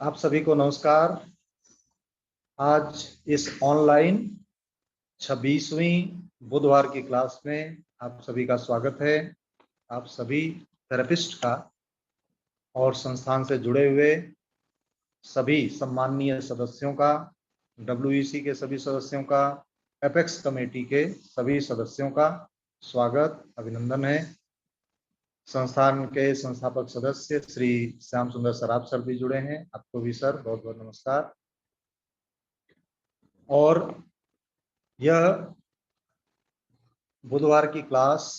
आप सभी को नमस्कार। आज इस ऑनलाइन 26वीं बुधवार की क्लास में आप सभी का स्वागत है। आप सभी थेरेपिस्ट का और संस्थान से जुड़े हुए सभी सम्माननीय सदस्यों का, WEC के सभी सदस्यों का, एपेक्स कमेटी के सभी सदस्यों का स्वागत, अभिनंदन है। संस्थान के संस्थापक सदस्य श्री श्याम सुंदर सराफ सर भी जुड़े हैं। आपको भी सर बहुत बहुत नमस्कार। और यह बुधवार की क्लास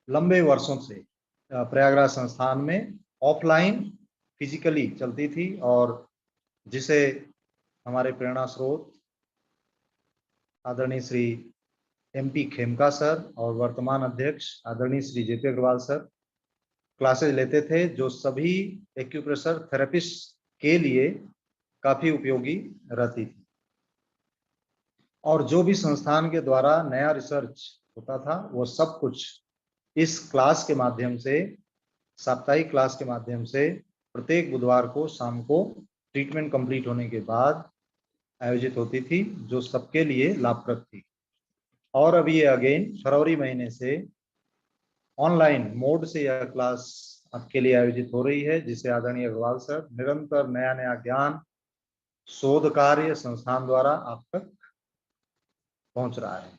लंबे वर्षों से प्रयागराज संस्थान में ऑफलाइन फिजिकली चलती थी और जिसे हमारे प्रेरणा स्रोत आदरणीय श्री MP खेमका सर और वर्तमान अध्यक्ष आदरणीय Shri JP Agarwal sir classes लेते थे, जो सभी एक्यूप्रेशर थेरेपिस्ट के लिए काफी उपयोगी रहती थी। और जो भी संस्थान के द्वारा नया रिसर्च होता था वो सब कुछ इस क्लास के माध्यम से, साप्ताहिक क्लास के माध्यम से प्रत्येक बुधवार को शाम को ट्रीटमेंट कंप्लीट होने के बाद आयोजित होती थी, जो सबके लिए लाभप्रद थी। और अभी ये अगेन फरवरी महीने से ऑनलाइन मोड से यह क्लास आपके लिए आयोजित हो रही है, जिसे आदरणीय अग्रवाल सर निरंतर नया नया ज्ञान, शोध कार्य संस्थान द्वारा आप तक पहुंच रहा है।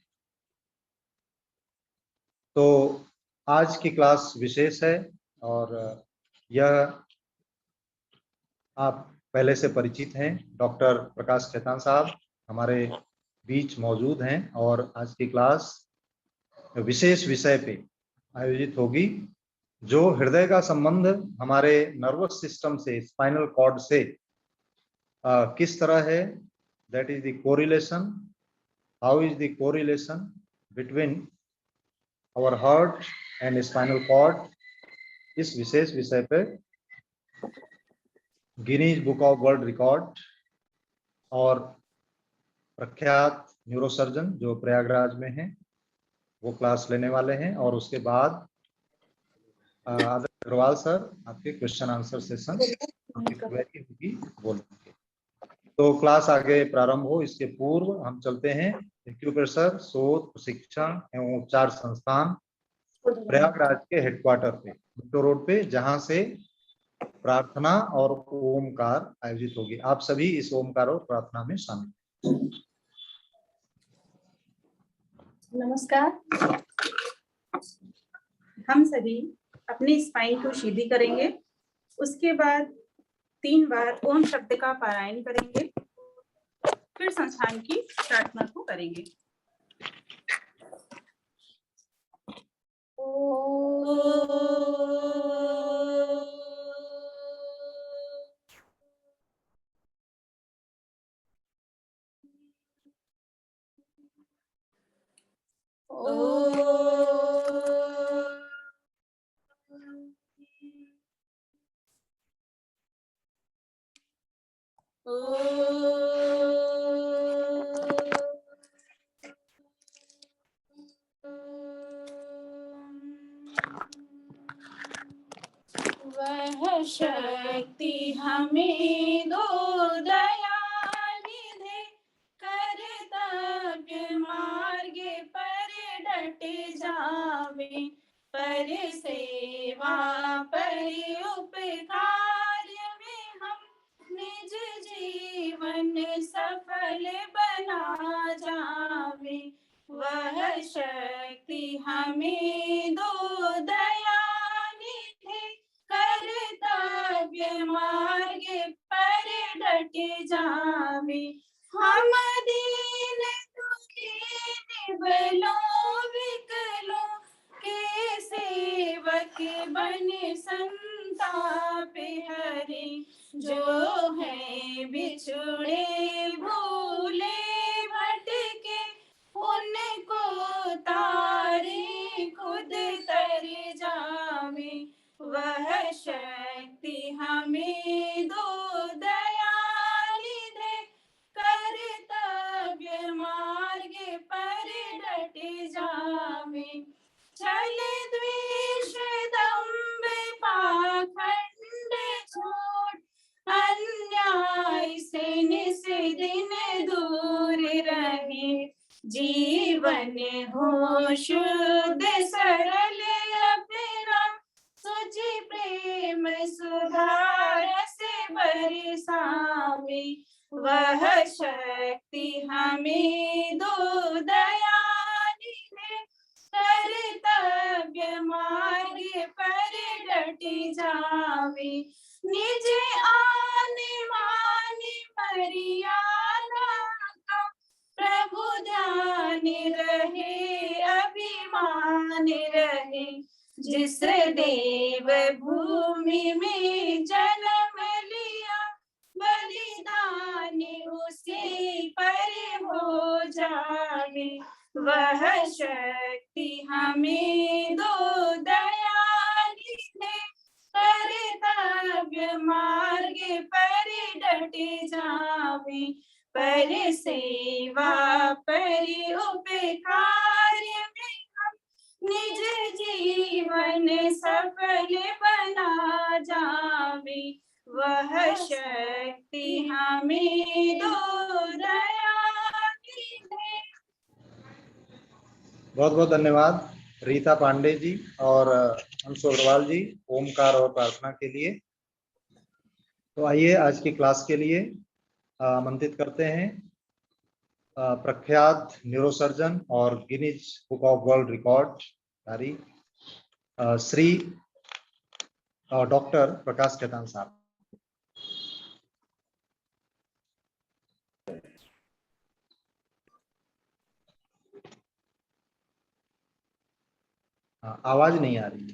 तो आज की क्लास विशेष है और यह आप पहले से परिचित हैं। डॉक्टर प्रकाश खेतान साहब हमारे बीच मौजूद हैं और आज की क्लास विशेष विषय पे आयोजित होगी, जो हृदय का संबंध हमारे नर्वस सिस्टम से, स्पाइनल कॉर्ड से किस तरह है। That is the correlation, how is the correlation between our heart and spinal cord. इस विशेष विषय पे Guinness book of world record और प्रख्यात न्यूरोसर्जन जो प्रयागराज में हैं वो क्लास लेने वाले हैं। और उसके बाद अग्रवाल सर आपके क्वेश्चन आंसर सेशन होगी बोलेंगे। तो क्लास आगे प्रारंभ हो इसके पूर्व हम चलते हैं एक्यूप्रेशर शोध, प्रशिक्षण एवं उपचार संस्थान प्रयागराज के हेडक्वार्टर पे, मेट्रो रोड पे, जहां से प्रार्थना और ओमकार आयोजित होगी। आप सभी इस ओमकार और प्रार्थना में शामिल। नमस्कार। हम सभी अपनी स्पाइन को सीधी करेंगे। उसके बाद 3 बार ओम शब्द का पारायण करेंगे, फिर संस्थान की प्रार्थना को करेंगे। वह शक्ति हमें दो दयालु दे, कर्तव्य मार्ग पर डट जावे, पर सेवा पर उपकार में हम निज जीवन सफल बना जावे। वह शक्ति हमें दो दयालु दे, कर्तव्य मार्ग पर डट जावे। हम दीन दुखी निबलों विकलों के सेवक बन संताप हरे, जो है बिछुड़े भूले भटके, उनको तारे खुद तर जावे। वह शक्ति हमें दो दयालु दे, कर्तव्य मार्ग पर डट जावे। छल द्वेष दंभ पाखंड छोड़, बुराई से निस दिन दूर रहे, जीवन हो शुद्ध सरल अपना, सुचि प्रेम सुधार से बरसावे, वह शक्ति हमें दो दयालु है, कर्तव्य मार्ग पर डट जावे, निज आने माने मर्यादा का, प्रभु ध्यान रहे अभिमान रहे, जिस देव भूमि में जन्म लिया, बलिदान उसी पर हो जावे, वह शक्ति हमें दो दयालु है, कर्तव्य मार्ग पर डट जावे, पर सेवा पर उपकार में हम निज जीवन सफल बना जावे, वह शक्ति हमें दो दयालु है। बहुत बहुत धन्यवाद रीता पांडे जी और अंशु अग्रवाल जी ओमकार और प्रार्थना के लिए। तो आइए आज की क्लास के लिए आमंत्रित करते हैं प्रख्यात न्यूरोसर्जन और Guinness book of world record धारी श्री डॉक्टर प्रकाश खेतान साहब। आवाज नहीं आ रही।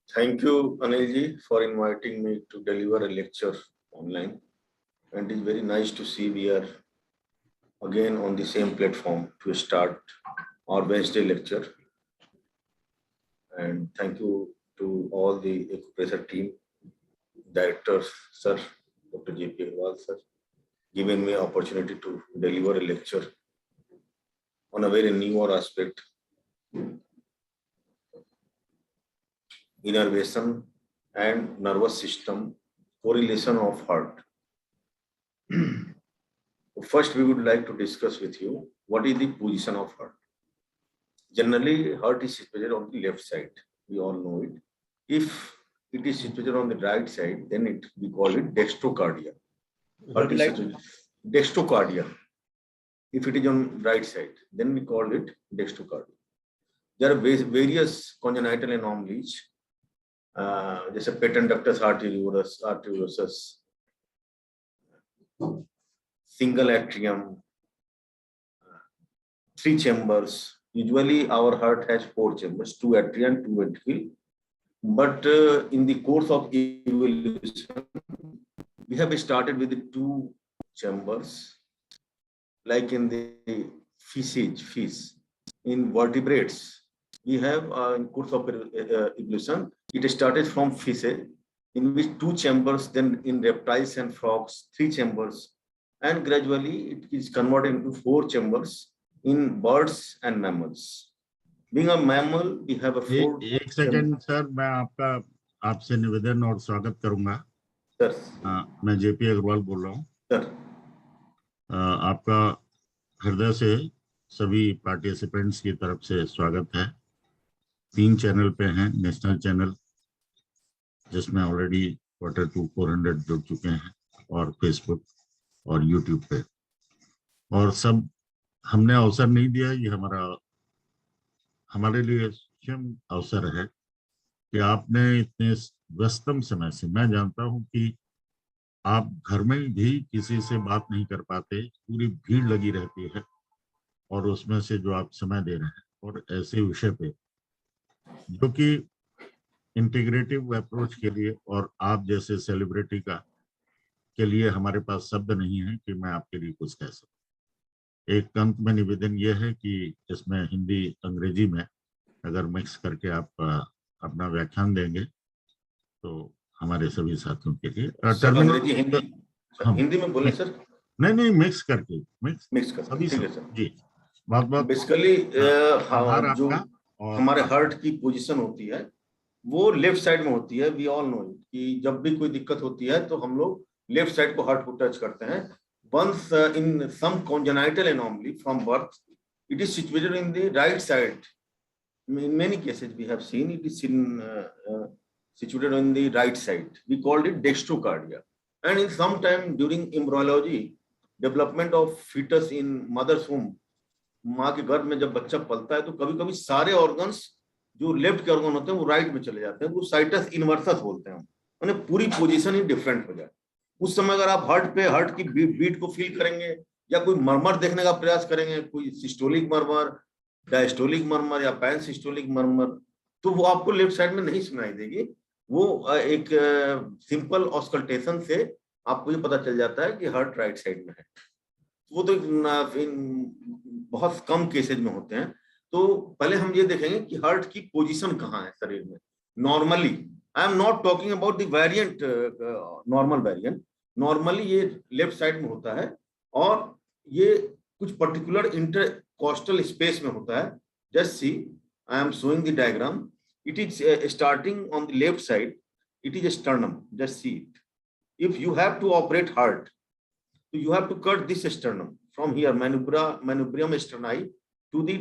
Thank you, Anil ji, for inviting me to deliver a lecture online. And it is very nice to see we are again on the same platform to start our Wednesday lecture. And thank you to all the Ecopressor team, directors, sir, Dr. J.P. Agarwal, sir, giving me opportunity to deliver a lecture on a very newer aspect, innervation and nervous system correlation of heart. First, we would like to discuss with you what is the position of heart. Generally, heart is situated on the left side. We all know it. If it is situated on the right side, then we call it dextrocardia. Heart is situated dextrocardia. If it is on right side, then we call it dextrocardia. There are various congenital anomalies, जैसे patent ductus arteriosus, single atrium, 3 chambers. Usually our heart has 4 chambers, 2 atria and 2 ventricle. But in the course of evolution, we have started with the 2 chambers, like in the fish. In vertebrates, we have in course of evolution, it started from fish, in which 2 chambers, then in reptiles and frogs, 3 chambers, and gradually it is converted into 4 chambers in birds and mammals. Being a mammal, we have a 4. एक second sir, मैं आपसे निवेदन और स्वागत करूंगा। Sir, मैं JP Agarwal बोल रहा हूँ। सर, आपका हृदय से सभी पार्टिसिपेंट्स की तरफ से स्वागत है। 3 चैनल पे हैं, नेशनल चैनल जिसमें ऑलरेडी Q400 जुड़ चुके हैं, और फेसबुक और यूट्यूब पे, और सब हमने अवसर नहीं दिया। ये हमारे लिए स्वयं अवसर है कि आपने इतने व्यस्तम समय से, मैं जानता हूं कि आप घर में भी किसी से बात नहीं कर पाते, पूरी भीड़ लगी रहती है, और उसमें से जो आप समय दे रहे हैं, और ऐसे विषय पे जो कि इंटीग्रेटिव अप्रोच के लिए, और आप जैसे सेलिब्रिटी के लिए हमारे पास शब्द नहीं है कि मैं आपके लिए कुछ कह सकूं। एक अंत में निवेदन यह है कि इसमें हिंदी अंग्रेजी में अगर मिक्स करके आप अपना व्याख्यान देंगे तो हमारे सभी साथियों के लिए। हिंदी में बोले सर? नहीं, मिक्स करके, मिक्स कर सभी जी। बहुत बहुत बेसिकली आभार जो आपका। और हमारे हार्ट की पोजीशन होती है वो लेफ्ट साइड में होती है। वी ऑल नो कि जब भी कोई दिक्कत होती है तो हम लोग लेफ्ट साइड को हार्ट को टच करते हैं। Once in some congenital anomaly from birth, it is situated in the right side. In many cases we have seen it is situated on the right side. We called it dextrocardia. And in some time during embryology, development of fetus in mother's womb, माँ के गर्भ में जब बच्चा पलता है तो कभी कभी सारे ऑर्गन्स जो लेफ्ट के ऑर्गन होते हैं वो राइट में चले जाते हैं, वो साइटस इनवर्सस बोलते हैं, माने पूरी पोजीशन ही डिफरेंट हो जाए। उस समय अगर आप हार्ट की बीट को फील करेंगे या कोई मरमर देखने का प्रयास करेंगे, कोई सिस्टोलिक मरमर, डायस्टोलिक मरमर या पैनसिस्टोलिक मरमर, तो वो आपको लेफ्ट साइड में नहीं सुनाई देगी। वो एक सिंपल ऑस्कल्टेशन से आपको ये पता चल जाता है कि हार्ट राइट साइड में है। वो तो बहुत कम केसेज में होते हैं। तो पहले हम ये देखेंगे कि हार्ट की पोजीशन कहाँ है शरीर में। Normally, I am not talking about the variant, normal variant, normally ये लेफ्ट साइड में होता है और ये कुछ पर्टिकुलर इंटरकॉस्टल स्पेस में होता है। Just see, I am showing the diagram. It is starting on the left side, it is sternum, just see it. If you have to operate heart, so you have to cut this sternum from here, manubrium sterni, to the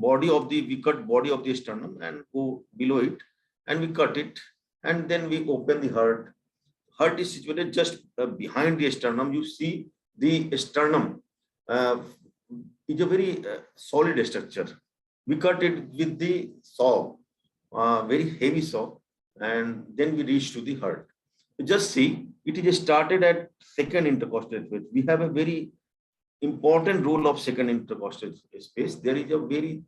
body of the, we cut body of the sternum and go below it and we cut it, and then we open the heart. Heart is situated just behind the sternum. You see the sternum is a very solid structure. We cut it with the saw, very heavy saw, and then we reach to the heart. Just see, it is started at second intercostal space. We have a very important role of second intercostal space. There is a very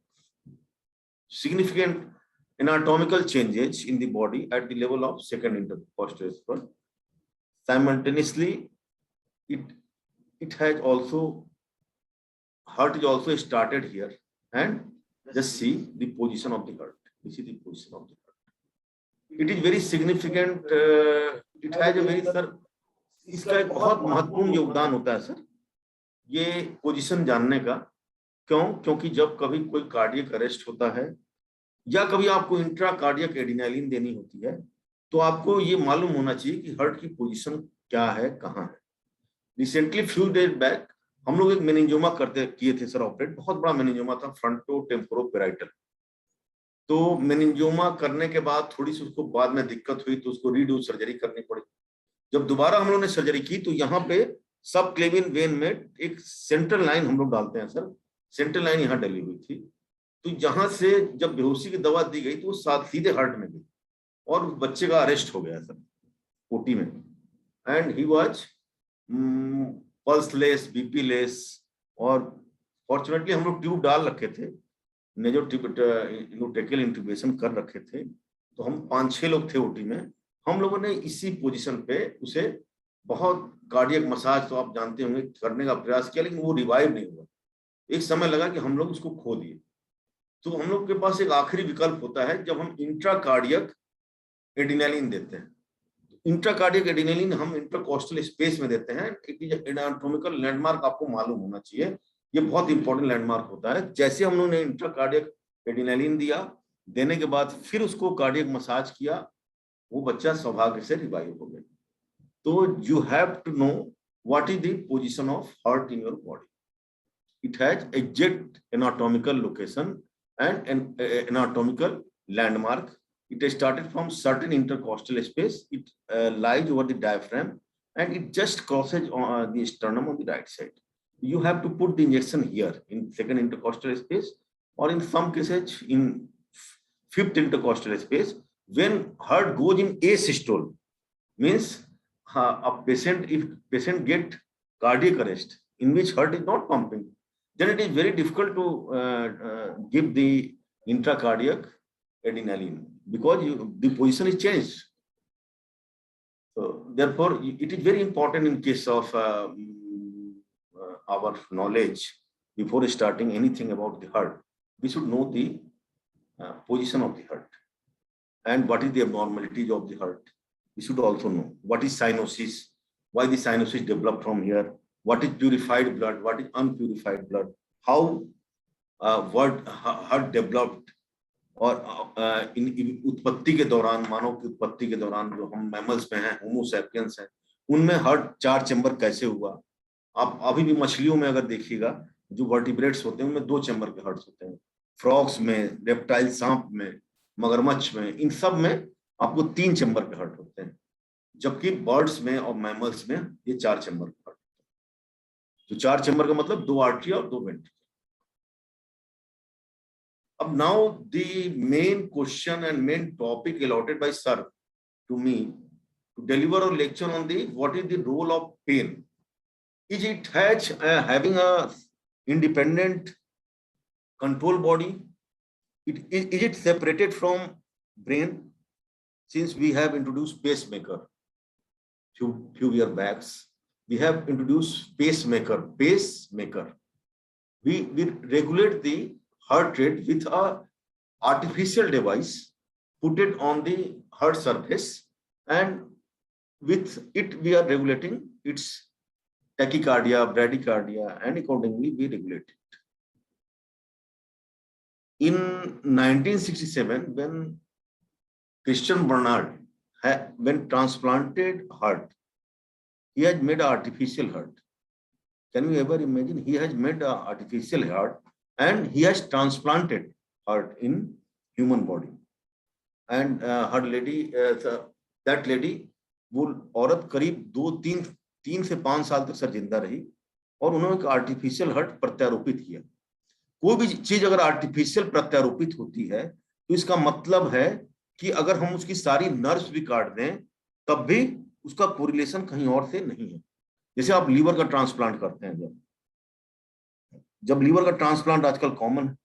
significant anatomical changes in the body at the level of second intercostal space. Simultaneously, it has also, heart is also started here, and just see the position of the heart. This is the position of the heart. It is very significant. It has a very, sir, इसका एक बहुत महत्वपूर्ण योगदान होता है sir ये position जानने का। क्यों? क्योंकि जब कभी कोई कार्डियक अरेस्ट होता है या कभी आपको इंट्रा कार्डियक एड्रेनालिन देनी होती है तो आपको ये मालूम होना चाहिए कि हार्ट की पोजीशन क्या है, कहाँ है। रिसेंटली फ्यू डेज बैक हम लोग एक मेनिंजोमा किए थे सर ऑपरेट। बहुत बड़ा मेनिंजोमा था, फ्रंटो टेम्पोरोपेराइटल। तो मेनिंजोमा करने के बाद थोड़ी सी उसको बाद में दिक्कत हुई तो उसको रीडू सर्जरी करनी पड़ी। जब दोबारा हम लोगों ने सर्जरी की तो यहाँ पे सब क्लेविन वेन में एक सेंट्रल लाइन हम लोग डालते हैं सर, सेंट्रल लाइन यहाँ डली हुई थी। तो यहाँ से जब बेहोशी की दवा दी गई तो वो सीधे हार्ट में गई और बच्चे का अरेस्ट हो गया सर ओटी में। And he was pulseless, BP less, और फॉर्चुनेटली हम लोग ट्यूब डाल रखे थे, नेजोटेकल इंट्यूबेशन कर रखे थे। तो हम 5-6 लोग थे ओटी में। हम लोगों ने इसी पोजीशन पे उसे बहुत कार्डियक मसाज तो आप जानते होंगे करने का प्रयास किया, लेकिन वो रिवाइव नहीं हुआ। एक समय लगा कि हम लोग उसको खो दिए। तो हम लोग के पास एक आखिरी विकल्प होता है जब हम इंट्राकार्डियक एड्रेनालिन देते हैं। इंट्राकार्डियक एड्रेनालिन हम इंटरकोस्टल स्पेस में देते हैं। इट इज एनाटॉमिकल लैंडमार्क, आपको मालूम होना चाहिए, ये बहुत इंपॉर्टेंट लैंडमार्क होता है। जैसे हम लोगों ने इंट्राकार्डियक एड्रेनालिन दिया, देने के बाद फिर उसको कार्डियक मसाज किया, वो बच्चा सौभाग्य से रिवाइव हो गया। तो you have to know what is the position of heart in your body. It has exact anatomical location and an anatomical landmark. It started from certain intercostal space. It lies over the diaphragm and it just crosses the sternum on the right side. You have to put the injection here in second intercostal space, or in some cases in fifth intercostal space. When heart goes in asystole, means if patient get cardiac arrest in which heart is not pumping, then it is very difficult to give the intracardiac adrenaline because the position is changed. So therefore, it is very important in case of our knowledge before starting anything about the heart. We should know the position of the heart and what is the abnormalities of the heart. We should also know what is cyanosis, why the cyanosis developed from here, what is purified blood, what is unpurified blood. how what heart developed, और इन उत्पत्ति के दौरान, मानव की उत्पत्ति के दौरान जो हम मैमल्स में हैं, होमो सैपियंस हैं, उनमें हार्ट 4 चैम्बर कैसे हुआ। आप अभी भी मछलियों में अगर देखिएगा, जो वर्टिब्रेट्स होते हैं उनमें 2 चैम्बर के हार्ट्स होते हैं। फ्रॉग्स में, रेप्टाइल, सांप में, मगरमच्छ में, इन सब में आपको 3 चैम्बर के हार्ट होते हैं, जबकि बर्ड्स में और मैमल्स में ये 4 चैम्बर के हार्ट होते हैं। तो 4 चैम्बर का मतलब 2 आर्टरी और 2 वेंट्रिकल। अब now the main question and main topic allotted by sir to me to deliver a lecture on the what is the role of pain. Is it having a independent control body? Is it separated from brain? Since we have introduced pacemaker few years back, we have introduced pacemaker. We regulate the heart rate with a artificial device, put it on the heart surface, and with it we are regulating its tachycardia, bradycardia, and accordingly we regulate it. In 1967, when Christian Barnard when transplanted heart, he has made an artificial heart. Can you ever imagine? He has made an artificial heart and he has transplanted heart in human body. And her lady, that lady, वो औरत करीब 3 से 5 साल तक sir जिंदा रही और उन्होंने एक आर्टिफिशियल हार्ट प्रत्यारोपित किया। कोई भी चीज अगर आर्टिफिशियल प्रत्यारोपित होती है तो इसका मतलब है कि अगर हम उसकी सारी नर्व्स भी काट दें तब भी उसका कोरिलेशन कहीं और से नहीं है। जैसे आप लीवर का ट्रांसप्लांट करते हैं, जब लीवर का ट्रांसप्लांट आजकल कॉमन है,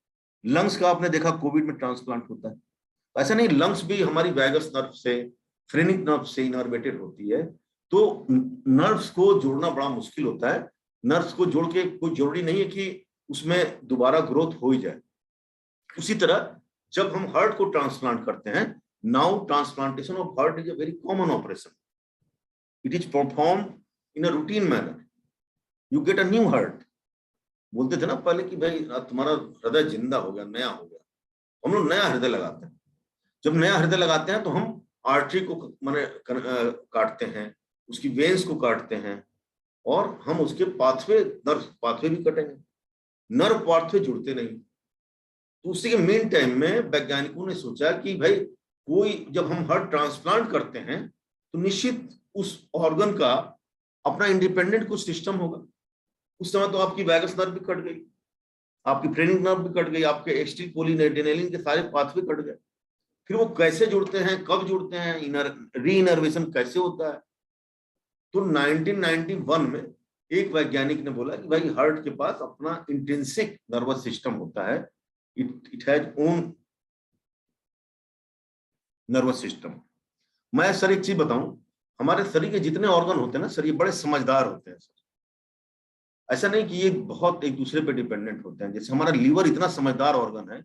लंग्स का आपने देखा कोविड में ट्रांसप्लांट होता है, ऐसा नहीं, लंग्स भी हमारी वैगस नर्व से, फ्रेनिक नर्व से इनर्वेटेड होती है, तो नर्व्स को जोड़ना बड़ा मुश्किल होता है। नर्व्स को जोड़ के कोई जरूरी नहीं है कि उसमें दोबारा ग्रोथ हो ही जाए। उसी तरह जब हम हार्ट को ट्रांसप्लांट करते हैं, now transplantation of heart is a very common operation. It is performed in a routine manner. You get a new heart. बोलते थे ना पहले कि भाई तुम्हारा हृदय जिंदा हो गया, नया हो गया। हम लोग नया हृदय लगाते हैं। जब नया हृदय लगाते हैं तो हम आर्टरी को माने काटते हैं, उसकी वेन्स को काटते हैं और हम उसके पाथवे, नर्व पाथवे भी कटेंगे, नर्व पाथवे जुड़ते नहीं। तो उसी के मेन टाइम में वैज्ञानिकों ने सोचा कि भाई कोई, जब हम हार्ट ट्रांसप्लांट करते हैं तो निश्चित उस ऑर्गन का अपना इंडिपेंडेंट कुछ सिस्टम होगा। उस समय तो आपकी वैगस नर्व भी कट गई, आपकी फ्रेनिक नर्व भी कट गई, आपके एक्सट्री कोलिनेडेनेलिन के सारे पाथवे कट गए। फिर वो कैसे जुड़ते हैं, कब जुड़ते हैं, रीइनर्वेशन कैसे होता है। तो 1991 में एक वैज्ञानिक ने बोला कि भाई हार्ट के पास अपना इंट्रिंसिक नर्वस सिस्टम होता है, it has own nervous system. मैं सर एक चीज बताऊं, हमारे शरीर के जितने ऑर्गन होते हैं ना सर, ये बड़े समझदार होते हैं सर। ऐसा नहीं कि ये बहुत एक दूसरे पे डिपेंडेंट होते हैं। जैसे हमारा लीवर इतना समझदार ऑर्गन है,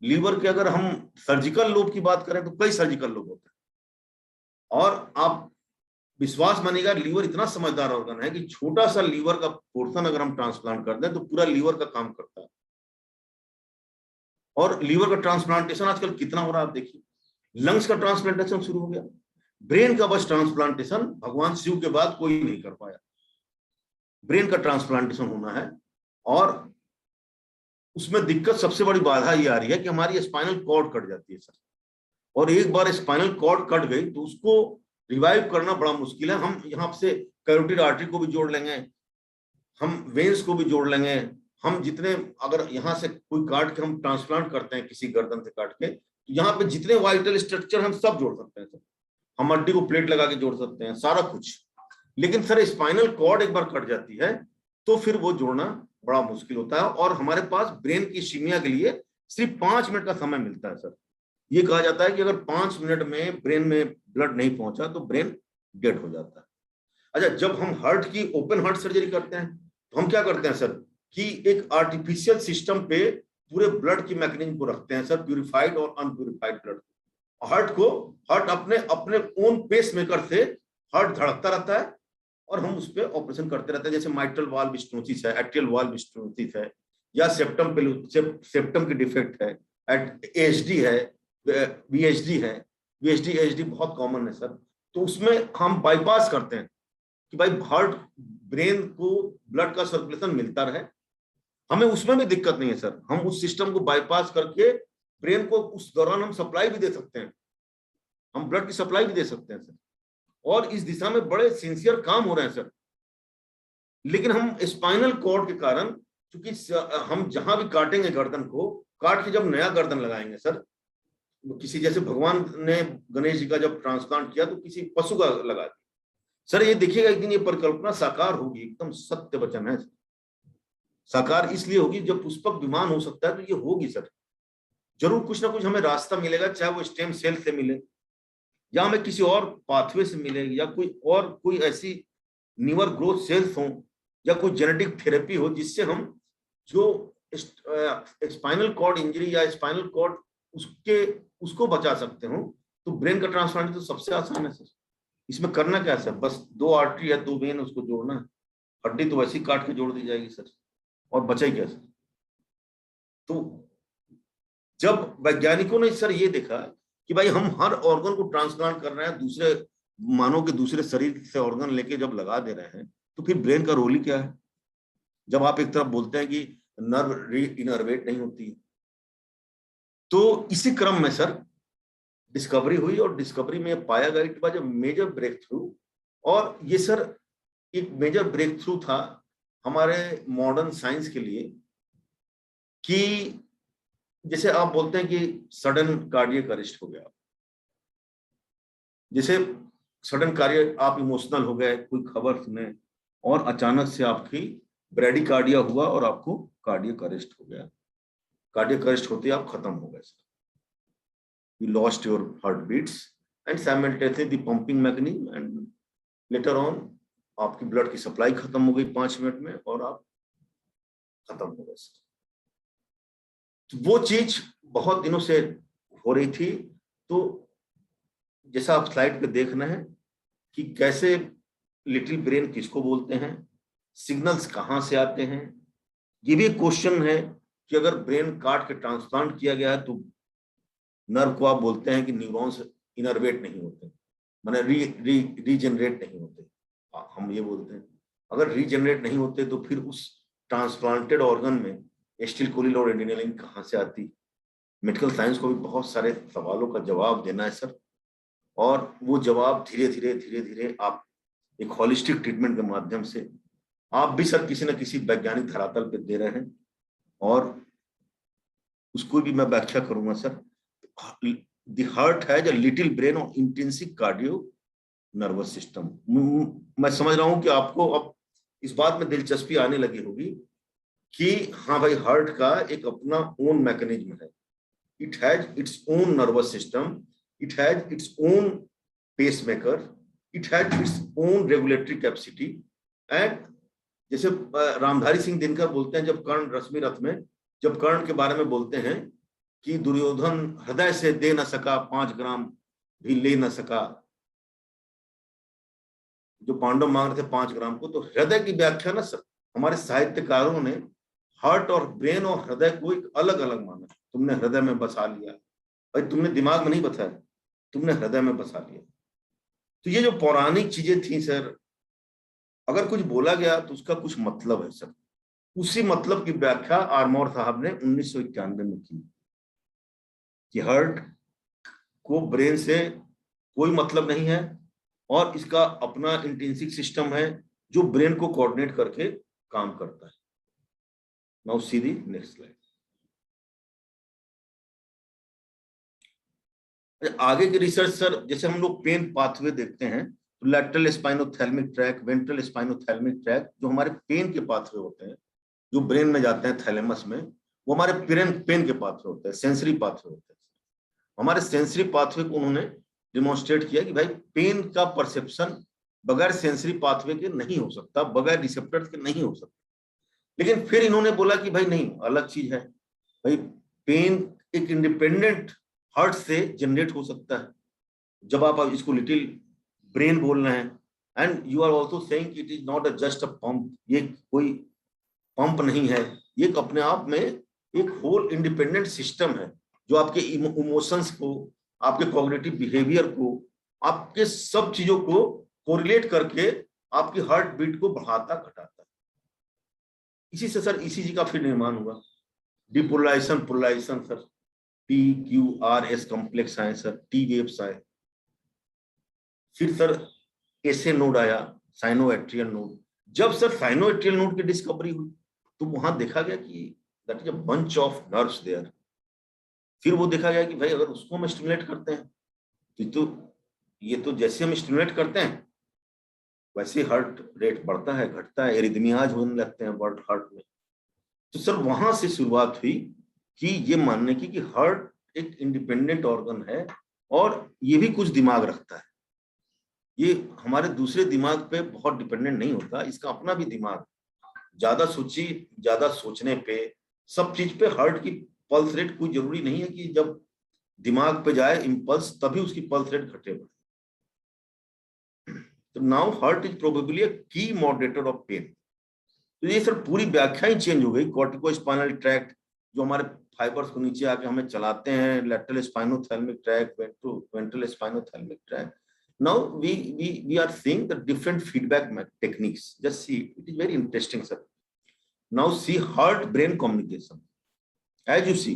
लीवर के अगर हम सर्जिकल लोब की बात करें तो कई सर्जिकल लोब होते हैं। और आप विश्वास मानिएगा, लीवर इतना समझदार ऑर्गन है कि छोटा सा लीवर का पोर्शन अगर हम ट्रांसप्लांट कर दें तो पूरा लीवर का काम करता है। और लीवर का ट्रांसप्लांटेशन आजकल कितना हो रहा है आप देखिए। लंग्स का ट्रांसप्लांटेशन शुरू हो गया, ब्रेन का बस ट्रांसप्लांटेशन भगवान शिव के बाद कोई नहीं कर पाया। ब्रेन का ट्रांसप्लांटेशन होना है और उसमें दिक्कत, सबसे बड़ी बाधा ये आ रही है कि हमारी स्पाइनल कॉर्ड कट जाती है सर। और एक बार स्पाइनल कॉर्ड कट गई तो उसको रिवाइव करना बड़ा मुश्किल है। हम यहाँ से कैरोटिड आर्टरी को भी जोड़ लेंगे, हम वेन्स को भी जोड़ लेंगे, हम जितने, अगर यहाँ से कोई काट के हम ट्रांसप्लांट करते हैं किसी गर्दन से काट के, तो यहाँ पे जितने वाइटल स्ट्रक्चर हम सब जोड़ सकते हैं सर। हम हड्डी को प्लेट लगा के जोड़ सकते हैं, सारा कुछ। लेकिन सर स्पाइनल कॉर्ड एक बार कट जाती है तो फिर वो जोड़ना बड़ा मुश्किल होता है। और हमारे पास ब्रेन की इस्कीमिया के लिए सिर्फ 5 मिनट का समय मिलता है सर। ये कहा जाता है कि अगर 5 मिनट में ब्रेन में ब्लड नहीं पहुंचा तो ब्रेन डेड हो जाता है। अच्छा, जब हम हार्ट की ओपन हार्ट सर्जरी करते हैं तो हम क्या करते हैं सर कि एक आर्टिफिशियल सिस्टम पे पूरे ब्लड की मैकेनिज्म को रखते हैं सर, प्यूरिफाइड और अनप्यूरिफाइड ब्लड। हार्ट अपने ओन पेस मेकर से हार्ट धड़कता रहता है और हम उस पर ऑपरेशन करते रहते हैं। जैसे माइट्रल वाल्व स्टेनोसिस है, एट्रियल वाल्व स्टेनोसिस है, या सेप्टम की डिफेक्ट है, एट एचडी है, वीएचडी है, वीएचडी एचडी बहुत कॉमन है सर। तो उसमें हम बाईपास करते हैं कि भाई हार्ट ब्रेन को ब्लड का सर्कुलेशन मिलता रहे, हमें उसमें भी दिक्कत नहीं है सर। हम उस सिस्टम को बाईपास करके ब्रेन को उस दौरान हम सप्लाई भी दे सकते हैं, हम ब्लड की सप्लाई भी दे सकते हैं सर। और इस दिशा में बड़े सिंसियर काम हो रहे हैं सर। लेकिन हम स्पाइनल कॉर्ड के कारण, क्योंकि हम जहां भी काटेंगे गर्दन को, काट के जब नया गर्दन लगाएंगे सर, किसी जैसे भगवान ने गणेश जी का जब ट्रांसप्लांट किया तो किसी पशु का लगा दिया सर। ये देखिएगा एक दिन ये परिकल्पना साकार होगी, एकदम सत्य वचन है। साकार इसलिए होगी जब पुष्पक विमान हो सकता है, तो ये होगी सर। जरूर कुछ ना कुछ हमें रास्ता मिलेगा, चाहे वो स्टेम सेल से मिले या हमें किसी और पाथवे से मिले, या कोई ऐसी न्यूअर ग्रोथ सेल्स हो, या कोई जेनेटिक थेरेपी हो, जिससे हम जो स्पाइनल कॉर्ड इंजरी या स्पाइनल कॉर्ड उसको बचा सकते हो। तो ब्रेन का ट्रांसप्लांट तो सबसे आसान है सर। इसमें करना क्या है सर, बस 2 आर्टरी या 2 वेन उसको जोड़ना है, हड्डी तो वैसे ही काट के जोड़ दी जाएगी सर, और बचा ही क्या सर। तो जब वैज्ञानिकों ने सर ये देखा कि भाई हम हर ऑर्गन को ट्रांसप्लांट कर रहे हैं, दूसरे मानव के दूसरे शरीर से ऑर्गन लेके जब लगा दे रहे हैं, तो फिर ब्रेन का रोल ही क्या है। जब आप एक तरफ बोलते हैं कि नर्व री-इनर्वेट नहीं होती, तो इसी क्रम में सर डिस्कवरी हुई, और डिस्कवरी में पाया गया it was a major breakthrough. और ये सर एक मेजर ब्रेक थ्रू था हमारे मॉडर्न साइंस के लिए, कि जैसे आप बोलते हैं कि सडन कार्डियक अरेस्ट हो गया, जैसे सडन कार्डियक, आप इमोशनल हो गए, कोई खबर सुने और अचानक से आपकी ब्रेडिकार्डिया हुआ और आपको कार्डियक अरेस्ट हो गया। कार्डियक अरेस्ट होते आप खत्म हो गए sir, you lost your heartbeats and simultaneously the pumping mechanism, and later on आपकी ब्लड की सप्लाई खत्म हो गई 5 मिनट में और आप खत्म हो गए सर। तो वो चीज बहुत दिनों से हो रही थी। तो जैसा आप स्लाइड पे देख रहे हैं कि कैसे लिटिल ब्रेन किसको बोलते हैं, सिग्नल्स कहाँ से आते हैं। ये भी क्वेश्चन है कि अगर ब्रेन काट के ट्रांसप्लांट किया गया है तो नर्व को आप बोलते हैं कि न्यूरॉन्स इनर्वेट नहीं होते, माने रीजनरेट नहीं होते, हम ये बोलते हैं। अगर रीजनरेट नहीं होते तो फिर उस ट्रांसप्लांटेड ऑर्गन में एसिटिलकोलिन और एड्रेनालिन कहाँ से आती। मेडिकल साइंस को भी बहुत सारे सवालों का जवाब देना है सर, और वो जवाब धीरे धीरे आप एक होलिस्टिक ट्रीटमेंट के माध्यम से आप भी सर किसी न किसी वैज्ञानिक धरातल पे दे रहे हैं, और उसको भी मैं व्याख्या करूंगा sir. The heart has a little brain और intrinsic cardio nervous system। मैं समझ रहा हूं कि आपको अब इस बात में दिलचस्पी आने लगी होगी कि हाँ भाई, हार्ट का एक अपना ओन मैकेनिज्म है। It has its own nervous system, it has its own pacemaker, it has its own regulatory capacity। and जैसे रामधारी सिंह दिनकर बोलते हैं, जब कर्ण रश्मि रथ में जब कर्ण के बारे में बोलते हैं कि दुर्योधन हृदय से दे न सका, 5 ग्राम भी ले न सका, जो पांडव मांग रहे थे 5 ग्राम को, तो हृदय की व्याख्या ना सर हमारे साहित्यकारों ने हार्ट और ब्रेन और हृदय को एक अलग अलग माना। तुमने हृदय में बसा लिया भाई, तुमने दिमाग में नहीं बसाया, तुमने हृदय में बसा लिया। तो ये जो पौराणिक चीजें थी सर, अगर कुछ बोला गया तो उसका कुछ मतलब है सर। उसी मतलब की व्याख्या आर्मोर साहब ने 1991 में की कि हार्ट को ब्रेन से कोई मतलब नहीं है और इसका अपना इंट्रिंसिक सिस्टम है जो ब्रेन को कोऑर्डिनेट करके काम करता है। नाउ सी दी नेक्स्ट स्लाइड। आगे की रिसर्च सर, जैसे हम लोग पेन पाथवे देखते हैं तो lateral spinothalamic track, ventral spinothalamic track, जो हमारे पेन के पाथवे होते हैं जो ब्रेन में जाते हैं थैलेमस में, वो हमारे पेन के पाथवे होते हैं, सेंसरी पाथवे होते हैं। हमारे सेंसरी पाथवे को उन्होंने डिमॉन्स्ट्रेट किया कि भाई पेन का परसेप्शन बगैर सेंसरी पाथवे के नहीं हो सकता, बगैर रिसेप्टर्स के नहीं हो सकता। लेकिन फिर इन्होंने बोला कि भाई नहीं, अलग चीज है भाई, पेन एक इंडिपेंडेंट हार्ट से जनरेट हो सकता है। जब आप इसको लिटिल ब्रेन बोल रहे हैं, and you are also saying it is not just a pump, ये कोई पंप नहीं है, ये एक अपने आप में एक होल इंडिपेंडेंट सिस्टम है जो आपके इमोशंस को, आपके कॉग्निटिव बिहेवियर को, आपके सब चीजों को कोरिलेट करके आपकी हार्ट बीट को बढ़ाता घटाता है। इसी से सर ईसीजी का फिर निर्माण हुआ। Depolarisation, polarisation sir, PQRS complex आए सर, T वेव्स आए, फिर सर SA नोड आया, साइनोएट्रियल नोड। जब सर साइनोएट्रियल नोड की डिस्कवरी हुई तो वहां देखा गया कि that is a bunch of nerves there. फिर वो देखा गया कि भाई अगर उसको हम स्टिमुलेट करते हैं तो ये तो जैसे हम स्टिमुलेट करते हैं वैसे हार्ट रेट बढ़ता है, घटता है, एरिथमियाज होने लगते हैं हार्ट में। तो सर वहां से शुरुआत हुई कि ये मानने की कि हार्ट एक इंडिपेंडेंट ऑर्गन है और ये भी कुछ दिमाग रखता है। ये हमारे दूसरे दिमाग पे बहुत डिपेंडेंट नहीं होता, इसका अपना भी दिमाग। ज्यादा सोचने पे, सब चीज पे हार्ट की पल्स रेट कोई जरूरी नहीं है कि जब दिमाग पे जाए इम्पल्स तभी उसकी पल्स रेट घटे। तो नाउ हार्ट इज प्रोबेबली अ की मॉडरेटर ऑफ पेन। तो ये सर पूरी व्याख्या ही चेंज हो गई। कॉर्टिकोस्पाइनल ट्रैक्ट जो हमारे फाइबर्स को नीचे आके हमें चलाते हैं, lateral spinothalamic tract, ventral spinothalamic tract. Now we are seeing the different feedback techniques. Just see, it is very interesting, sir. Now see heart-brain communication. As you see,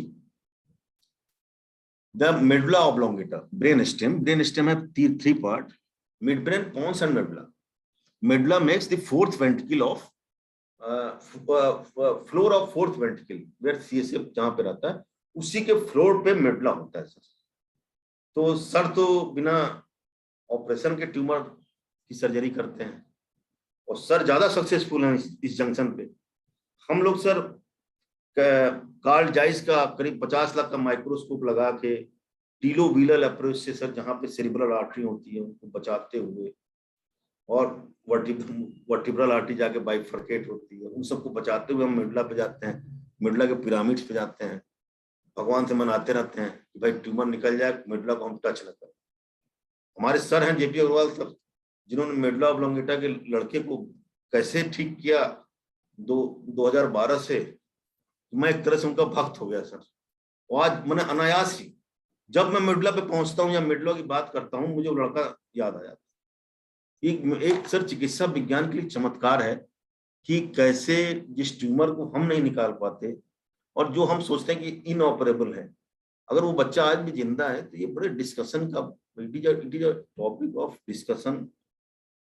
the medulla oblongata, brainstem have three parts: midbrain, pons, and medulla. Medulla makes the fourth ventricle of floor of fourth ventricle, where CSF जहां पे रहता है उसी के floor पे medulla होता है sir. तो सर तो बिना ऑपरेशन के ट्यूमर की सर्जरी करते हैं और सर ज्यादा सक्सेसफुल हैं इस जंक्शन पे। हम लोग सर कार्ल जाइस का करीब 50 लाख का माइक्रोस्कोप लगा के टीलोवीलर अप्रोच से सर जहां पे सेरिब्रल आर्टरी होती है उनको बचाते हुए, और वर्टिब्रल आर्टरी जाके बाइफरकेट होती है, उन सबको बचाते हुए हम मेडुला पे जाते हैं, मेडुला के पिरामिड्स पे जाते हैं, भगवान से मनाते रहते हैं कि भाई ट्यूमर निकल जाए, मेडुला को हम टच न करें। हमारे सर हैं JP अग्रवाल सर, जिन्होंने मेडुला ऑब्लोंगेटा के लड़के को कैसे ठीक किया 2012 से। मैं एक तरह से उनका भक्त हो गया सर। और आज मैंने अनायास ही जब मैं मेडुला पे पहुंचता हूँ या मेडुला की बात करता हूँ मुझे वो लड़का याद आ जाता है। एक सर चिकित्सा विज्ञान के लिए चमत्कार है कि कैसे जिस ट्यूमर को हम नहीं निकाल पाते और जो हम सोचते हैं कि इनऑपरेबल है, अगर वो बच्चा आज भी जिंदा है तो ये बड़े डिस्कशन का, it is a topic of discussion,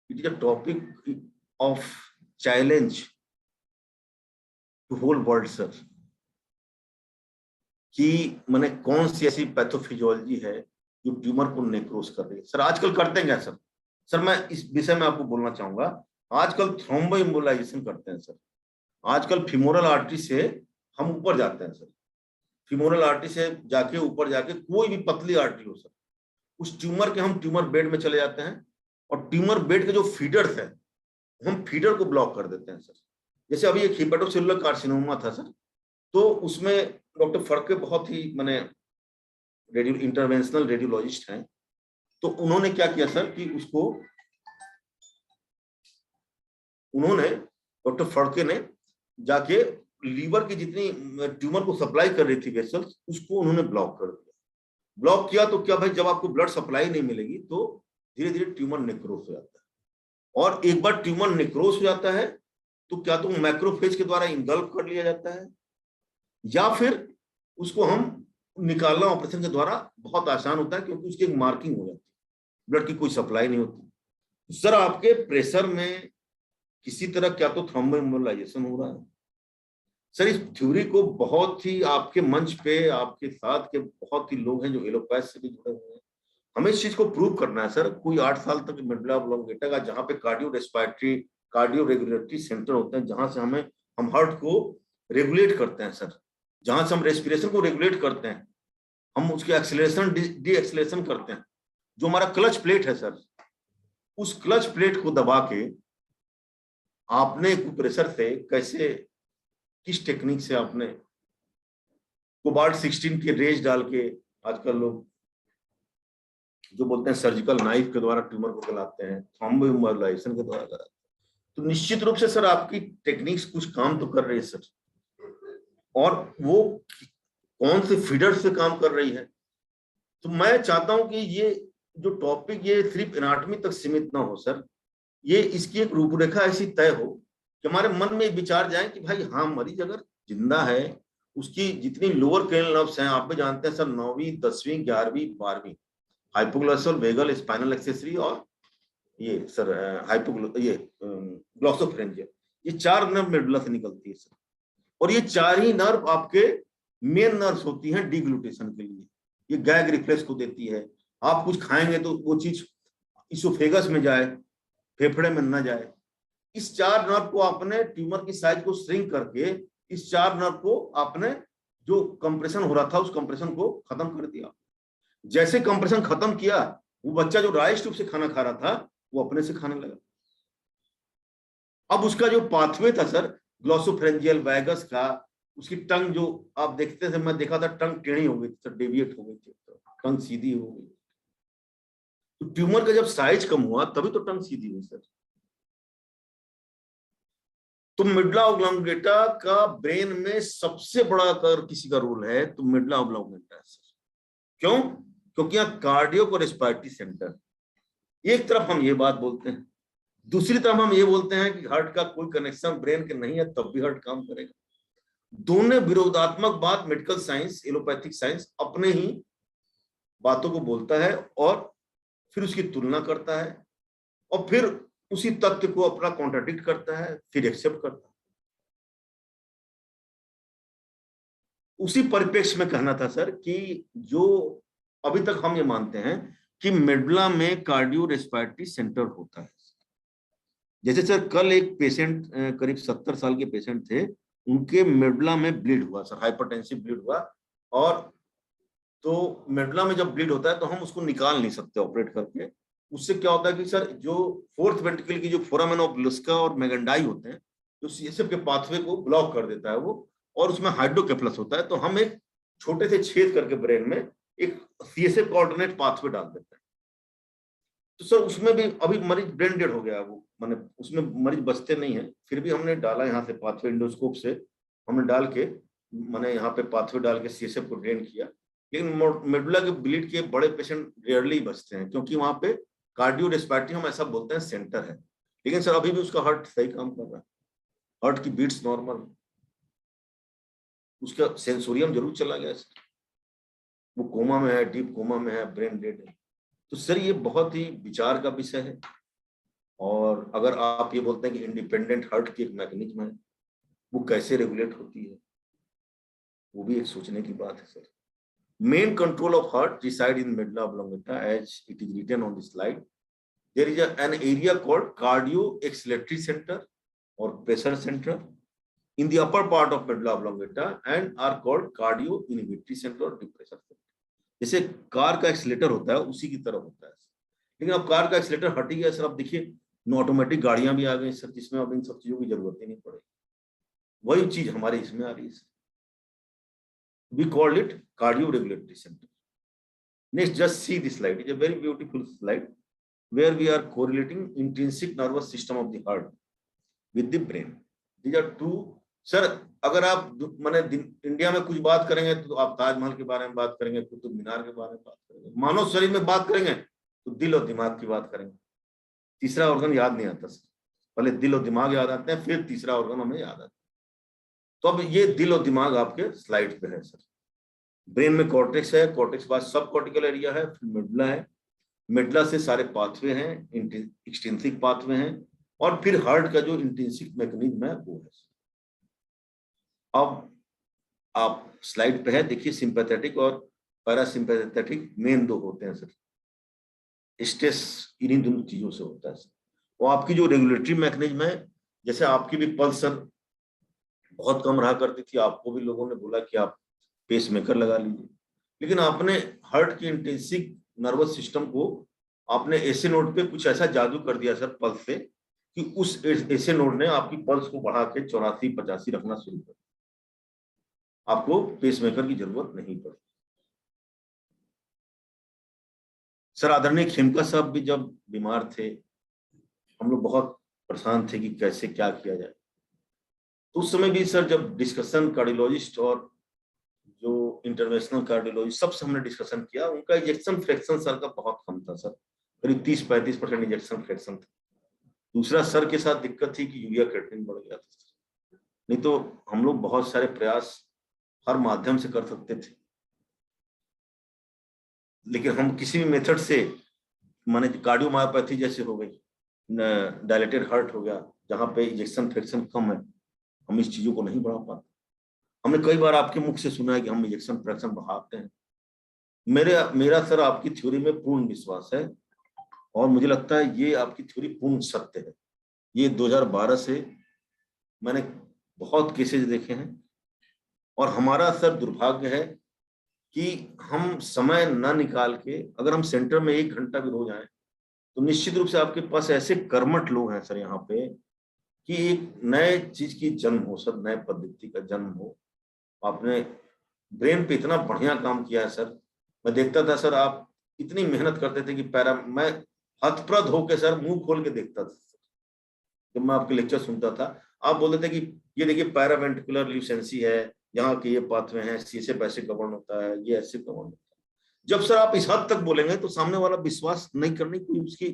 it is a topic of challenge to whole world sir, कि मैंने कौन सी ऐसी पैथोफिजियोलॉजी है जो ट्यूमर को नेक्रोस कर रही है। सर आजकल करते हैं क्या सर? सर मैं इस विषय में आपको बोलना चाहूंगा, आजकल थ्रोम्बोएम्बोलाइजेशन करते हैं सर। आजकल फीमोरल आर्टरी से हम ऊपर जाते हैं सर, फीमोरल आर्टरी से जाके ऊपर जाके कोई भी पतली आर्टरी हो सर, उस ट्यूमर के हम ट्यूमर बेड में चले जाते हैं और ट्यूमर बेड के जो फीडर्स है हम फीडर को ब्लॉक कर देते हैं सर। जैसे अभी एक हेपेटोसेलुलर कार्सिनोमा था सर, तो उसमें डॉक्टर फड़के बहुत ही माने इंटरवेंशनल रेडियोलॉजिस्ट हैं, तो उन्होंने क्या किया सर कि उसको डॉक्टर फड़के ने जाके लीवर की जितनी ट्यूमर को सप्लाई कर रही थी वेसल्स उसको उन्होंने ब्लॉक कर दिया। ब्लॉक किया तो क्या भाई, जब आपको ब्लड सप्लाई नहीं मिलेगी तो धीरे धीरे ट्यूमर नेक्रोस हो जाता है, और एक बार ट्यूमर नेक्रोस हो जाता है तो क्या तो मैक्रोफेज के द्वारा इंगल्फ कर लिया जाता है या फिर उसको हम निकालना ऑपरेशन के द्वारा बहुत आसान होता है, क्योंकि उसकी एक मार्किंग हो जाती है, ब्लड की कोई सप्लाई नहीं होती। सर आपके प्रेशर में किसी तरह क्या तो थ्रोम्बोएम्बोलाइजेशन हो रहा है। सर इस थ्योरी को बहुत ही आपके मंच पे आपके साथ के बहुत ही लोग हैं जो एलोपैथ से भी जुड़े हुए हैं, हमें इस चीज को प्रूव करना है सर। कोई 8 साल तक मेडुला ऑब्लोंगेटा का जहाँ पे कार्डियो रेगुलेटरी सेंटर होते हैं, जहां से हम हार्ट को रेगुलेट करते हैं सर, जहां से हम रेस्पिरेशन को रेगुलेट करते हैं, हम उसके एक्सेलरेशन डी एक्सेलरेशन करते हैं। जो हमारा क्लच प्लेट है सर, उस क्लच प्लेट को दबा के आपने प्रेशर से कैसे, किस टेक्निक से आपने कोबाल्ट 16 के रेज डाल के, आजकल लोग जो बोलते हैं सर्जिकल नाइफ के द्वारा ट्यूमर को गलाते हैं, थ्रोम्बोएम्बोलाइजेशन के द्वारा कराते हैं। तो निश्चित रूप से सर आपकी टेक्निक्स कुछ काम तो कर रही है सर, और वो कौन से फीडर से काम कर रही है। तो मैं चाहता हूं कि ये जो टॉपिक ये सिर्फ एनाटॉमी तक सीमित ना हो सर, ये इसकी एक रूपरेखा ऐसी तय हो कि हमारे मन में विचार जाए कि भाई हाँ, मरीज अगर जिंदा है, उसकी जितनी लोअर क्रेनियल नर्व्स हैं, आप भी जानते हैं सर, 9वीं 10वीं 11वीं 12वीं, हाइपोग्लॉसल, वेगल, स्पाइनल एक्सेसरी और ये सर ग्लॉसोफेरेंजियल, ये 4 नर्व मेडुला से निकलती है सर, और ये 4 ही नर्व आपके मेन नर्व्स होती हैं डिग्लूटेशन के लिए। ये गैग रिफ्लेक्स को देती है, आप कुछ खाएंगे तो वो चीज इसोफेगस में जाए, फेफड़े में न जाए। इस 4 नर्व को आपने ट्यूमर की साइज को श्रिंक करके इस 4 नर्व को आपने जो कंप्रेशन हो रहा था उस कंप्रेशन को खत्म कर दिया। जैसे कंप्रेशन खत्म किया, वो बच्चा जो राइट ट्यूब से खाना खा रहा था वो अपने से खाने लगा। अब उसका जो पाथवे था सर ग्लॉसोफेरेंजियल वैगस का, उसकी टंग जो आप देखते थे, मैं देखा था टंग टेढ़ी हो गई थी सर, डेविएट हो गई थी, टंग सीधी हो गई। तो ट्यूमर का जब साइज कम हुआ तभी तो टंग सीधी हुई सर। तो मिडुला ऑब्लोंगेटा का ब्रेन में सबसे बड़ा अगर किसी का रोल है तो मिडुला ऑब्लोंगेटा है सर। क्यों? क्योंकि यहाँ कार्डियो और रेस्पिरेटरी सेंटर, एक तरफ हम ये बात बोलते हैं, दूसरी तरफ हम ये बोलते हैं कि हार्ट का कोई कनेक्शन ब्रेन के नहीं है, तब भी हार्ट काम करेगा। दोनों विरोधात्मक बात मेडिकल साइंस, एलोपैथिक साइंस अपने ही बातों को बोलता है और फिर उसकी तुलना करता है और फिर उसी तथ्य को अपना कॉन्ट्राडिक्ट करता है, फिर एक्सेप्ट करता है। उसी परिप्रेक्ष्य में कहना था सर कि जो अभी तक हम ये मानते हैं कि मेडुला में कार्डियो रेस्पिरेटरी सेंटर होता है। जैसे सर कल एक पेशेंट, करीब 70 साल के पेशेंट थे, उनके मेडुला में ब्लीड हुआ सर, हाइपरटेंसिव ब्लीड हुआ, और तो मेडुला में जब ब्लीड होता है तो हम उसको निकाल नहीं सकते ऑपरेट करके। उससे क्या होता है कि सर जो फोर्थ वेंट्रिकल की जो फोरामेन ऑफ लुस्का और मेगेंडाई होते हैं, तो सीएसएफ के पाथवे को ब्लॉक कर देता है वो, और उसमें हाइड्रोकेफलस होता है। तो हम एक छोटे से छेद करके ब्रेन में एक सीएसएफ का ऑल्टरनेट पाथवे डाल देते हैं। तो सर उसमें भी अभी मरीज ब्रेन डेड हो गया, वो माने उसमें मरीज बचते नहीं है, फिर भी हमने डाला यहाँ से पाथवे, इंडोस्कोप से हमने डाल के माने यहाँ पे पाथवे डाल के सीएसएफ को ड्रेन किया। लेकिन मेडुला के ब्लीड के बड़े पेशेंट रेयरली बचते हैं, क्योंकि वहां पे कार्डियो रेस्पिरेटरी हम ऐसा बोलते हैं सेंटर है। लेकिन सर अभी भी उसका हार्ट सही काम कर रहा है, हार्ट की बीट्स नॉर्मल, उसका सेंसोरियम जरूर चला गया सर, वो कोमा में है, डीप कोमा में है, ब्रेन डेड है। तो सर ये बहुत ही विचार का विषय है। और अगर आप ये बोलते हैं कि इंडिपेंडेंट हार्ट की एक मैकेनिज्म है, वो कैसे रेगुलेट होती है, वो भी एक सोचने की बात है sir. Main control of heart reside in medulla oblongata, as it is written on the slide. There is an area called cardio-exhalatory center or pressure center in the upper part of medulla oblongata and are called cardio-inhibitory center or depressor center. जैसे car का accelerator होता है उसी की तरह होता है। लेकिन अब कार का एक्सीलेटर हट गया सर, अब देखिए ऑटोमेटिक गाड़ियां भी आ गई सर, जिसमें अब इन सब चीजों की जरूरत ही नहीं पड़ेगी। वही चीज हमारे इसमें आ रही है। We call it cardio-regulatory center. Next, just see this slide. It's a very beautiful slide where we are correlating intrinsic nervous system of the heart with the brain. These are two. Sir अगर आप माने India में कुछ बात करेंगे तो आप ताजमहल के बारे में बात करेंगे, कुतुब मीनार के बारे में बात करेंगे, मानव शरीर में बात करेंगे तो दिल और दिमाग की बात करेंगे। तीसरा ऑर्गन याद नहीं आता सर, पहले दिल और दिमाग याद आते हैं, फिर तीसरा ऑर्गन हमें याद आता है। तो अब ये दिल और दिमाग आपके स्लाइड पे है सर। ब्रेन में कॉर्टेक्स है, कॉर्टेक्स बाद सब कॉर्टिकल एरिया है, फिर मेडुला है, मेडुला से सारे पाथवे हैं, एक्सट्रिंसिक पाथवे हैं, और फिर हार्ट का जो इंट्रिंसिक मैकेनिज्म है वो है। अब आप स्लाइड पे है, देखिए सिंपैथेटिक और पैरासिम्पैथेटिक मेन दो होते हैं सर। स्ट्रेस इन्हीं दोनों चीजों से होता है सर। वो आपकी जो रेगुलेटरी मैकेनिज्म है, जैसे आपकी भी पल्स सर बहुत कम रहा करती थी, आपको भी लोगों ने बोला कि आप पेस मेकर लगा लीजिए, लेकिन आपने हार्ट की इंट्रिंसिक नर्वस सिस्टम को आपने एसे नोड पे कुछ ऐसा जादू कर दिया सर पल्स से कि उस एसे नोड ने आपकी पल्स को बढ़ा के 84-85 रखना शुरू कर दिया। आपको पेस मेकर की जरूरत नहीं पड़ी। सर आदरणीय खेमका साहब भी जब बीमार थे, हम लोग बहुत परेशान थे कि कैसे क्या किया जाए। तो उस समय भी सर जब डिस्कशन कार्डियोलॉजिस्ट और जो इंटरवेंशनल कार्डियोलॉजिस्ट सबसे हमने डिस्कशन किया, उनका इजेक्शन फ्रैक्शन सर का बहुत कम था सर, करीब 30-35% इजेक्शन फ्रैक्शन था। दूसरा सर के साथ दिक्कत थी कि यूरिया क्रिएटिनिन बढ़ गया था, नहीं तो हम लोग बहुत सारे प्रयास हर माध्यम से कर सकते थे, लेकिन हम किसी भी मेथड से, माने कार्डियोमायोपैथी जैसे हो गई, डायलेटेड हार्ट हो गया, जहां पे इजेक्शन फ्रैक्शन कम है, हम इस चीजों को नहीं बढ़ा पाते। हमने कई बार आपके मुख से सुना है कि हम इजेक्शन फ्रैक्शन बढ़ाते हैं। मेरा सर आपकी थ्योरी में पूर्ण विश्वास है और मुझे लगता है ये आपकी थ्योरी पूर्ण सत्य है। ये 2012 से मैंने बहुत केसेस देखे हैं और हमारा सर दुर्भाग्य है कि हम समय न निकाल के, अगर हम सेंटर में 1 घंटा भी रोज आए तो निश्चित रूप से आपके पास ऐसे कर्मठ लोग हैं सर यहाँ पे कि एक नए चीज की जन्म हो सर, नए पद्धति का जन्म हो। आपने ब्रेन पे इतना बढ़िया काम किया है सर। मैं देखता था सर आप इतनी मेहनत करते थे कि मैं हतप्रद होकर सर मुंह खोल के देखता था जब मैं आपके लेक्चर सुनता था। आप बोलते थे कि ये देखिए पैरावेंट्रिकुलर ल्यूसेंसी है, यहाँ के ये पाथवे हैं, सीसे पैसे गवर्न होता है, ये ऐसे गवर्न होता है। जब सर आप इस हद तक बोलेंगे तो सामने वाला विश्वास नहीं करने की उसकी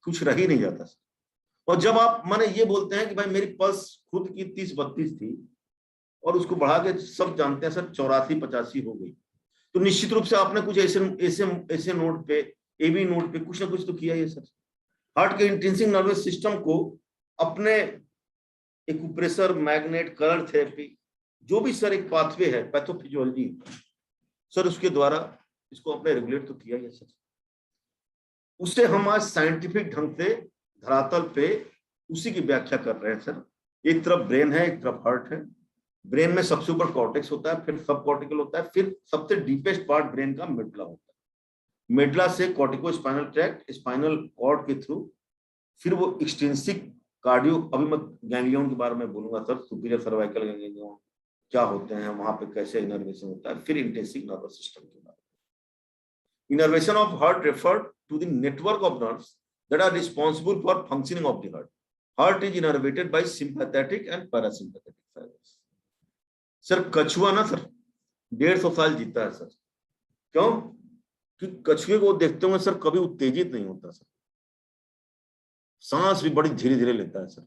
कुछ रह ही नहीं जाता सर। और जब आप माने ये बोलते हैं कि भाई मेरी पल्स खुद की 30-32 थी और उसको बढ़ा के सब जानते हैं सर 84-85 हो गई, तो निश्चित रूप से आपने कुछ ऐसे नोड पे, एबी नोड पे कुछ ना कुछ तो किया ही सर। हार्ट के इंट्रिंसिक नर्वस सिस्टम को अपने एक्यूप्रेशर, मैग्नेट, कलर थेरेपी, जो भी सर एक पाथवे है पैथोफिजियोलॉजी सर, उसके द्वारा इसको अपने रेगुलेट तो किया ही सर। उससे हम आज साइंटिफिक ढंग से धरातल पे उसी की व्याख्या कर रहे हैं सर। एक तरफ ब्रेन है, एक तरफ हार्ट है। ब्रेन में सबसे ऊपर कॉर्टेक्स होता है, फिर सब कॉर्टिकल होता है, फिर सबसे डीपेस्ट पार्ट ब्रेन का मेडुला होता है। मेडुला से corticospinal tract, spinal cord के थ्रू फिर वो एक्सटेंसिव कार्डियो, अभी मैं गैंग्लियन के बारे में बोलूंगा सर, सुपीरियर सर्वाइकल गैंग्लियन क्या होते हैं, वहां पे कैसे इनर्वेशन होता है, फिर इंटेंसिव नर्वस सिस्टम के बारे में। Innervation of heart referred to the network of nerves that are responsible for functioning of the heart. Heart is innervated by sympathetic and parasympathetic fibers. Sir कछुआ ना सर 150 साल जीता है सर। क्यों? कि कछुए को देखते होंगे सर कभी उत्तेजित नहीं होता सर, सांस भी बड़ी धीरे धीरे लेता है सर।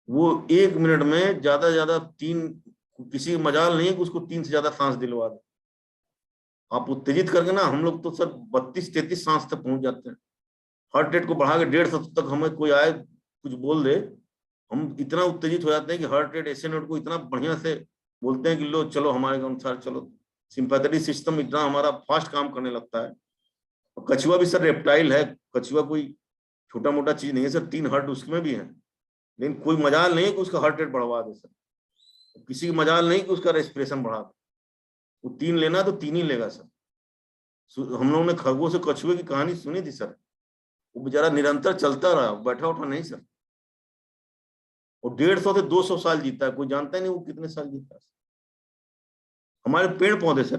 वो 1 मिनट में ज्यादा 3, किसी मजाल नहीं है कि उसको 3 से ज्यादा सांस दिलवा दे। आप उत्तेजित करके ना, हम लोग तो सर 32-33 सांस तक पहुंच जाते हैं। हार्ट रेट को बढ़ा के 150 तक हमें कोई आए कुछ बोल दे, हम इतना उत्तेजित हो जाते हैं कि हार्ट रेट ऐसे नोट को इतना बढ़िया से बोलते हैं कि लो चलो हमारे अनुसार चलो। सिंपैथेटिक सिस्टम इतना हमारा फास्ट काम करने लगता है। और कछुआ भी सर रेप्टाइल है, कछुआ कोई छोटा मोटा चीज नहीं है सर, 3 हार्ट उसमें भी है, लेकिन कोई मजाल नहीं कि उसका हार्ट रेट बढ़वा दे सर, किसी की मजाल नहीं कि उसका रेस्पिरेशन बढ़ा दे। वो 3 लेना तो 3 ही लेगा सर। हम लोगों ने खरगोश से कछुए की कहानी सुनी थी सर, वो बेचारा निरंतर चलता रहा, बैठा उठा नहीं सर। वो 150 से 200 साल जीता है, कोई जानता ही नहीं वो कितने साल जीता है। हमारे पेड़ पौधे सर,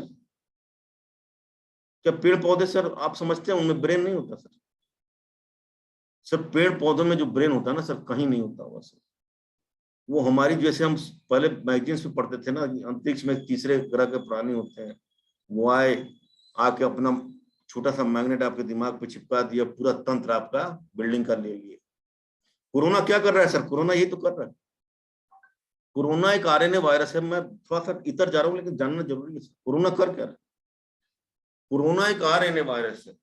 क्या पेड़ पौधे सर आप समझते हैं उनमें ब्रेन नहीं होता सर? सर पेड़ पौधों में जो ब्रेन होता है ना सर, कहीं नहीं होता हुआ सर। वो हमारी, जैसे हम पहले मैगजीन्स में पढ़ते थे ना, अंतरिक्ष में तीसरे ग्रह के प्राणी होते हैं, वो आके अपना छोटा सा मैग्नेट आपके दिमाग पे चिपका दिया, पूरा तंत्र आपका बिल्डिंग का ले लिए। कोरोना क्या कर रहा है सर? कोरोना ये तो कर रहा है। कोरोना एक आरएनए वायरस है। मैं थोड़ा सा इतर जा रहा हूँ लेकिन जानना जरूरी है, कोरोना कर क्या रहा है? कोरोना एक आरएनए वायरस है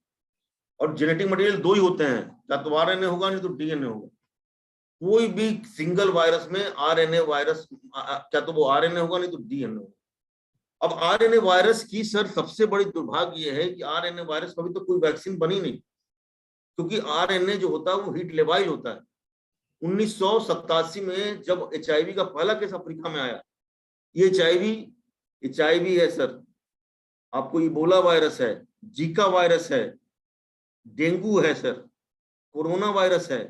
और जेनेटिक मटेरियल 2 ही होते हैं, या तो आरएनए होगा नहीं तो डीएनए होगा। कोई भी सिंगल वायरस में आरएनए वायरस, क्या तो वो आरएनए होगा नहीं तो डीएनए होगा। अब आरएनए वायरस की सर सबसे बड़ी दुर्भाग्य ये है कि आरएनए वायरस का अभी तो कोई वैक्सीन बनी नहीं, क्योंकि आरएनए जो होता है वो हीट लेवाइल होता है। 1987 में जब एचआईवी का पहला केस अफ्रीका में आया, ये एचआईवी है सर, आपको इबोला वायरस है, जीका वायरस है, डेंगू है सर, कोरोना वायरस है,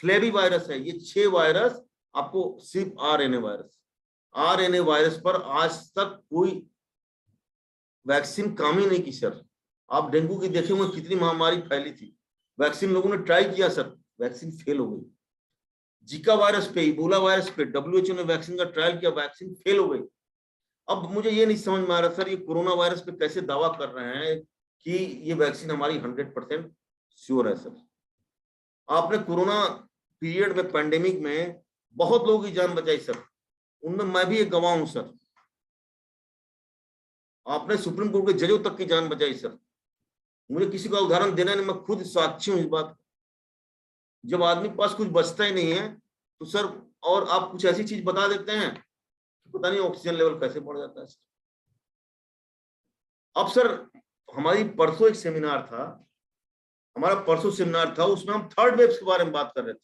फ्लेवी वायरस है। ये 6 वायरस आपको सिर्फ आरएनए वायरस पर आज तक कोई वैक्सीन काम ही नहीं की सर। आप डेंगू की देखे हुए कितनी महामारी फैली थी, वैक्सीन लोगों ने ट्राई किया सर, वैक्सीन फेल हो गई। जीका वायरस पे, इबोला वायरस पे WHO ने वैक्सीन का ट्रायल किया, वैक्सीन फेल हो गई। अब मुझे ये नहीं समझ में आ रहा सर, ये कोरोना वायरस पे कैसे दावा कर रहे हैं कि ये वैक्सीन हमारी 100% श्योर है सर। आपने कोरोना पीरियड में, पैंडेमिक में बहुत लोगों की जान बचाई सर, उनमें मैं भी एक गवाह हूं सर। आपने सुप्रीम कोर्ट के जजों तक की जान बचाई सर। मुझे किसी का उदाहरण देना नहीं, मैं खुद साक्षी हूं इस बात। जब आदमी के पास कुछ बचता ही नहीं है तो सर, और आप कुछ ऐसी चीज बता देते हैं, पता नहीं ऑक्सीजन लेवल कैसे बढ़ जाता है सर। अब सर हमारी परसों एक सेमिनार था, उसमें हम थर्ड वेव के बारे में बात कर रहे थे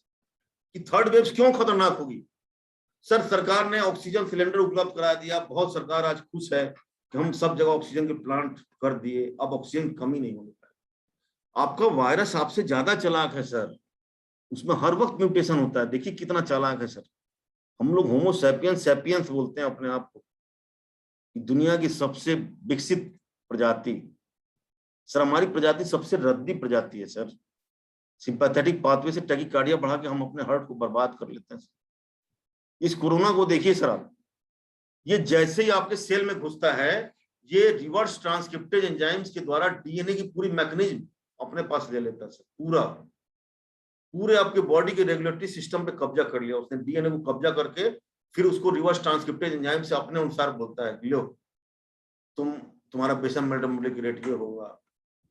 कि थर्ड वेव क्यों खतरनाक होगी। सर सरकार ने ऑक्सीजन सिलेंडर उपलब्ध करा दिया, बहुत सरकार आज खुश है कि हम सब जगह ऑक्सीजन के प्लांट कर दिए, अब ऑक्सीजन की कमी नहीं होने पाए। आपका वायरस आपसे ज्यादा चालाक है सर, उसमें हर वक्त म्यूटेशन होता है। देखिए कितना चालाक है सर। हम लोग होमो सैपियंस बोलते हैं अपने आप को, दुनिया की सबसे विकसित प्रजाति। सर हमारी प्रजाति सबसे रद्दी प्रजाति है सर। सिंपैथेटिक पाथवे से टैकीकार्डिया बढ़ा के हम अपने हार्ट को बर्बाद कर लेते हैं। इस कोरोना को देखिए सर आप, ये जैसे ही आपके सेल में घुसता है, ये रिवर्स ट्रांसक्रिप्टेज एंजाइम्स के द्वारा डीएनए की पूरी मैकेनिज्म अपने पास ले लेता है सर। पूरे आपके बॉडी के रेगुलेटरी सिस्टम पे कब्जा कर लिया उसने, डीएनए को कब्जा करके फिर उसको रिवर्स ट्रांसक्रिप्टेज एंजाइम से अपने अनुसार बोलता है, लो तुम्हारा बेसल मेटाबॉलिक रेट ये होगा,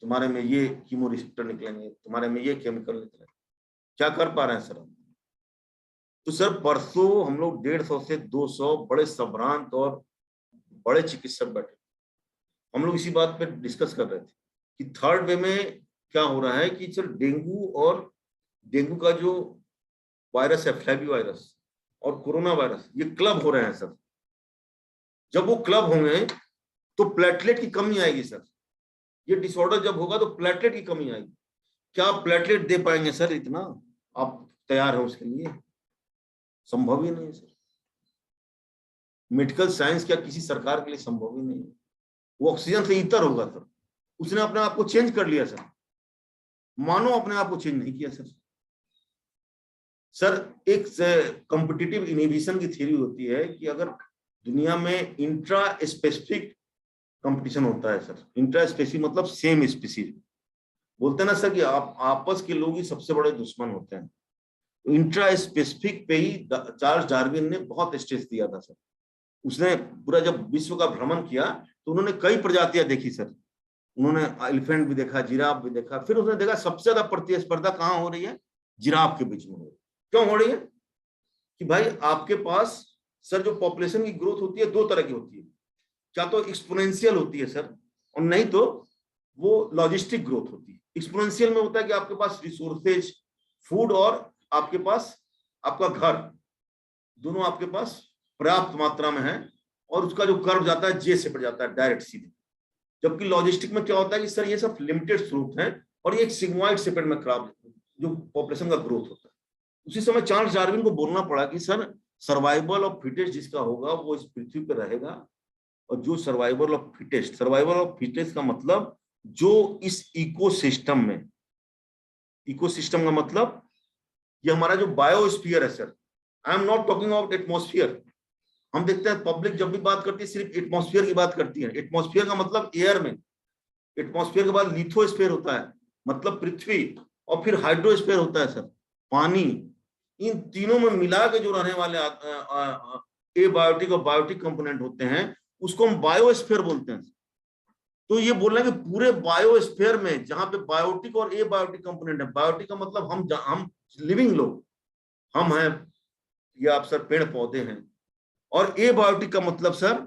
तुम्हारे में ये कीमो रिसेप्टर निकलेंगे, तुम्हारे में ये केमिकल निकलेंगे। क्या कर पा रहे हैं सर? तो सर परसों हम लोग 150 से 200 बड़े संभ्रांत और बड़े चिकित्सक बैठे, हम लोग इसी बात पे डिस्कस कर रहे थे कि थर्ड वे में क्या हो रहा है कि सर डेंगू का जो वायरस है, फ्लैवी वायरस और कोरोना वायरस, ये क्लब हो रहे हैं सर। जब वो क्लब होंगे तो प्लेटलेट की कमी आएगी सर। ये डिसऑर्डर जब होगा तो प्लेटलेट की कमी आएगी। क्या आप प्लेटलेट दे पाएंगे सर? इतना आप तैयार हैं उसके लिए? संभव ही नहीं है सर। मेडिकल साइंस क्या किसी सरकार के लिए संभव ही नहीं है। वो ऑक्सीजन से इतर होगा सर। उसने अपने आप को चेंज कर लिया सर, मानो अपने आप को चेंज नहीं किया सर। सर एक कॉम्पिटिटिव इनहिबिशन की थ्योरी होती है कि अगर दुनिया में इंट्रा स्पेसिफिक कंपटीशन होता है सर, इंट्रा स्पेसिफिक मतलब सेम स्पीसीज, बोलते हैं ना सर कि आप आपस के लोग ही सबसे बड़े दुश्मन होते हैं। इंट्रा स्पेसिफिक पे ही चार्ल्स डार्विन ने बहुत स्ट्रेस दिया था सर। उसने पूरा जब विश्व का भ्रमण किया तो उन्होंने कई प्रजातियां देखी सर। उन्होंने एलिफेंट भी देखा, जिराफ भी देखा, फिर उसने देखा सबसे ज्यादा प्रतिस्पर्धा कहाँ हो रही है? जिराफ के बीच में हो रही है। क्यों हो रही है? कि भाई आपके पास सर जो पॉपुलेशन की ग्रोथ होती है दो तरह की होती है, क्या तो एक्सपोनेंशियल होती है सर, और नहीं तो वो लॉजिस्टिक ग्रोथ होती है। एक्सपोनेंशियल में होता है कि आपके पास रिसोर्सेज, फूड और आपके पास आपका घर, दोनों आपके पास पर्याप्त मात्रा में है, और उसका जो कर्व जाता है जे से पड़ जाता है डायरेक्ट सीधे। जबकि लॉजिस्टिक में क्या होता है कि सर ये सब लिमिटेड स्रोत हैं और ये एक सिग्मोइड सेपेट में खराब जो पॉपुलेशन का ग्रोथ होता है। उसी समय चार्ल्स डार्विन को बोलना पड़ा कि सर सर्वाइवल ऑफ फिटेस्ट जिसका होगा वो इस पृथ्वी पर रहेगा, और जो सर्वाइवल ऑफ फिटेस्ट का मतलब जो इस इकोसिस्टम में, इकोसिस्टम का मतलब ये हमारा जो बायोस्फीयर है sir. I am not talking about atmosphere. हम देखते हैं पब्लिक जब भी बात करती है सिर्फ एटमॉस्फेयर की बात करती है। एटमॉस्फेयर का मतलब एयर में, एटमॉस्फेयर के बाद लिथोस्फेयर होता है मतलब पृथ्वी, और फिर हाइड्रोस्फेयर होता है सर पानी। इन तीनों में मिला के जो रहने वाले एबायोटिक और बायोटिक कंपोनेंट होते हैं उसको हम बायोस्फीयर बोलते हैं। तो ये बोल रहे हैं कि पूरे बायोस्फीयर में जहां पे बायोटिक और एबायोटिक कंपोनेंट है, बायोटिक का मतलब हम लिविंग लोग हम हैं, ये आप सर पेड़ पौधे हैं, और एबायोटिक का मतलब सर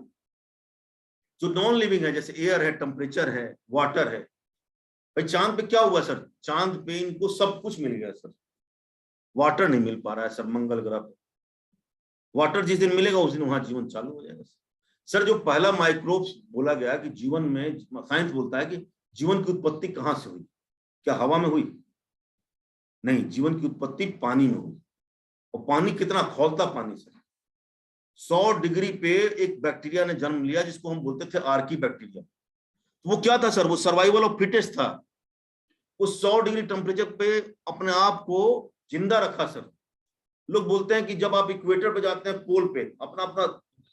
जो नॉन लिविंग है, जैसे एयर है, टेम्परेचर है, वाटर है। भाई चांद पे क्या हुआ सर? चांद पे इनको सब कुछ मिल गया सर, वाटर नहीं मिल पा रहा है सर मंगल ग्रह पे। वाटर जिस दिन मिलेगा उस दिन वहां जीवन चालू हो जाएगा सर। जो पहला माइक्रोब्स बोला गया कि जीवन में, साइंस बोलता है कि जीवन की उत्पत्ति कहां से हुई? क्या हवा में हुई? नहीं, जीवन की उत्पत्ति पानी में हुई। और पानी कितना खौलता पानी सर। 100 डिग्री पे एक बैक्टीरिया ने जन्म लिया जिसको हम बोलते थे आर्की बैक्टीरिया। वो क्या था सर? वो सर्वाइवल ऑफ फिटेस्ट था। उस 100 डिग्री टेम्परेचर पे अपने आप को जिंदा रखा सर। लोग बोलते हैं कि जब आप इक्वेटर पे जाते हैं, पोल पे अपना अपना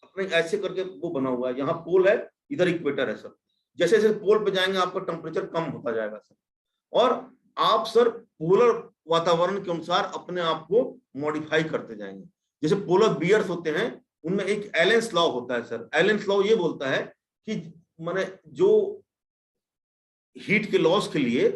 अपने ऐसे करके वो बना हुआ है, यहाँ पोल है, इधर इक्वेटर है सर। जैसे जैसे पोल पे जाएंगे आपका टेम्परेचर कम होता जाएगा सर, और आप सर पोलर वातावरण के अनुसार अपने आप को मॉडिफाई करते जाएंगे। जैसे पोलर बियर्स होते हैं, उनमें एक एलेंस लॉ होता है सर। एलेंस लॉ ये बोलता है कि माने जो हीट के लॉस के लिए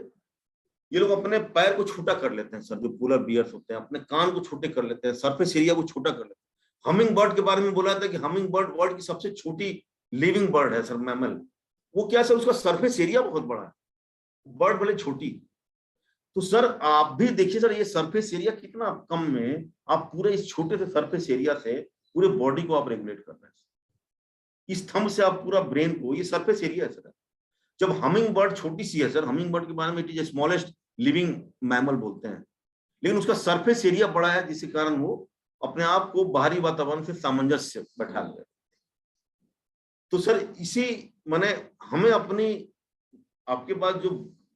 ये लोग अपने पैर को छोटा कर लेते हैं सर। जो पोलर बियर्स होते हैं अपने कान को छोटे कर लेते हैं, सरफेस एरिया को छोटा कर लेते हैं। हमिंग बर्ड के बारे में बोला था कि हमिंग बर्ड वर्ल्ड की सबसे छोटी लिविंग बर्ड है सर, मैमल। वो क्या सर, उसका सरफेस एरिया बहुत बड़ा है, बर्ड भले छोटी। तो सर आप भी देखिए सर, ये सरफेस एरिया कितना कम में आप पूरे इस छोटे से सरफेस एरिया से पूरे बॉडी को आप रेगुलेट कर रहे हैं। इस थंब से आप पूरा ब्रेन को, ये सरफेस एरिया है सर। जब हमिंग बर्ड छोटी सी है सर, हमिंग बर्ड के बारे में it is smallest living mammal बोलते हैं, लेकिन उसका सरफेस एरिया बड़ा है, जिसके कारण वो अपने आप को बाहरी वातावरण से सामंजस्य बैठा लिया। तो सर इसी माने हमें अपनी, आपके पास जो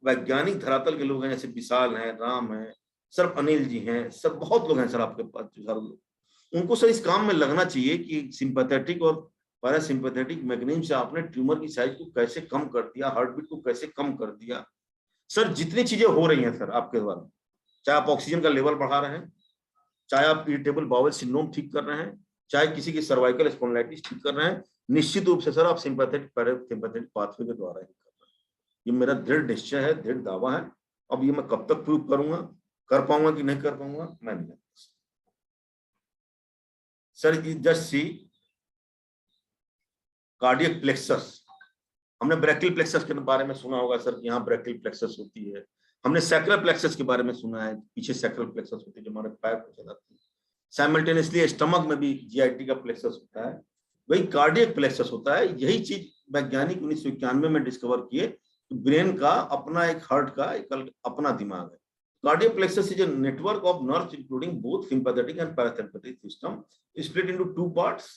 वैज्ञानिक धरातल के लोग हैं, जैसे विशाल हैं, राम हैं, सर अनिल जी हैं, सर बहुत लोग हैं सर आपके पास, जो सारे लोग, उनको सर इस काम में लगना चाहिए कि सिंपैथेटिक और पैरासिम्पैथेटिक मैकेनिज्म से आपने ट्यूमर की साइज को कैसे कम कर दिया, हार्टबीट को कैसे कम कर दिया। सर जितनी चीजें हो रही हैं सर आपके द्वारा, चाहे आप ऑक्सीजन का लेवल बढ़ा रहे हैं, चाहे आप इरिटेबल बाउल सिंड्रोम ठीक कर रहे हैं, चाहे किसी की सर्वाइकल स्पॉन्डिलाइटिस ठीक कर रहे हैं, निश्चित रूप से सर आप सिंपैथेटिक पैरासिम्पैथेटिक पाथवे के द्वारा ही कर रहे हैं। ये मेरा दृढ़ निश्चय है, दृढ़ दावा है। अब ये मैं कब तक प्रूव करूंगा, कर पाऊंगा कि नहीं कर पाऊंगा, मैं नहीं जानता sir. Just see cardiac plexus, हमने ब्रैकियल प्लेक्सस के बारे में सुना होगा सर, यहाँ ब्रैकियल प्लेक्सस होती है। हमने सैक्रल प्लेक्सस के बारे में सुना है, पीछे सैक्रल प्लेक्सस होती है जो हमारे पैर को चलाती है। साइमल्टेनियसली स्टमक में भी जीआईटी का प्लेक्सस होता है, वही कार्डियक प्लेक्सस होता है। यही चीज वैज्ञानिक 1991 में डिस्कवर किए कि ब्रेन का अपना एक, हार्ट का एक अपना दिमाग है। Cardiac plexus is a network of nerves including both sympathetic and parasympathetic system split into 2 parts.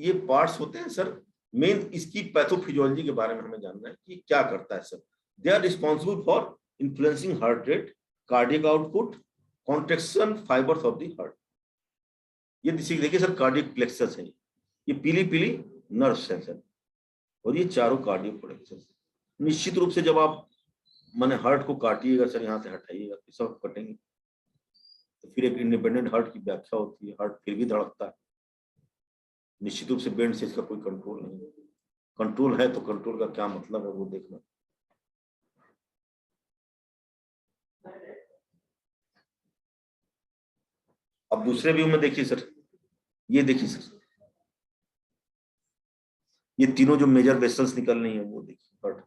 ये पार्ट्स होते हैं सर। मेन इसकी पैथोफिजियोलॉजी के बारे में हमें जानना है कि क्या करता है sir. They are responsible for influencing heart rate, cardiac output, contraction fibres of the heart. ये देखिए सर, कार्डियक प्लेक्सस है, ये पीली पीली नर्व्स है सर, और ये चारों कार्डियक प्लेक्सस। निश्चित रूप से जब आप माने हार्ट को काटिएगा सर, यहाँ से हटाइएगा, तो सब कटेंगे, तो फिर एक इंडिपेंडेंट हार्ट की व्याख्या होती है। हार्ट फिर भी धड़कता है, निश्चित रूप से ब्रेन से इसका कोई कंट्रोल नहीं है। कंट्रोल है तो कंट्रोल का क्या मतलब है वो देखना। अब दूसरे व्यू में देखिए सर, ये देखिए सर, ये तीनों जो मेजर वेसल्स निकल रही है वो देखिए। हार्ट,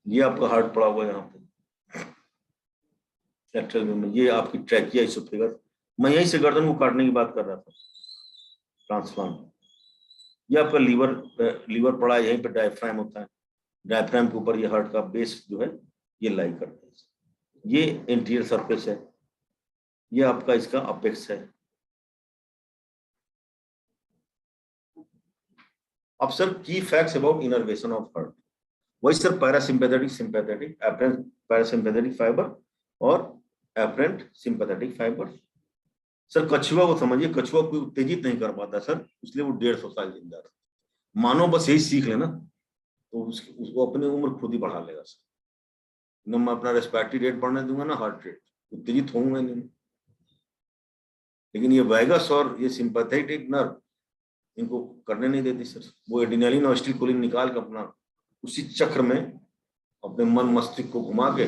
ये आपका हार्ट पड़ा हुआ है यहाँ पे लेटरल व्यू में, ये आपकी ट्रैकिया इसोफेगस। मैं यहीं से गर्दन को काटने की बात कर रहा था, ट्रांसप्लांट। ये आपका लीवर पड़ा है, यहीं पे डायफ्राम होता है, डायफ्राम के ऊपर ये हार्ट का बेस जो है ये लाई करता है। ये एंटीरियर सरफेस है, ये आपका इसका अपेक्स है। अब सर की facts about innervation of heart, वही sir parasympathetic, sympathetic, afferent parasympathetic fibre और एपरेंट सिंपैथेटिक फाइबर। सर कछुआ को समझिए, कछुआ कोई उत्तेजित नहीं कर पाता सर, इसलिए वो 150 साल जिंदा रहा। मानो बस यही सीख लेना तो उसको अपनी उम्र खुद ही बढ़ा लेगा सर। न मैं अपना रेस्पिरेटरी रेट बढ़ने दूंगा ना हार्ट रेट, उत्तेजित होंगे नहीं। लेकिन ये वैगस और ये सिंपैथेटिक नर्व इनको करने नहीं देती सर। वो एड्रेनालिन और एसिटिलकोलिन निकाल के अपना उसी चक्र में अपने मन मस्तिष्क को घुमा के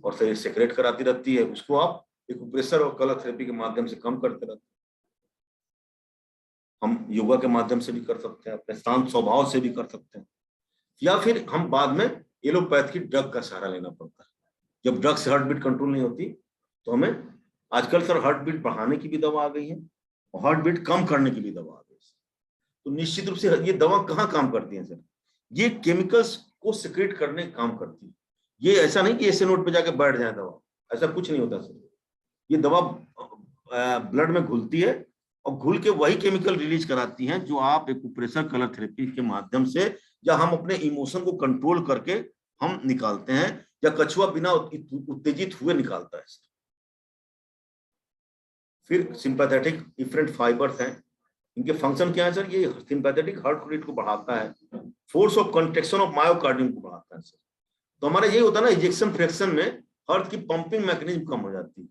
और शरीर सेक्रेट कराती रहती है। उसको आप एक्यूप्रेशर और कलर थेरेपी के माध्यम से कम करते रहते हैं। हम योगा के माध्यम से भी कर सकते हैं, अपने शांत स्वभाव से भी कर सकते हैं, या फिर हम बाद में एलोपैथ की ड्रग का सहारा लेना पड़ता है। जब ड्रग से हार्ट बीट कंट्रोल नहीं होती तो हमें आजकल सर हार्ट बीट बढ़ाने की भी दवा आ गई है और हार्ट बीट कम करने की भी दवा आ गई है। तो निश्चित रूप से ये दवा कहाँ काम करती है सर? ये केमिकल्स को सिक्रेट करने का काम करती है। ये ऐसा नहीं कि ऐसे नोट पे जाके बैठ जाए दवा, ऐसा कुछ नहीं होता सर। ये दवा ब्लड में घुलती है और घुल के वही केमिकल रिलीज कराती हैं जो आप एक्यूप्रेशर कलर थेरेपी के माध्यम से या हम अपने इमोशन को कंट्रोल करके हम निकालते हैं, या कछुआ बिना उत्तेजित हुए निकालता है। फिर सिंपैथेटिक इफरेंट फाइबर्स हैं, इनके फंक्शन क्या है सर? ये सिंपैथेटिक हार्ट रेट को बढ़ाता है, force of contraction of myocardium को बढ़ाता है सर। तो हमारा ये होता है ना, इजेक्शन फ्रैक्शन में हार्ट की पंपिंग मैकेनिज्म कम हो जाती है।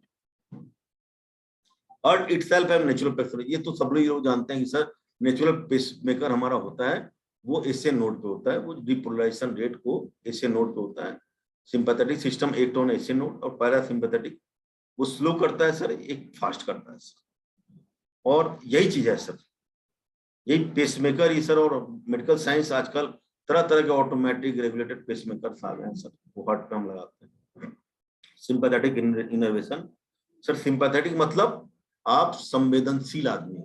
हार्ट इटसेल्फ है नेचुरल पेसमेकर, ये तो सब लोग जानते हैं कि सर नेचुरल पेसमेकर हमारा होता है वो एसए नोड पे होता है, वो डिपोलराइजेशन रेट को एसए नोड पे होता है। सिंपैथेटिक सिस्टम एक टोन एसए नोड और पैरासिम्पैथेटिक वो स्लो करता है सर, एक फास्ट करता है सर। और यही चीज है सर, यही पेसमेकर ही सर। और मेडिकल साइंस आजकल तरह तरह के ऑटोमेटिक रेगुलेटेड पेसमेकर आ गए हैं सर, वो हार्ट पे हम लगाते हैं। सिंपैथेटिक इनर्वेशन सर, सिंपैथेटिक मतलब आप संवेदनशील आदमी,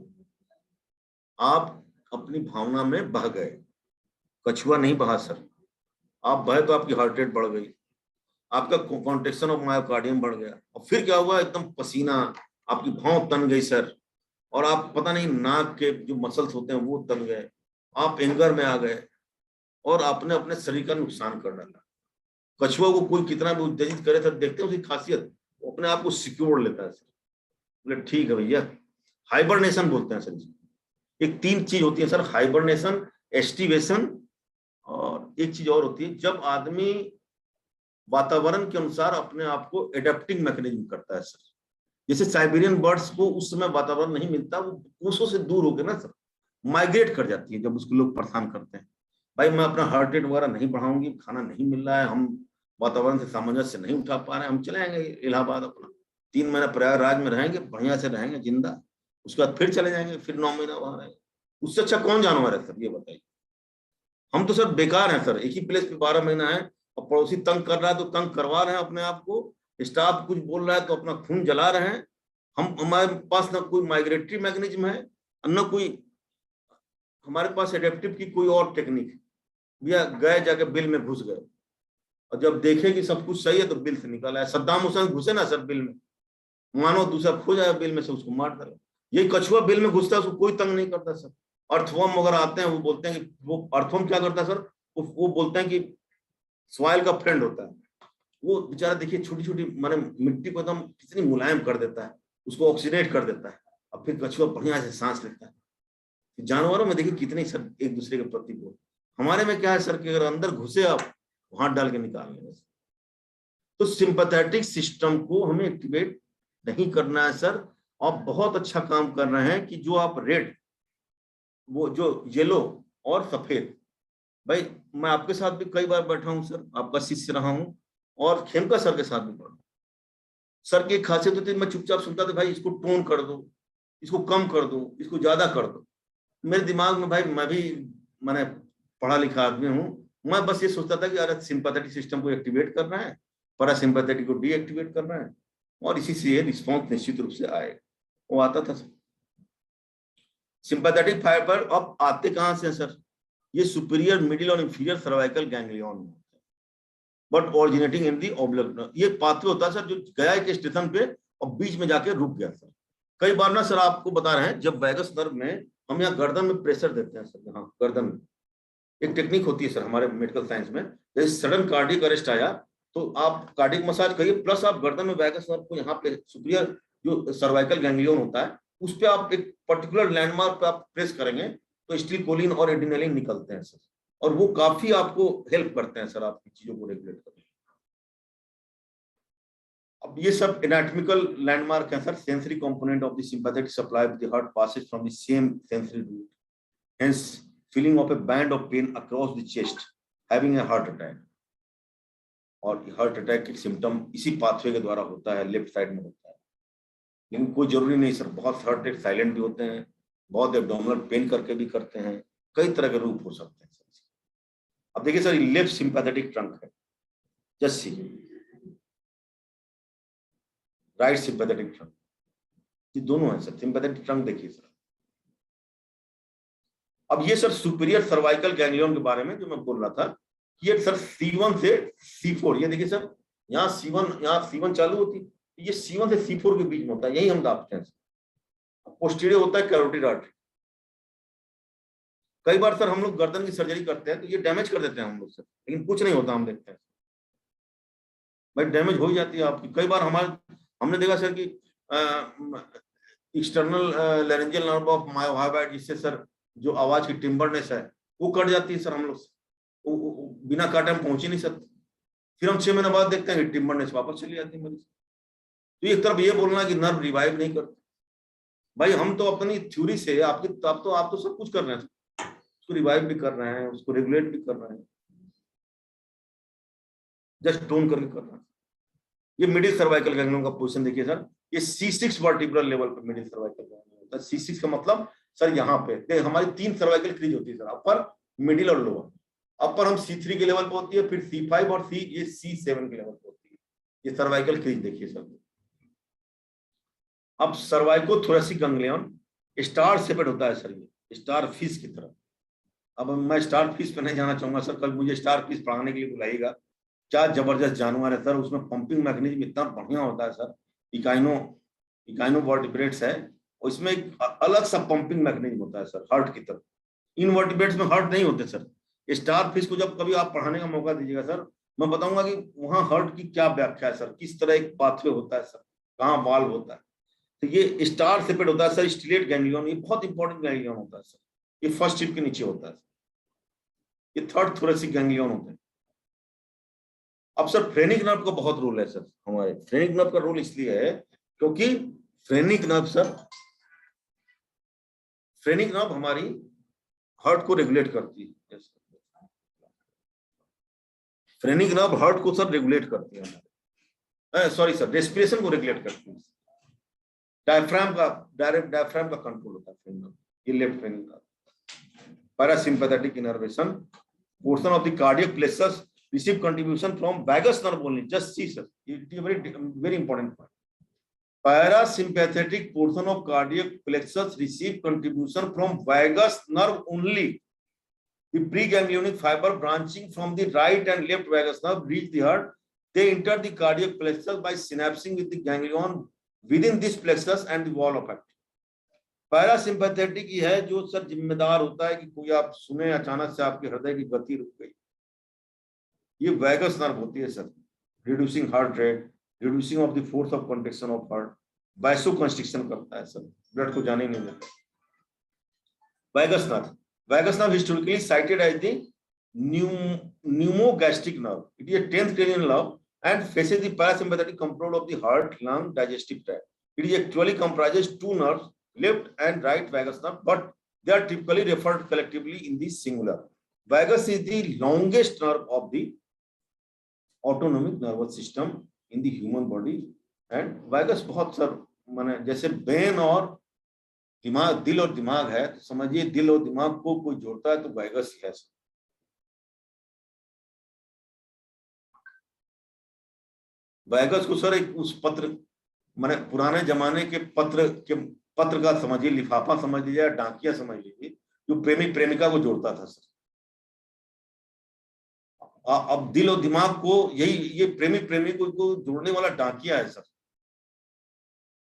आप अपनी भावना में बह गए, कछुआ नहीं बहा सर, आप बहे तो आपकी हार्ट रेट बढ़ गई, आपका कॉन्ट्रैक्शन ऑफ मायोकार्डियम बढ़ गया, और फिर क्या हुआ, एकदम पसीना, आपकी भौं तन गई सर, और आप पता नहीं नाक के जो मसल्स होते हैं वो तन गए, आप एंगर में आ गए और आपने अपने शरीर का नुकसान कर डाला। कछुआ को कोई कितना भी उत्तेजित करे सर, देखते हैं उसकी खासियत, वो अपने आप को सिक्योर लेता है सर, बोले ठीक है भैया। हाइबरनेशन बोलते हैं सर जी। एक 3 चीज होती है सर, हाइबरनेशन, एस्टिवेशन, और एक चीज और होती है जब आदमी वातावरण के अनुसार अपने आप को एडेप्टिंग मैकेनिज्म करता है सर। जैसे साइबेरियन बर्ड्स को उस समय वातावरण नहीं मिलता, वो कोसों से दूर होकर ना सर माइग्रेट कर जाती है, जब उसको लोग परेशान करते हैं, भाई मैं अपना हार्ट रेट वगैरह नहीं बढ़ाऊंगी, खाना नहीं मिल रहा है, हम वातावरण से सामंजस्य नहीं उठा पा रहे हैं, हम चले आएंगे इलाहाबाद, अपना 3 महीना प्रयागराज में रहेंगे, बढ़िया से रहेंगे जिंदा, उसके बाद फिर चले जाएंगे, फिर 9 महीना वहां रहेंगे। उससे अच्छा कौन जानवर है सर, ये बताइए। हम तो सर बेकार हैं सर, एक ही प्लेस पे 12 महीना है, और पड़ोसी तंग कर रहा है तो तंग करवा रहे हैं अपने आप को, स्टाफ कुछ बोल रहा है तो अपना खून जला रहे हैं। हम, हमारे पास ना कोई माइग्रेटरी मैकेनिज्म है, न कोई हमारे पास एडेप्टिव की कोई और टेक्निक। भैया गए जाके बिल में घुस गए, और जब देखे कि सब कुछ सही है तो बिल से निकाला है। सद्दाम हुसैन घुसे ना सर बिल में, मानो दूसरा खो जाए बिल में से, उसको मार डाला। यही कछुआ बिल में घुसता है, उसको कोई तंग नहीं करता सर। अर्थवर्म वगैरह आते हैं, वो बोलते हैं कि वो अर्थवर्म क्या करता है सर, वो बोलते हैं कि सॉइल का फ्रेंड होता है। वो बेचारा देखिए छोटी छोटी माने मिट्टी को एकदम कितनी मुलायम कर देता है, उसको ऑक्सीडेट कर देता है, और फिर कछुआ बढ़िया से सांस लेता है। जानवरों में देखिए कितने सर एक दूसरे के प्रति वो। हमारे में क्या है सर कि अगर अंदर घुसे आप हाथ डाल के निकाल लेंगे। तो सिंपैथेटिक सिस्टम को हमें एक्टिवेट नहीं करना है सर। और बहुत अच्छा काम कर रहे हैं कि जो आप रेड, वो जो येलो और सफेद, भाई मैं आपके साथ भी कई बार बैठा हूं सर, आपका शिष्य रहा हूं, और खेमका सर के साथ भी पढ़ा। सर की एक खासियत होती है, मैं चुपचाप सुनता था, भाई इसको टोन कर दो, इसको कम कर दो, इसको ज्यादा कर दो। मेरे दिमाग में भाई, मैं भी मैंने पढ़ा लिखा आदमी हूँ, मैं बस ये सोचता था कि अरे सिंपैथेटिक सिस्टम को एक्टिवेट करना है, पैरासिम्पैथेटिक को डीएक्टिवेट करना है, और इसी से ये रिस्पॉन्स निश्चित रूप से आएगा। वो आता था सर। सिंपैथेटिक फाइबर अब आते कहां से सर, ये सुपीरियर, मिडिल और इंफीरियर सर्वाइकल गैंग्लियन में, but originating in the oblique. ये पाथवे होता है सर जो गया के स्टेशन पे और बीच में जाके रुक गया सर। कई बार ना सर आपको बता रहे हैं, जब वैगस नर्व में हम यहाँ गर्दन में प्रेशर देते हैं सर, यहाँ गर्दन में एक टेक्निक होती है सर हमारे मेडिकल साइंस में, जैसे सडन कार्डियक अरेस्ट आया तो आप कार्डियक मसाज करिए, प्लस आप गर्दन में वैगस नर्व को यहाँ पे सुपीरियर जो सर्वाइकल गैंग्लियन होता है उस पर आप एक पर्टिकुलर लैंडमार्क पे आप प्रेस करेंगे तो स्टीलकोलिन और एड्रेनालिन निकलते हैं सर, और वो काफी आपको हेल्प करते हैं सर आपकी चीजों को रेगुलेट करने। अब ये सब एनाटॉमिकल लैंडमार्क है sir. Sensory component of the sympathetic supply of the heart passes from the same sensory route, hence feeling of a band of pain across the chest, having a heart attack। और heart attack के symptom इसी pathway के द्वारा होता है, left side में होता है, लेकिन कोई जरूरी नहीं सर। बहुत हार्ट अटैक साइलेंट भी होते हैं, बहुत एब्डोमिनल पेन करके भी करते हैं, कई तरह के रूप हो सकते हैं सर। अब देखिए सर, लेफ्ट सिंपैथेटिक ट्रंक है, जस्ट सी, राइट सिंपैथेटिक ट्रंक, ये दोनों है सर। सिंपैथेटिक ट्रंक देखिए सर। अब ये सर सुपीरियर सर्वाइकल गैंग्लियन के बारे में जो मैं बोल रहा था, ये सर C1 से C4, ये देखिए सर, यहाँ C1 चालू होती है, ये C1 से C4 के बीच में होता है, यही हम दाबते हैं। पोस्टीरियर होता है कैरोटिड आर्टरी। कई बार सर हम लोग गर्दन की सर्जरी करते हैं तो ये डैमेज कर देते हैं हम लोग सर, लेकिन कुछ नहीं होता, हम देखते हैं भाई डैमेज हो ही जाती है आपकी। कई बार हमने देखा सर कि एक्सटर्नल लैरिंजियल नर्व ऑफ मायोहाइड, जिससे सर जो आवाज की टिम्बरनेस है वो कट जाती है सर, हम लोग बिना काटे हम पहुंच ही नहीं सकते। फिर हम 6 महीने बाद देखते हैं कि टिम्बरनेस वापस चली जाती है मरीज। तो एक तरफ ये बोलना कि नर्व रिवाइव नहीं करते, भाई हम तो अपनी थ्योरी से आप तो सब कुछ कर रहे हैं, उसको रिवाइव भी कर रहे हैं, उसको रेगुलेट भी कर रहे हैं, जस्ट टोन करके कर रहे हैं। ये मिडिल सर्वाइकल गैंग्लियन का पोजीशन देखिए सर, ये C6 वर्टिब्रल लेवल पर मिडिल सर्वाइकल गैंग्लियन होता है। C6 का मतलब सर यहाँ पे हमारी 3 सर्वाइकल क्रीज होती है सर, अपर, मिडिल और लोअर। अपर हम C3 के लेवल पे होती है, फिर C5 और ये C7 के लेवल पे होती है। ये सर्वाइकल क्रीज देखिए सर। अब सर्वाइको थोरेसिक गैंग्लियन स्टार शेपेड होता है सर, ये स्टार फिश की तरह। अब मैं स्टार फिश पे नहीं जाना चाहूंगा सर, कल मुझे स्टार फिश पढ़ाने के लिए बुलाइएगा। क्या जबरदस्त जानवर है सर, उसमें पंपिंग मैकेनिज्म इतना बढ़िया होता है सर। इकाइनो वर्टिब्रेट्स है, उसमें एक अलग सा पंपिंग मैकेनिज्म होता है सर, हार्ट की तरह। इन वर्टिब्रेट्स में हार्ट नहीं होते सर। स्टार फिश को जब कभी आप पढ़ाने का मौका दीजिएगा सर, मैं बताऊंगा कि वहां हार्ट की क्या व्याख्या है सर, किस तरह एक पाथवे होता है सर, कहाँ वाल्व होता है। तो ये स्टार शेपेड होता है सर, स्टिलेट गैंग्लियन, ये बहुत इंपॉर्टेंट गैंग्लियन होता है सर। ये फर्स्ट चिप के नीचे होता है, ये थर्ड थोरेसिक गैंग्लियन होता है। अब सर फ्रेनिक नर्व का बहुत रोल है सर हमारे। फ्रेनिक नर्व का रोल इसलिए है क्योंकि फ्रेनिक नर्व हमारी हार्ट को रेगुलेट करती है। फ्रेनिक नर्व हार्ट को सर रेगुलेट करती है हमारे, सॉरी सर, रेस्पिरेशन को रेगुलेट करती है। डायफ्राम का कंट्रोल होता है फ्रेनिक नर्व, ये left phrenic nerve. Parasympathetic innervation portion of the cardiac plexus receive contribution from vagus nerve only. Just see sir, it is very important point. Parasympathetic portion of cardiac plexus receive contribution from vagus nerve only. The preganglionic fiber branching from the right and left vagus nerve reach the heart. They enter the cardiac plexus by synapsing with the ganglion within this plexus and the wall of actin. Parasympathetic ही है जो sir जिम्मेदार होता है कि कोई आप सुने अचानक से आपके हृदय की गति रुक गई, ये वैगस नर्व होती है sir. Reducing heart rate, reducing of the force of contraction of heart, vaso constriction करता है सर, ब्लड को जाने नहीं देता। Vagus nerve historically cited as the pneumogastric nerve. It is a 10th cranial nerve and faces the parasympathetic control of the heart, lung, digestive tract. It is actually comprises 2 nerves, left and right vagus nerve, but they are typically referred collectively in the singular. Vagus is the longest nerve of the autonomic nervous system in the human body, and vagus बहुत sir माने जैसे brain और दिमाग, दिल और दिमाग है, तो समझिए दिल और दिमाग को कोई जोड़ता है तो वैगस ही है। वैगस को सर एक उस पत्र माने पुराने जमाने के पत्र का समझिए, लिफाफा समझ लीजिए, डाकिया समझ लीजिए, जो प्रेमिक प्रेमिका को जोड़ता था सर। अब दिल और दिमाग को यही ये प्रेमिक प्रेमिका को जोड़ने वाला डाकिया है सर।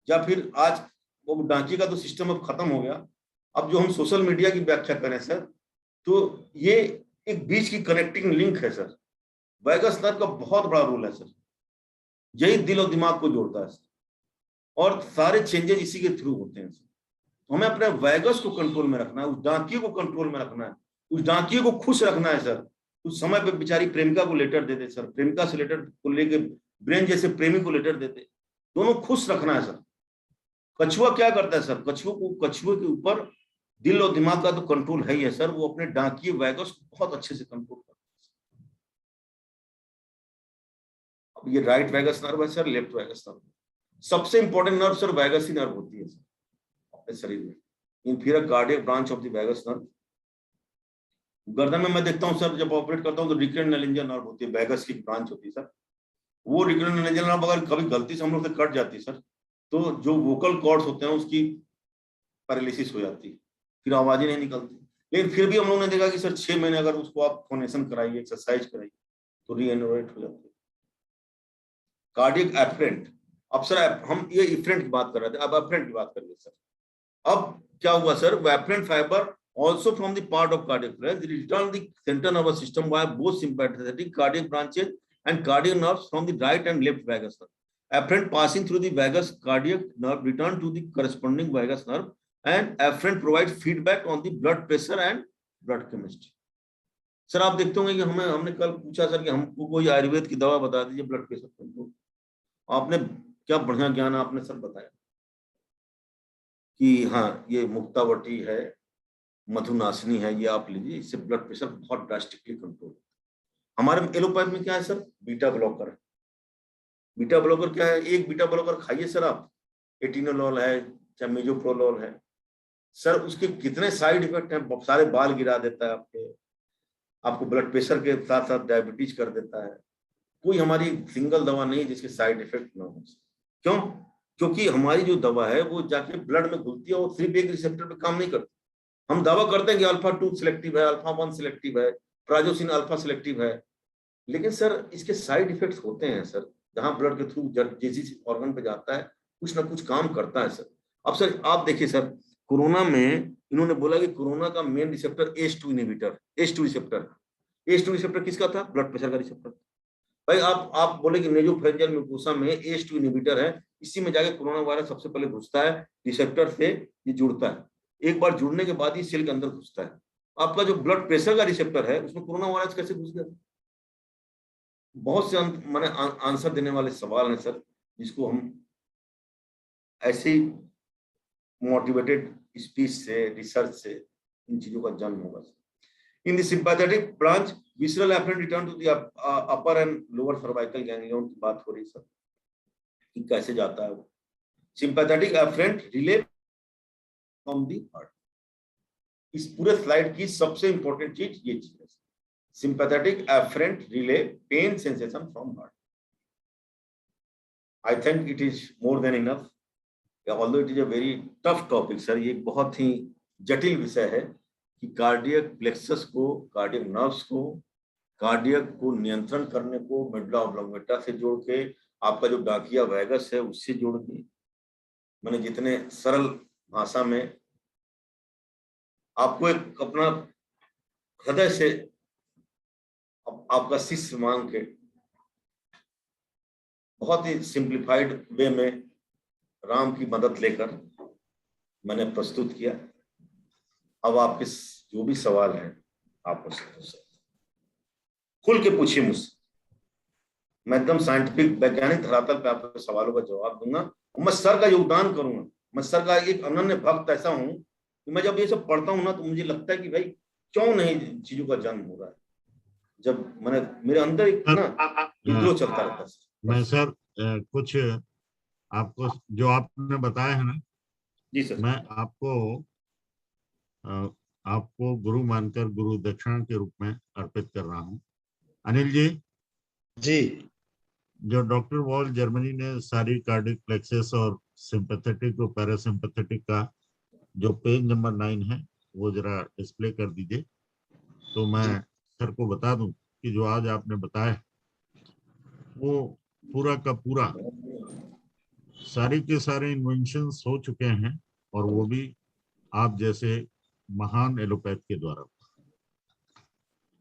या फिर आज वो डाकिया का तो सिस्टम अब खत्म हो गया, अब जो हम सोशल मीडिया की व्याख्या करें सर, तो ये एक बीच की कनेक्टिंग लिंक है सर। वैगस नर्व का बहुत बड़ा रोल है सर, यही दिल और दिमाग को जोड़ता है सर, और सारे चेंजेस इसी के थ्रू होते हैं सर। तो हमें अपने वैगस को कंट्रोल में रखना है, उस डाकिये को कंट्रोल में रखना है, उस डाकिये को खुश रखना है सर। उस समय पे बेचारी प्रेमिका को लेटर देते सर, प्रेमिका से लेटर को लेके ब्रेन जैसे प्रेमी को लेटर देते, दोनों खुश रखना है सर। कछुआ क्या करता है सर, कछुए के ऊपर दिल और दिमाग का तो कंट्रोल है ही है सर, वो अपने डाकिये वैगस को बहुत अच्छे से कंट्रोल करता है। अब ये राइट वैगस नर्व है सर, लेफ्ट वैगस नर्व। सबसे इंपॉर्टेंट नर्व सर वैगस ही नर्व होती है सर अपने शरीर में। Inferior cardiac branch of the vagus nerve. गर्दन में मैं देखता हूं सर, जब ऑपरेट करता हूं तो रिकरेंट नलिंजर नर्व होती है, वैगस की ब्रांच होती है सर। वो रिकरेंट नलिंजर नर्व अगर कभी गलती से हम लोग से कट जाती है सर, तो जो वोकल कॉर्ड्स होते हैं उसकी पैरालिसिस हो जाती है, फिर आवाज ही नहीं निकलती। लेकिन फिर भी हम लोगों ने देखा कि सर 6 महीने अगर उसको आप फोनेशन कराइए, एक्सरसाइज कराइए, तो रीएनोवेट हो जाती है। कार्डियक एफरेंट, अब सर हम ये इफरेंट की बात कर रहे थे, अब एफरेंट की बात करिए सर। अब क्या हुआ sir, efferent fibre also from the part of cardiac flux, it return the central nervous system via both sympathetic cardiac branches and cardiac nerves from the right and left vagus nerve. Afferent passing through the vagus cardiac nerve return to the corresponding vagus nerve, and afferent provides feedback on the blood pressure and blood chemistry. Sir आप देखते होंगे कि हमने कल पूछा sir कि हमको कोई आयुर्वेद की दवा बता दीजिए ब्लड प्रेशर कंट्रोल। आपने क्या बढ़िया ज्ञान आपने सर बताया कि हाँ ये मुक्तावटी है, मधुनाशिनी है, ये आप लीजिए, इससे ब्लड प्रेशर बहुत ड्रास्टिकली कंट्रोल। हमारे एलोपैथ में क्या है सर? बीटा ब्लॉकर है। बीटा ब्लॉकर क्या है? एक बीटा ब्लॉकर खाइए सर आप, एटिनोलोल है चाहे मेजोप्रोलोल है सर, उसके कितने साइड इफेक्ट हैं। सारे बाल गिरा देता है आपको ब्लड प्रेशर के साथ साथ डायबिटीज कर देता है। कोई हमारी सिंगल दवा नहीं जिसके साइड इफेक्ट ना हो। क्यों? क्योंकि हमारी जो दवा है वो जाके ब्लड में घुलती है और सिर्फ एक रिसेप्टर पे काम नहीं करती। हम दावा करते हैं कि अल्फा 2 सिलेक्टिव है, अल्फा 1 सिलेक्टिव है, प्राजोसिन अल्फा सिलेक्टिव है, लेकिन सर इसके साइड इफेक्ट्स होते हैं सर। जहां ब्लड के थ्रू जिस ऑर्गन पे जाता है कुछ ना कुछ काम करता है सर। अब सर आप देखिए सर, कोरोना में इन्होंने बोला कि कोरोना का main receptor H2 inhibitor, H2 receptor किसका था? ब्लड प्रेशर का रिसेप्टर। भाई आप बोले कि नेजोफेरेंजियल म्यूकोसा में H2 इनहिबिटर है, इसी में जाके कोरोना वायरस सबसे पहले घुसता है, रिसेप्टर से ये जुड़ता है, एक बार जुड़ने के बाद ही सेल के अंदर घुसता है। आपका जो ब्लड प्रेशर का रिसेप्टर है उसमें कोरोना वायरस कैसे घुस गया? बहुत से मैंने आंसर देने वाले सवाल हैं सर, जिसको हम ऐसे ही मोटिवेटेड स्पीच से, रिसर्च से इन चीजों का जन्म होगा। In the sympathetic branch visceral efferent return to the upper and lower cervical ganglion की बात हो रही सर कि कैसे जाता है वो। Sympathetic efferent relay from the heart. इस पूरे स्लाइड की सबसे इंपॉर्टेंट चीज ये चीज है, sympathetic afferent relay pain sensation from heart. I think it is more than enough. Although it is a very tough topic, sir, ये बहुत ही जटिल विषय है कि कार्डियक प्लेक्सस को, कार्डियक नर्व्स को, कार्डियक को नियंत्रण करने को मेडुला ऑब्लोंगेटा से जोड़ के, आपका जो ब्रांकिया वैगस है उससे जोड़ के, मैंने जितने सरल भाषा में आपको एक अपना हृदय से आपका शिष्य मान के बहुत ही सिंप्लीफाइड वे में राम की मदद लेकर मैंने प्रस्तुत किया। अब आपके जो भी सवाल हैं आप मुझसे खुल के पूछिए मुझसे, मैं एकदम साइंटिफिक वैज्ञानिक धरातल पे आपके सवालों का जवाब दूंगा। मैं सर का योगदान करूंगा। मैं सर का एक अनन्य भक्त ऐसा हूं कि मैं जब ये सब पढ़ता हूं ना तो मुझे लगता है कि भाई क्यों नहीं चीजों का जन्म हो रहा है। जब मैंने मेरे अंदर एक ना विद्रोह चलता रहता है। मैं सर कुछ आपको जो आपने बताया है ना जी सर, मैं आपको गुरु मानकर गुरु दक्षिणा के रूप में अर्पित कर रहा हूँ। अनिल जी जी, जो डॉक्टर वॉल जर्मनी ने सारी कार्डिक प्लेक्सस और सिंपैथेटिक और पैरासिम्पैथेटिक का जो पेज नंबर 9 है वो जरा डिस्प्ले कर दीजिए, तो मैं सर को बता दूं कि जो आज आपने बताया वो पूरा का पूरा सारे के सारे इन्वेंशंस हो चुके हैं और वो भी आप जैसे महान एलोपैथ के द्वारा।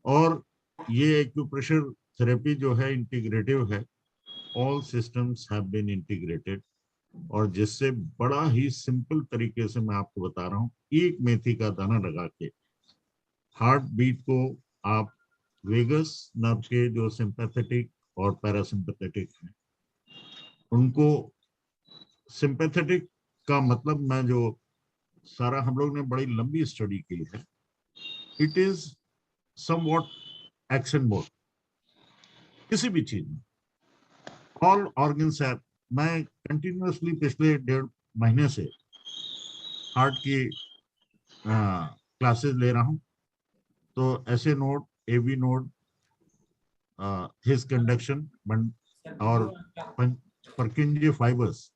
और ये एक्यूप्रेशर थेरेपी जो है इंटीग्रेटिव है, all systems have been integrated, और जिससे बड़ा ही सिंपल तरीके से मैं आपको बता रहा हूँ, एक मेथी का दाना लगा के हार्ट बीट को आप वेगस नर्व के जो सिंपैथेटिक और पैरासिम्पैथेटिक हैं उनको, सिंपैथेटिक का मतलब मैं जो सारा हम लोग ने बड़ी लंबी स्टडी की है, it is somewhat action mode किसी भी चीज में। ऑल ऑर्गन्स है, मैं कंटिन्यूअसली पिछले 1.5 महीने से हार्ट की क्लासेस ले रहा हूं, तो ऐसे node, AV node, His conduction और परकिंजी फाइबर्स,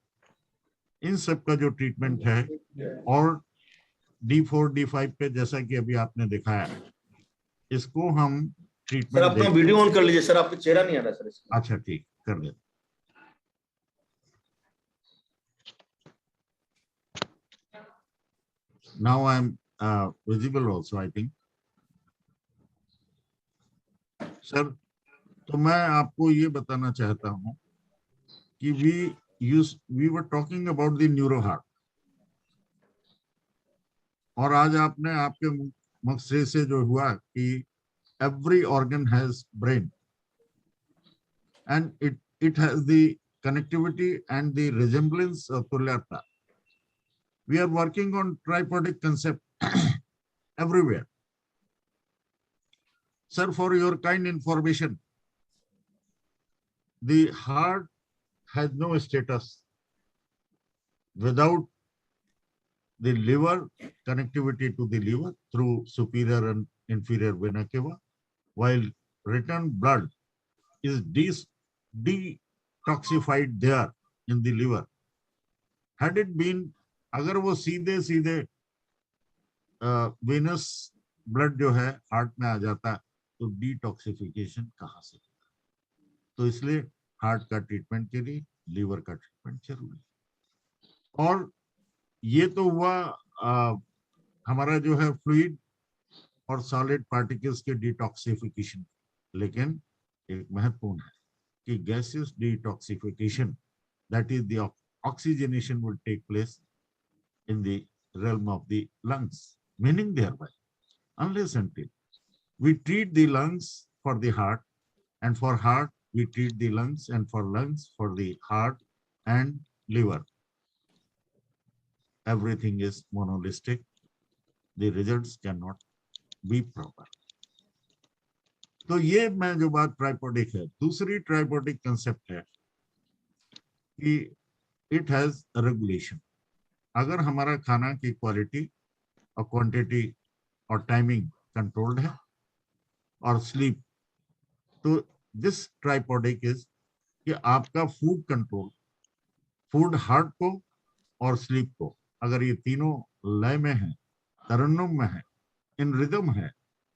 इन सब का जो ट्रीटमेंट है, और D4 D5 पे जैसा कि अभी आपने दिखाया, इसको हम ट्रीटमेंट। सर अपना वीडियो ऑन कर लीजिए सर, आपका चेहरा नहीं आ रहा सर। अच्छा ठीक, कर दे। Now I'm visible also, I think. Sir, तो मैं आपको ये बताना चाहता हूँ कि we were talking about the neuro heart, और आज आपने आपके मुख से जो हुआ कि every organ has brain and it has the connectivity and the resemblance of tulyartha. We are working on tripodic concept everywhere. Sir, for your kind information, the heart has no status without the liver, connectivity to the liver through superior and inferior vena cava, while return blood is detoxified there in the liver. Had it been, अगर वो सीधे सीधे venous blood जो है heart में आ जाता तो detoxification कहाँ से? तो इसलिए हार्ट का ट्रीटमेंट के लिए लीवर का ट्रीटमेंट जरूरी है। और ये तो हुआ हमारा जो है फ्लूइड और सॉलिड पार्टिकल्स के डिटॉक्सिफिकेशन, लेकिन एक महत्वपूर्ण है कि gases detoxification, that is the oxygenation will take place in the realm of the lungs, meaning thereby, unless until we treat the lungs for the heart, and for heart we treat the lungs, and for lungs for the heart and liver, everything is monolistic, the results cannot be proper. तो ये मैं जो बात ट्राइपोडिक है, दूसरी ट्राइपोडिक concept है कि it has regulation. अगर हमारा खाना की क्वालिटी और क्वांटिटी और टाइमिंग कंट्रोल्ड है और स्लीप, तो दिस ट्राइपोडिक इज कि आपका फूड कंट्रोल, फूड हार्ट को और स्लीप को, अगर ये तीनों लय में है, तरन्नुम में है, इन रिदम है,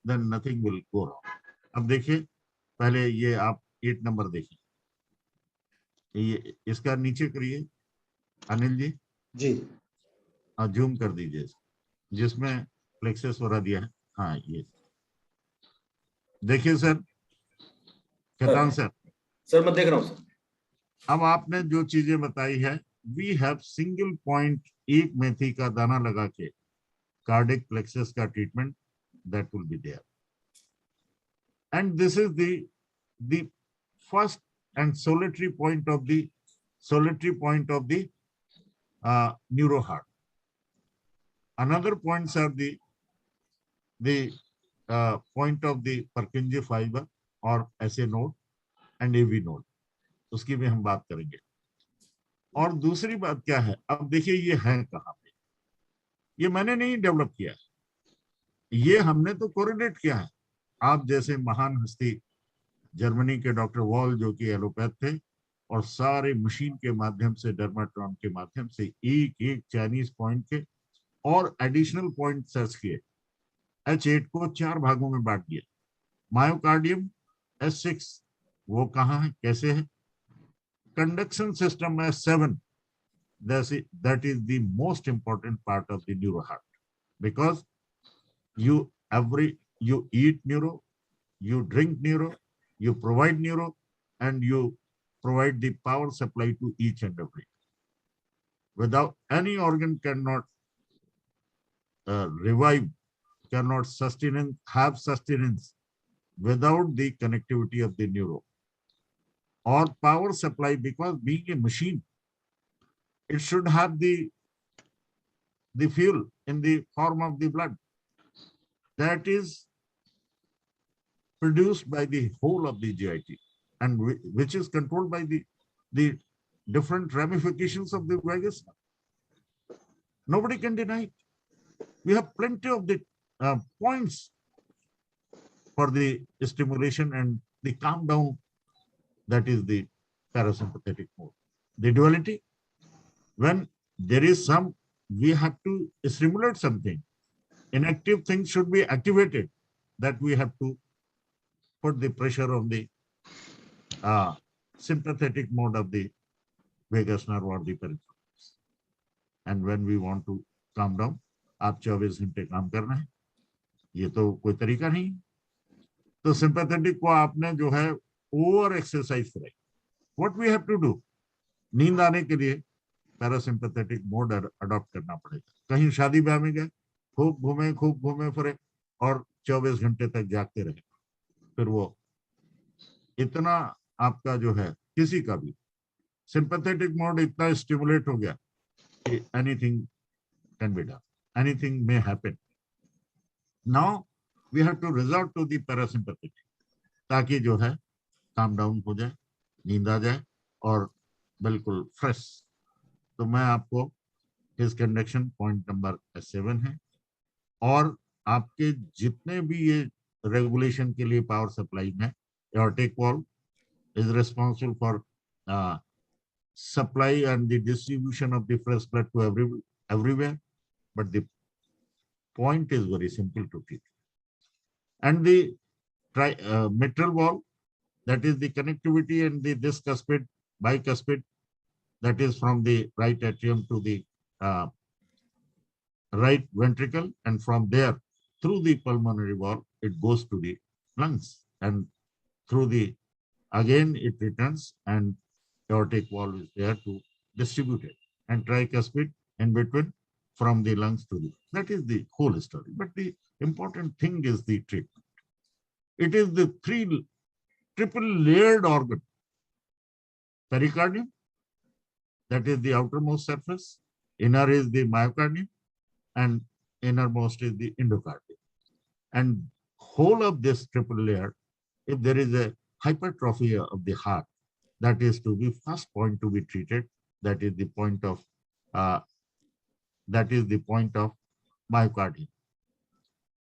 then nothing will go wrong. अब देखिए, पहले ये आप 8 नंबर देखिए, ये इसका नीचे करिए अनिल जी जी, जूम कर दीजिए, जिसमें प्लेक्सस वगैरह दिया है। हाँ, ये देखिए सर, केतान सर। सर मैं देख रहा हूँ सर। अब आपने जो चीजें बताई है, वी हैव सिंगल पॉइंट, एक मेथी का दाना लगा के कार्डिक प्लेक्सस का treatment, that will be there, and this is the first and solitary point of the neuro heart. Another points are the point of the Purkinje fiber or SA node and AV node, उसकी भी हम बात करेंगे। और दूसरी बात क्या है, अब देखिए ये है कहाँ पे, ये मैंने नहीं डेवलप किया है, ये हमने तो कोरिलेट किया है। आप जैसे महान हस्ती जर्मनी के डॉक्टर वॉल, जो कि एलोपैथ थे, और सारे मशीन के माध्यम से, डर्माट्रॉन के माध्यम से एक एक चाइनीज पॉइंट के और एडिशनल पॉइंट सर्च किए। H8 को 4 भागों में बांट दिया। मायोकार्डियम S6 वो कहाँ है, कैसे है? कंडक्शन सिस्टम में 7, that is the most important part of the neuro heart, because you eat neuro, you drink neuro, you provide neuro, and you provide the power supply to each and every. Without any organ cannot revive, cannot have sustenance without the connectivity of the neuro or power supply, because being a machine, it should have the fuel in the form of the blood that is produced by the whole of the GIT, and which is controlled by the different ramifications of the vagus. Nobody can deny it. We have plenty of the points for the stimulation and the calm down, that is the parasympathetic mode. The duality, when there is some, we have to stimulate something. Inactive things should be activated, that we have to put the pressure on the sympathetic mode of the vagus nerve or the peripheral. And when we want to calm down, आप 24 घंटे काम करना है, ये तो कोई तरीका नहीं। तो सिंपैथेटिक को आपने जो है ओवर एक्सरसाइज कराई। What we have to do? नींद आने के लिए पैरासिम्पैथेटिक मोड अडॉप्ट करना पड़ेगा। कहीं शादी ब्याह में गए, खूब घूमे फिरे और 24 घंटे तक जागते रहे, फिर वो इतना आपका जो है किसी का भी सिंपैथेटिक मोड इतना स्टिमुलेट हो गया कि anything can be done, anything may happen. Now we have to resort to the parasympathetic, ताकि जो है काम डाउन हो जाए, नींद आ जाए और बिल्कुल फ्रेश। तो मैं आपको हिज कंडक्शन पॉइंट नंबर 7 है, और आपके जितने भी ये रेगुलेशन के लिए पावर सप्लाई में aortic valve is responsible for supply and the distribution of the fresh blood to everywhere, but the point is very simple to treat. And the mitral valve, that is the connectivity, and the this cuspid, bicuspid, that is from the right atrium to the right ventricle, and from there through the pulmonary valve it goes to the lungs, and through the again it returns, and aortic valve is there to distribute it, and tricuspid in between from the lungs to the, that is the whole story. But the important thing is the treatment. It is the triple layered organ: pericardium, that is the outermost surface, inner is the myocardium, and innermost is the endocardium. And whole of this triple layer, if there is a hypertrophy of the heart, that is to be first point to be treated. That is the point of myocardium.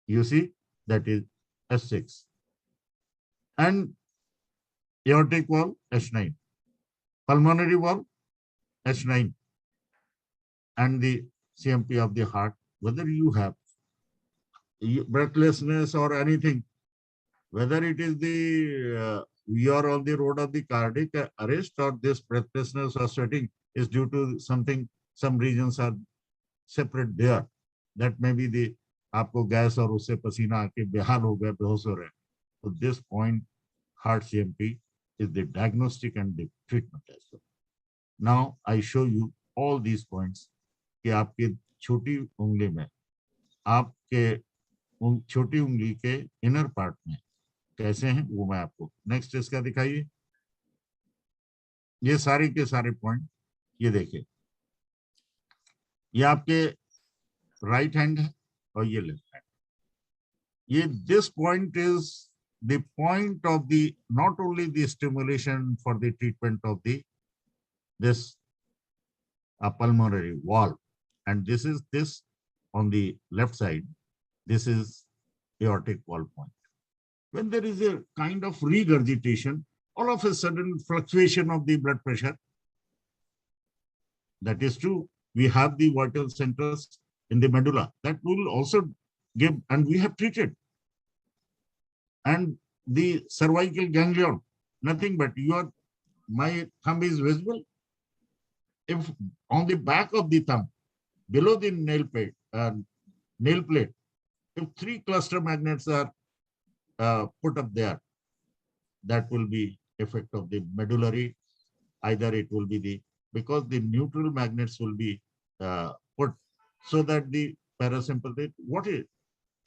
You see, that is S6, and aortic valve H9, pulmonary valve H9, and the CMP of the heart. Whether you have breathlessness or anything, whether it is the you are on the road of the cardiac arrest, or this breathlessness or sweating is due to something, some regions are separate there, that may be the आपको gas और उससे पसीना आके बेहाल हो गए, बेहोश हो रहे हैं. So this point, heart CMP, is the diagnostic and the treatment as well. Now I show you all these points कि आपके छोटी उंगली में, आपके छोटी उंगली के इनर पार्ट में कैसे हैं, वो मैं आपको नेक्स्ट इसका दिखाइए. ये सारे के सारे पॉइंट ये देखिए, ये आपके राइट हैंड है और ये लेफ्ट हैंड. ये this point is the point of the not only the stimulation for the treatment of the this pulmonary valve, and this is this on the left side, this is aortic valve point. When there is a kind of regurgitation, all of a sudden fluctuation of the blood pressure, that is true. We have the vital centers in the medulla that will also give, and we have treated. And the cervical ganglion, nothing but my thumb is visible. If on the back of the thumb, below the nail plate, if 3 cluster magnets are put up there, that will be effect of the medullary. Either it will be because the neutral magnets will be put so that the parasympathetic,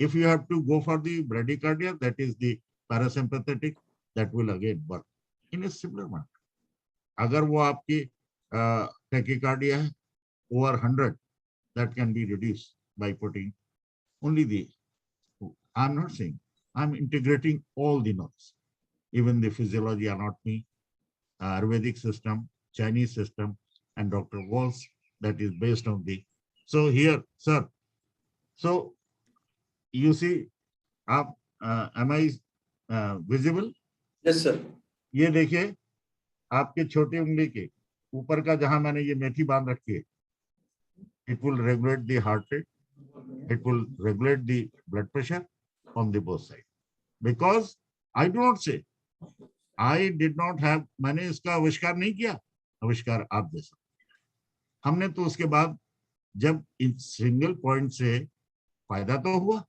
if you have to go for the bradycardia, that is the parasympathetic, that will again work in a similar manner. अगर वो आपकी tachycardia है over 100, that can be reduced by putting only I'm not saying, I'm integrating all the notes, even the physiology, anatomy, Ayurvedic system, Chinese system, and Dr. Walls, that is based on the. So here, sir, so you see, am I visible? Yes, sir. ये देखिए, आपके छोटी उंगली के ऊपर का जहां मैंने ये मेथी बांध रखी है, it will regulate the heart rate, it will regulate the blood pressure on the both sides. Because I do not say, I did not have, मैंने इसका आविष्कार नहीं किया, आविष्कार आप दे सकते. हमने तो उसके बाद जब इस सिंगल पॉइंट से फायदा तो हुआ,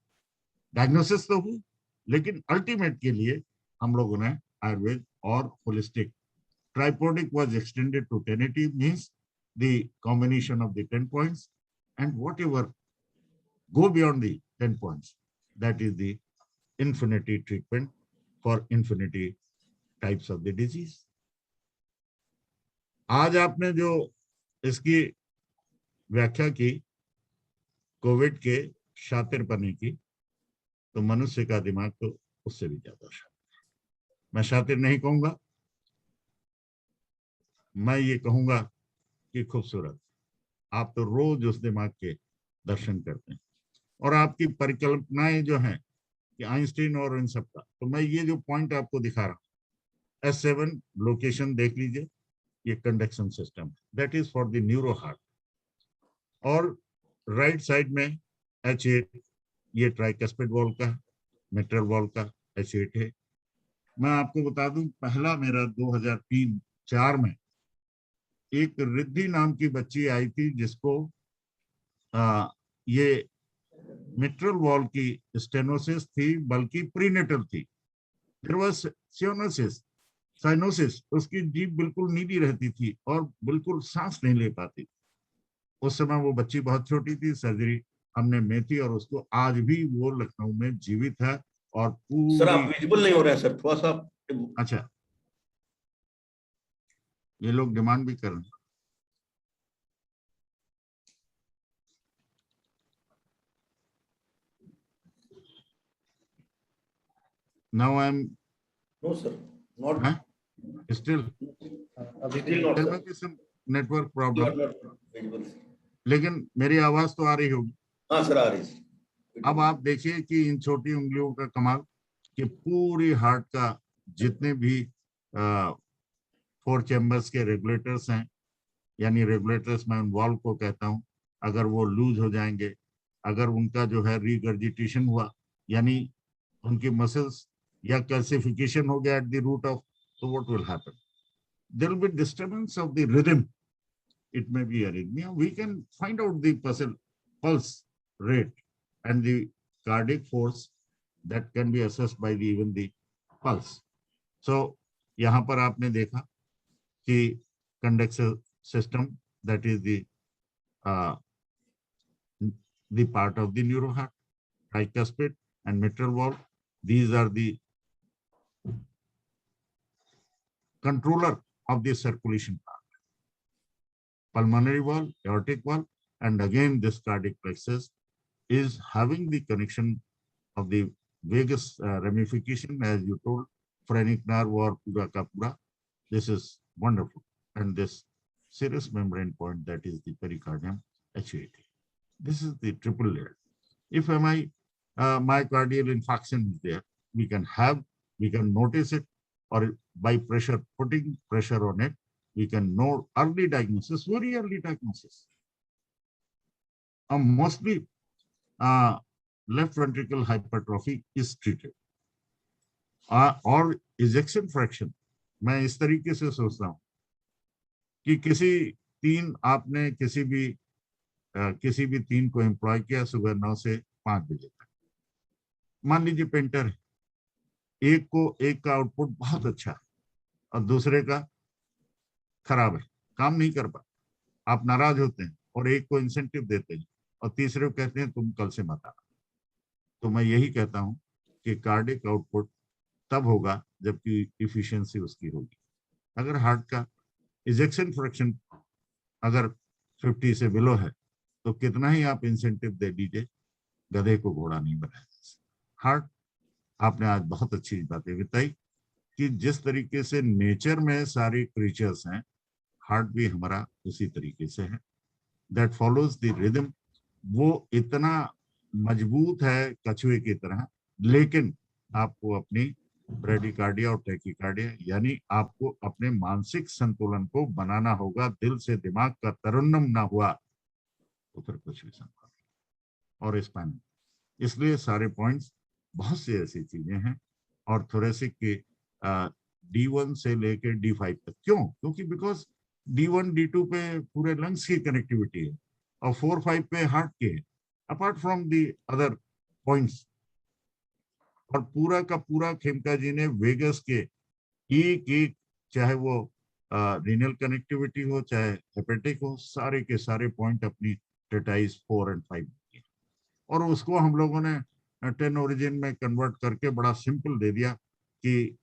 डायग्नोसिस तो हुई, लेकिन अल्टीमेट के लिए हम लोगों ने आयुर्वेद और holistic Tripodic was extended to 1080, means the combination of the 10 points, and whatever go beyond the 10 points, that is the infinity treatment for infinity types of the disease. आज आपने जो इसकी व्याख्या की कोविड के शातिरपने की, तो मनुष्य का दिमाग तो उससे भी ज्यादा शातिर। मैं शातिर नहीं कहूंगा, मैं ये कहूंगा कि खूबसूरत। आप तो रोज उस दिमाग के दर्शन करते हैं, और आपकी परिकल्पनाएं जो हैं कि आइंस्टीन और इन सब का, तो मैं ये जो पॉइंट आपको दिखा रहा हूँ, S7 लोकेशन देख लीजिए, ये conduction system, that is for the neuro heart. और राइट साइड में H8, ये ट्राइकस्पिड वॉल का, मिट्रल वॉल का H8 है। मैं आपको बता दूं, पहला मेरा 2003-04 में एक रिद्धि नाम की बच्ची आई थी, जिसको ये मिट्रल वॉल की स्टेनोसिस थी, बल्कि प्रीनेटल थी। देयर वाज साइनोसिस, उसकी जीभ बिल्कुल नीली रहती थी और बिल्कुल सांस नहीं ले पाती थी। उस समय वो बच्ची बहुत छोटी थी, सर्जरी हमने में थी, और उसको आज भी वो लखनऊ में जीवित है। और पूरी सर आप विजिबल नहीं हो रहे हैं सर, थोड़ा सा। अच्छा, ये लोग डिमांड भी कर रहे हैं। Now I'm No sir, not still still not there sir. may be some network You problem, are not visible. लेकिन मेरी आवाज तो आ रही होगी। हाँ सर, आ रही है। अब आप देखिए कि इन छोटी उंगलियों का कमाल, कि पूरी हार्ट का जितने भी 4 चैम्बर्स के रेगुलेटर्स हैं, यानी रेगुलेटर्स मैं वॉल्व को कहता हूं, अगर वो लूज हो जाएंगे, अगर उनका जो है रिगर्जिटेशन हुआ, यानी उनकी मसल्स या कैल्सिफिकेशन हो गया एट द रूट ऑफ, तो what will happen? There will be disturbance of the rhythm, it may be arrhythmia. We can find out the pulse rate and the cardiac force that can be assessed by even the pulse. So यहाँ पर आपने देखा कि conduction system, that is the part of the neuroheart, tricuspid and mitral valve. These are the controller of the circulation part. Pulmonary valve, aortic valve, and again this cardiac plexus is having the connection of the vagus ramification, as you told, phrenic nerve or pura ka pura. This is wonderful. And this serous membrane point, that is the pericardium, H8. This is the triple layer. If myocardial infarction is there, we can notice it, or by putting pressure on it, we can know early diagnosis, very early diagnosis. Mostly left ventricle hypertrophy is treated. और ejection fraction, मैं इस तरीके से सोचता हूँ कि आपने किसी भी 3 को एम्प्लॉय किया सुबह 9 से 5 बजे तक। मान लीजिए पेंटर है, एक का आउटपुट बहुत अच्छा है और दूसरे का खराब है, काम नहीं कर पाता, आप नाराज होते हैं और एक को इंसेंटिव देते हैं और तीसरे को कहते हैं तुम कल से मत आना। तो मैं यही कहता हूं कि कार्डियक आउटपुट तब होगा जबकि इफिशिएंसी उसकी होगी। अगर हार्ट का इजेक्शन फ्रैक्शन अगर 50 से बिलो है तो कितना ही आप इंसेंटिव दे दीजिए, गधे को घोड़ा नहीं बनाया। हार्ट, आपने आज बहुत अच्छी बातें बताई कि जिस तरीके से नेचर में सारे क्रीचर्स हैं, हार्ट भी हमारा उसी तरीके से है, दैट फॉलोज द रिदम। वो इतना मजबूत है कछुए की तरह, लेकिन आपको अपनी ब्रेडिकार्डिया और टैकीकार्डिया, यानी आपको अपने मानसिक संतुलन को बनाना होगा। दिल से दिमाग का तरन्नुम ना हुआ तो फिर कुछ भी संभव नहीं। और स्पाइन, इसलिए सारे पॉइंट्स, बहुत सी ऐसी चीजें हैं। और थोरेसिक के D1 से लेके D5 तक, क्यों? क्योंकि बिकॉज D1 D2 पे पूरे लंग्स की कनेक्टिविटी है और 4-5 पे हार्ट के है, apart from the other points. और पूरा का पूरा खेमका जी ने वेगस के एक चाहे वो रीनल कनेक्टिविटी हो चाहे हेपेटिक हो, सारे के सारे पॉइंट अपनी ट्रेटाइज 4 और 5 की, और उसको हम लोगों ने 10 ओरिजिन में कन्वर्ट करके बड़ा सिंपल दे दिया कि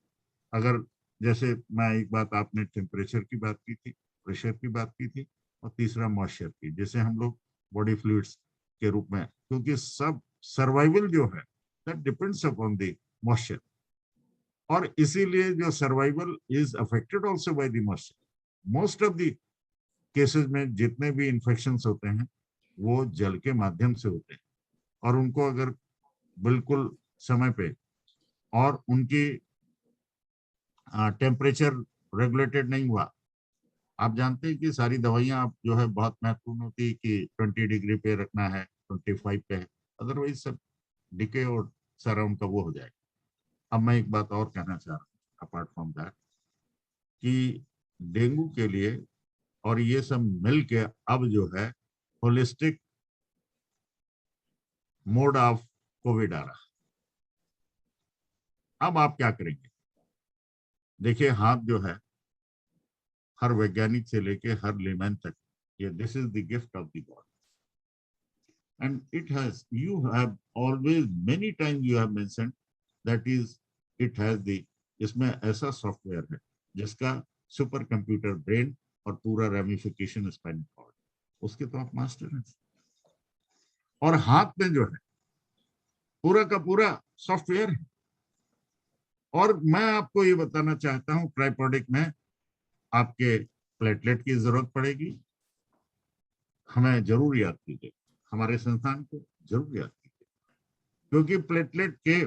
अगर जैसे मैं एक बात, आपने टेम्परेचर की बात की थी, प्रेशर की बात की थी, और तीसरा मॉइस्चर की, जैसे हम लोग बॉडी फ्लूइड्स के रूप में, क्योंकि सब सर्वाइवल जो है that depends upon the moisture, और इसीलिए जो survival is affected also by the moisture. Most of the cases में जितने भी इन्फेक्शंस होते हैं वो जल के माध्यम से होते हैं, और उनको अगर बिल्कुल समय पे और उनकी टेम्परेचर रेगुलेटेड नहीं हुआ, आप जानते हैं कि सारी दवाइयां आप जो है बहुत महत्वपूर्ण होती है कि 20 डिग्री पे रखना है, 25 पे है, अदरवाइज सब डिके और सारा उनका वो हो जाएगा। अब मैं एक बात और कहना चाह रहा हूँ अपार्ट फ्रॉम दैट, कि डेंगू के लिए और ये सब मिल के अब जो है होलिस्टिक मोड ऑफ कोविड आ रहा है। अब आप क्या करेंगे? देखिए, हाथ जो है हर वैज्ञानिक से लेके हर लेमैन तक, ये this is the gift of the God, and it has, you have always many times you have mentioned that is it has the, इसमें ऐसा सॉफ्टवेयर है जिसका सुपर कंप्यूटर ब्रेन और पूरा रेमिफिकेशन स्पाइनल कॉर्ड, उसके तो आप मास्टर हैं। और हाथ में जो है पूरा का पूरा सॉफ्टवेयर है। और मैं आपको ये बताना चाहता हूं, ट्राइपोडिक में आपके प्लेटलेट की जरूरत पड़ेगी, हमें जरूर याद कीजिए, हमारे संस्थान को जरूर याद कीजिए, क्योंकि प्लेटलेट के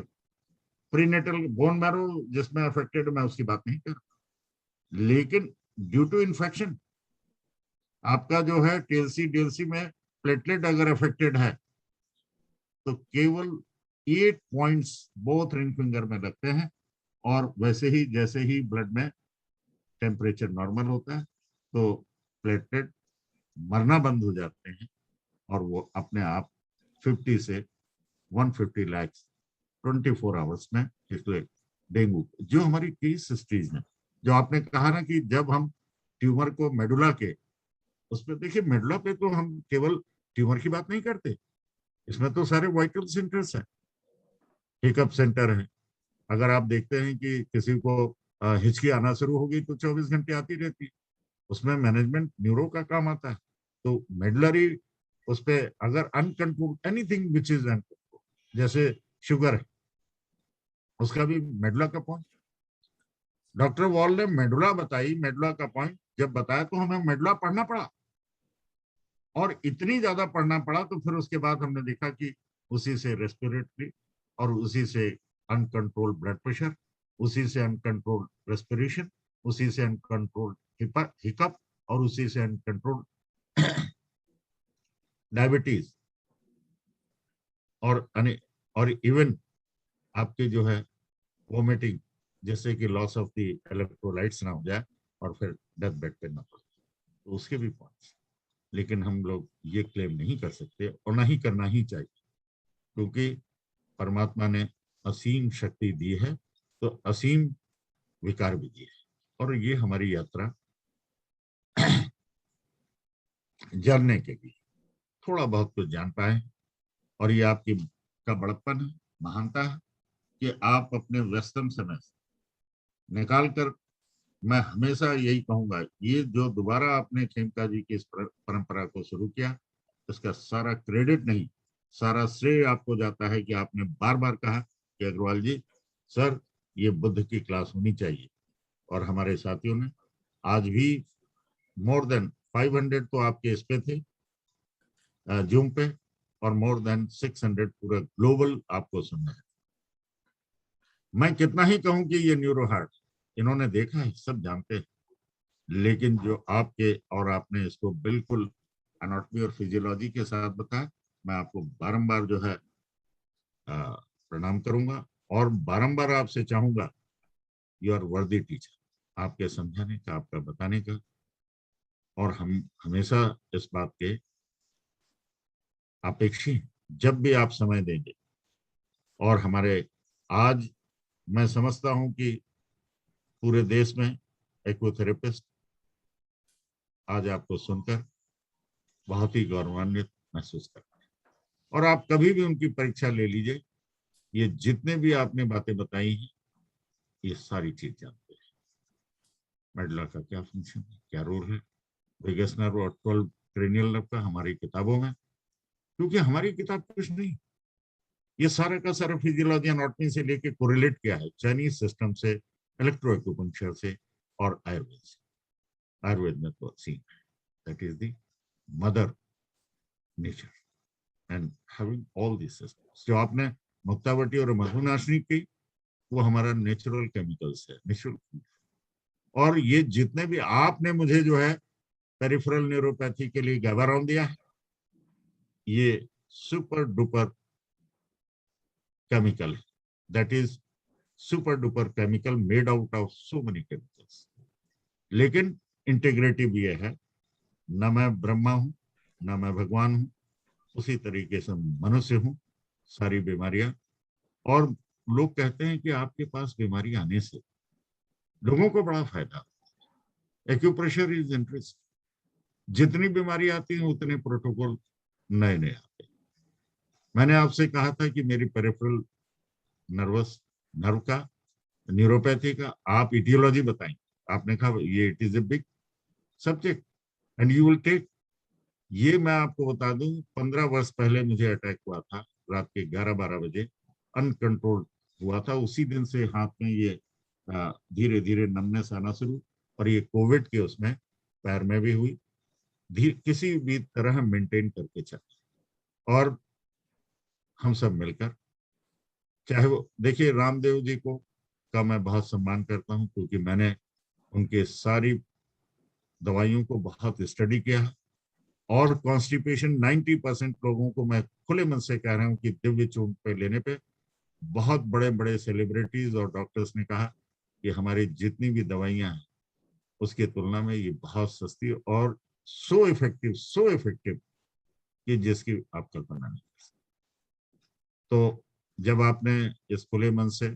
प्रीनेटल बोन मैरो जिसमें अफेक्टेड, मैं उसकी बात नहीं कर रहा, लेकिन ड्यू टू इन्फेक्शन आपका जो है टीएलसी डीएलसी में प्लेटलेट अगर अफेक्टेड है तो केवल 8 पॉइंट्स बोथ रिंग फिंगर में लगते हैं, और वैसे ही जैसे ही ब्लड में टेम्परेचर नॉर्मल होता है तो प्लेटलेट मरना बंद हो जाते हैं, और वो अपने आप 50 से 150 लाख 24 आवर्स में, इसलिए डेंगू जो हमारी केस हिस्ट्रीज में, जो आपने कहा ना कि जब हम ट्यूमर को मेडुला के उसमें, देखिए मेडुला पे तो हम केवल ट्यूमर की बात नहीं करते, इसमें तो सारे वाइटल सेंटर्स हैं, हिकअप सेंटर है। अगर आप देखते हैं कि किसी को हिचकी आना शुरू होगी तो 24 घंटे आती रहती है, उसमें मैनेजमेंट न्यूरो का काम आता है। तो मेडलरी उस पे अगर uncontrol anything which is uncontrol, जैसे शुगर है, उसका भी मेडुला का पॉइंट, डॉक्टर वॉल ने मेडुला बताई, मेडुला का पॉइंट जब बताया तो हमें मेडुला पढ़ना पड़ा, और इतनी ज्यादा पढ़ना पड़ा तो फिर उसके बाद हमने देखा कि उसी से रेस्पिरेटरी, और उसी से अनकंट्रोल ब्लड प्रेशर, उसी से अनकंट्रोल रेस्पिरेशन, उसी से अनकंट्रोल हिकअप, और उसी से अनकंट्रोल डायबिटीज, और इवन आपके जो है वोमिटिंग, जैसे कि लॉस ऑफ द इलेक्ट्रोलाइट्स ना हो जाए और फिर डेथ बेड पे ना पड़े, तो उसके भी पॉइंट्स। लेकिन हम लोग ये क्लेम नहीं कर सकते और ना ही करना ही चाहिए, क्योंकि परमात्मा ने असीम शक्ति दी है तो असीम विकार भी दिए, और ये हमारी यात्रा जानने के लिए थोड़ा बहुत कुछ जान पाए, और ये आपकी का बड़प्पन है, महानता है कि आप अपने व्यस्तम समय निकाल कर, मैं हमेशा यही कहूंगा, ये जो दोबारा आपने खेमका जी की इस परंपरा को शुरू किया, इसका सारा क्रेडिट नहीं, सारा श्रेय आपको जाता है कि आपने बार बार कहा कि अग्रवाल जी सर ये बुद्ध की क्लास होनी चाहिए, और हमारे साथियों ने आज भी मोर देन 500 तो आपके इस पे थे जूम पे, और मोर देन 600 पूरा ग्लोबल आपको सुनना है। मैं कितना ही कहूं कि ये न्यूरो हार्ट इन्होंने देखा है, सब जानते हैं, लेकिन जो आपके, और आपने इसको बिल्कुल एनाटॉमी और फिजियोलॉजी के साथ बताया, मैं आपको बारंबार जो है प्रणाम करूंगा, और बारंबार आपसे चाहूंगा, यू आर वर्दी टीचर, आपके समझाने का, आपका बताने का, और हम हमेशा इस बात के अपेक्षी, जब भी आप समय देंगे। और हमारे आज मैं समझता हूं कि पूरे देश में एक्वोथेरेपिस्ट आज आपको सुनकर बहुत ही गौरवान्वित महसूस कर रहा है। और आप कभी भी उनकी परीक्षा ले लीजिए, ये जितने भी आपने बातें बताई हैं ये सारी चीज जानते हैं। मेडुला का क्या फंक्शन है, क्या रोल है, वेगस नर्व और 12 क्रेनियल नर्व का हमारी किताबों में, क्योंकि हमारी किताब कुछ नहीं, ये सारा का सारा फिजियोलॉजी एनाटॉमी से लेके कोरिलेट किया है चाइनीज सिस्टम से, इलेक्ट्रो एक्यूपंक्चर से और आयुर्वेद से। आयुर्वेद में तो सीन है, that is the mother nature and having all this systems. जो आपने मुक्तावटी और मधुनाशनी की, वो हमारा नेचुरल केमिकल्स है, नेचुरल। और ये जितने भी आपने मुझे जो है पेरिफेरल न्यूरोपैथी के लिए गैबारॉन दिया है, ये सुपर डुपर केमिकल है, that is super duper chemical made out of so many chemicals. लेकिन इंटीग्रेटिव ये है, न मैं ब्रह्मा हूं न मैं भगवान हूं, उसी तरीके से मनुष्य हूं, सारी बीमारियां। और लोग कहते हैं कि आपके पास बीमारी आने से लोगों को बड़ा फायदा, एक्यूप्रेशर इज इंटरेस्ट। जितनी बीमारी आती है उतने प्रोटोकॉल नए नए आते हैं। मैंने आपसे कहा था कि मेरी पेरिफेरल नर्व का, न्यूरोपैथी का आप इटियोलॉजी बताएंगे, आपने कहा ये it is a big subject and you will take. ये मैं आपको बता दूं, 15 वर्ष पहले मुझे अटैक हुआ था, रात के 11-12 बजे अनकंट्रोल्ड हुआ था। उसी दिन से हाथ में ये धीरे धीरे नमनेस आना शुरू, और ये कोविड के उसमें पैर में भी हुई। किसी भी तरह मेंटेन करके चले, और हम सब मिलकर, चाहे वो देखिए रामदेव जी को का मैं बहुत सम्मान करता हूं, क्योंकि मैंने उनके सारी दवाइयों को बहुत स्टडी किया है। और कॉन्स्टिपेशन 90% लोगों को मैं खुले मन से कह रहा हूं कि दिव्य चूर्ण पे लेने पे, बहुत बड़े बड़े सेलिब्रिटीज और डॉक्टर्स ने कहा कि हमारी जितनी भी दवाइयां हैं उसकी तुलना में ये बहुत सस्ती और सो इफेक्टिव कि जिसकी आप कल्पना नहीं कर सकते। तो जब आपने इस खुले मन से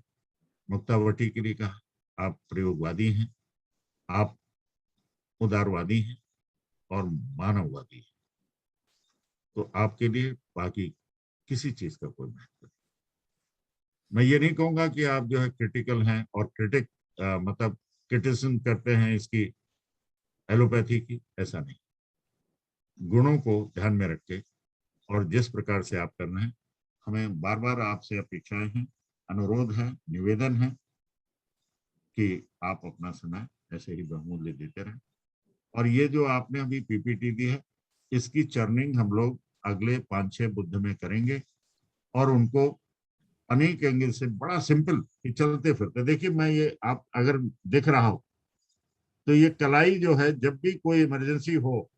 मुक्तावटी के लिए कहा, आप प्रयोगवादी हैं, आप उदारवादी हैं और मानववादी हैं, तो आपके लिए बाकी किसी चीज का कोई महत्व नहीं। मैं ये नहीं कहूंगा कि आप जो है क्रिटिकल हैं और मतलब क्रिटिसिज्म करते हैं इसकी एलोपैथी की, ऐसा नहीं। गुणों को ध्यान में रख के और जिस प्रकार से आप कर रहे हैं, हमें बार बार आपसे अपेक्षाएं हैं, अनुरोध है, निवेदन है कि आप अपना समय ऐसे ही बहुमूल्य देते रहें। और ये जो आपने अभी पीपीटी दी है, इसकी चर्निंग हम लोग अगले 5-6 बुध में करेंगे, और उनको अनेक एंगल से बड़ा सिंपल कि चलते फिरते, देखिए मैं ये आप अगर दिख रहा हो तो ये कलाई जो है, जब भी कोई इमरजेंसी हो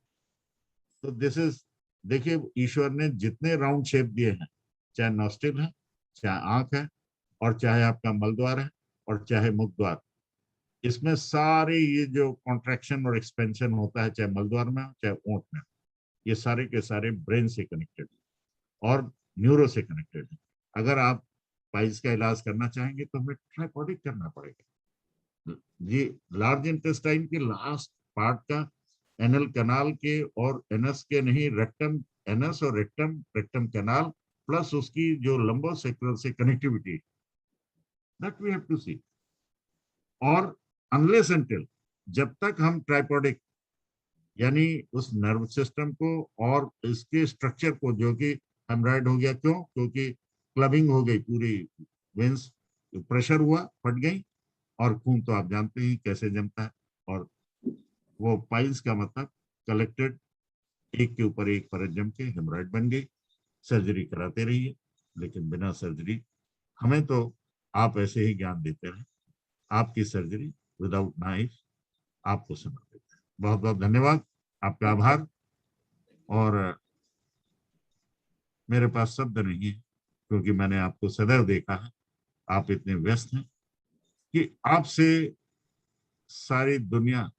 तो दिस इज, देखिए ईश्वर ने जितने राउंड शेप दिए हैं, चाहे नॉस्ट्रिल है, चाहे आंख है, और चाहे आपका मलद्वार है, और चाहे मुख द्वार, इसमें सारे ये जो कॉन्ट्रैक्शन और एक्सपेंशन होता है, चाहे मलद्वार में हो चाहे ओंठ में, ये सारे के सारे ब्रेन से कनेक्टेड और न्यूरो से कनेक्टेड है। अगर आप पाइल्स का इलाज करना चाहेंगे तो हमें ट्राइपॉडिक करना पड़ेगा। ये लार्ज इंटेस्टाइन के लास्ट पार्ट का, एनल कनाल के और एनस के नहीं, रेक्टम, एनस और रेक्टम कनाल प्लस उसकी जो लंबोसेक्रल से connectivity, that we have to see. और अनलेस अनटिल, जब तक हम ट्राइपॉडिक यानी उस नर्व सिस्टम को और इसके स्ट्रक्चर को, जो कि हेमराइड हो गया, क्यों? क्योंकि क्लबिंग हो गई, पूरी वेंस प्रेशर हुआ, फट गई, और खून तो आप जानते हैं कैसे जमता है, और वो पाइल्स का मतलब कलेक्टेड, एक के ऊपर एक परत जम के हेमराइड बन गई। सर्जरी कराते रहिए, लेकिन बिना सर्जरी, हमें तो आप ऐसे ही ज्ञान देते रहे, आपकी सर्जरी विदाउट नाइफ आपको समर्पित है। बहुत बहुत धन्यवाद, आपका आभार। और मेरे पास शब्द नहीं है, क्योंकि मैंने आपको सदैव देखा है, आप इतने व्यस्त हैं कि आपसे सारी दुनिया,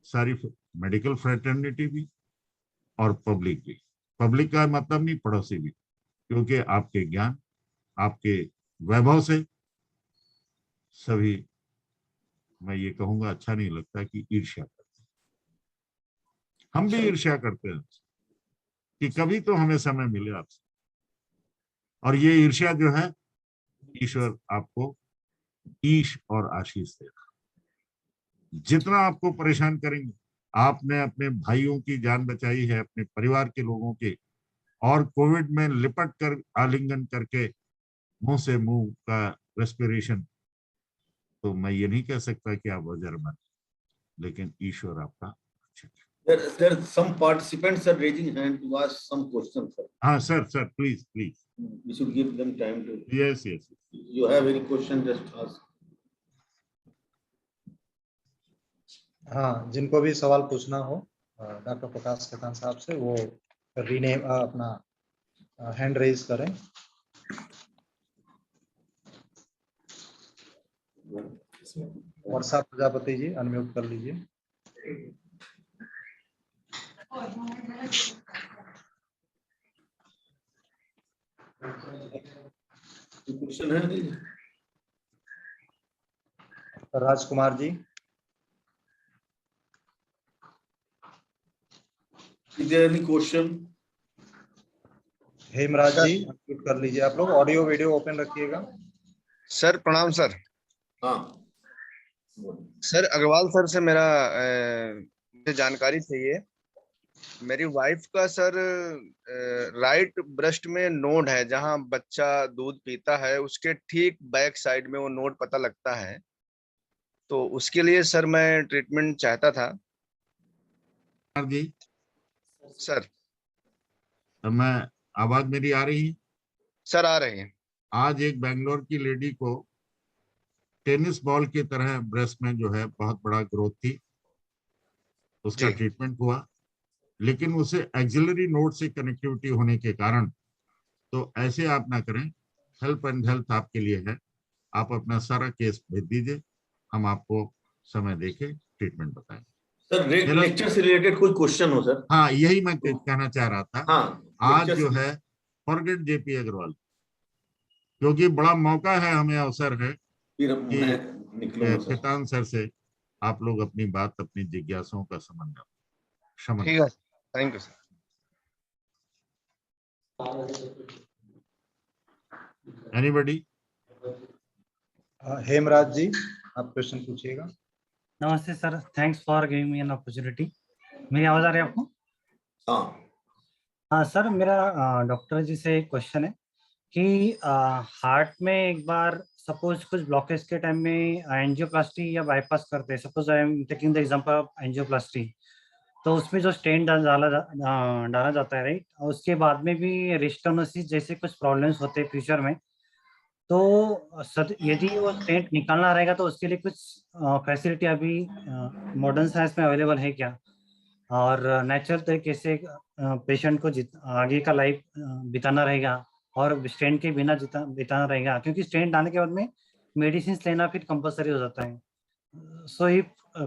सारी मेडिकल फ्रेटर्निटी भी और पब्लिक भी, पब्लिक का मतलब नहीं, पड़ोसी भी, क्योंकि आपके ज्ञान, आपके वैभव से सभी, मैं ये कहूंगा अच्छा नहीं लगता कि ईर्ष्या करते हैं। हम भी ईर्ष्या करते हैं कि कभी तो हमें समय मिले आपसे। और ये ईर्ष्या जो है, ईश्वर आपको ईश और आशीष देगा। जितना आपको परेशान करेंगे, आपने अपने भाइयों की जान बचाई है, अपने परिवार के लोगों की, और कोविड में लिपट कर आलिंगन करके मुंह से मुंह का रेस्पिरेशन, तो मैं ये नहीं कह सकता कि आप वजर बने, लेकिन ईश्वर आपका अच्छा करे। There some participants are raising hand to ask some questions, sir. हाँ sir, sir please please. We should give them time to. Yes yes. You have any question, just ask. हाँ, जिनको भी सवाल पूछना हो डॉक्टर प्रकाश खेतान साहब से, वो रीनेम अपना हैंड रेज करें। वर्षा प्रजापति जी, अनम्यूट कर लीजिए। Question है? Rajkumar ji, Is there any question? Hemraj ji, unmute कर लीजिए। आप लोग ऑडियो वीडियो ओपन रखिएगा। सर प्रणाम सर। हाँ। सर अग्रवाल सर से मेरा मुझे जानकारी चाहिए। मेरी वाइफ का सर राइट ब्रेस्ट में नोड है, जहां बच्चा दूध पीता है उसके ठीक बैक साइड में वो नोड पता लगता है, तो उसके लिए सर मैं ट्रीटमेंट चाहता था। जी सर तो मैं, आवाज मेरी आ रही है? सर आ रही है। आज एक बेंगलोर की लेडी को टेनिस बॉल की तरह ब्रेस्ट में जो है बहुत बड़ा ग्रोथ थी, उसका जी। ट्रीटमेंट हुआ, लेकिन उसे एक्सिलरी नोड से कनेक्टिविटी होने के कारण, तो ऐसे आप ना करें। हेल्प एंड हेल्थ आपके लिए है, आप अपना सारा केस भेज दीजिए, हम आपको समय देके ट्रीटमेंट बताएंगे। सर लेक्चर से रिलेटेड कोई क्वेश्चन हो सर? हाँ, यही मैं कहना चाह रहा था। हाँ, आज जो है फॉरगेट जेपी अग्रवाल, क्योंकि बड़ा मौका है, हमें अवसर है फिर मैं निकलूंगा कि सर। खेतान सर से आप लोग अपनी बात, अपनी जिज्ञासाओं का शमन। ठीक है, thank you sir. Anybody? Hemraj ji, आप क्वेश्चन पूछिएगा। नमस्ते sir, thanks for giving me an opportunity. मेरी आवाज आ रही है आपको? हाँ हाँ सर, मेरा डॉक्टर जी से एक क्वेश्चन है कि हार्ट में एक बार सपोज कुछ ब्लॉकेज के टाइम में एंजियोप्लास्टी या बाईपास करते हैं, suppose I am taking the example of angioplasty, तो उसमें जो स्टेंट डाला जाता है, राइट, और उसके बाद में भी रिस्टोनोसिस जैसे कुछ प्रॉब्लम्स होते हैं फ्यूचर में, तो यदि वो स्टेंट निकालना रहेगा तो उसके लिए कुछ फैसिलिटी अभी मॉडर्न साइंस में अवेलेबल है क्या, और नेचुरल तरीके से पेशेंट को आगे का लाइफ बिताना रहेगा और स्टेंट के बिना बिताना रहेगा, क्योंकि स्टेंट डालने के बाद में मेडिसिन लेना फिर कंपलसरी हो जाता है। So if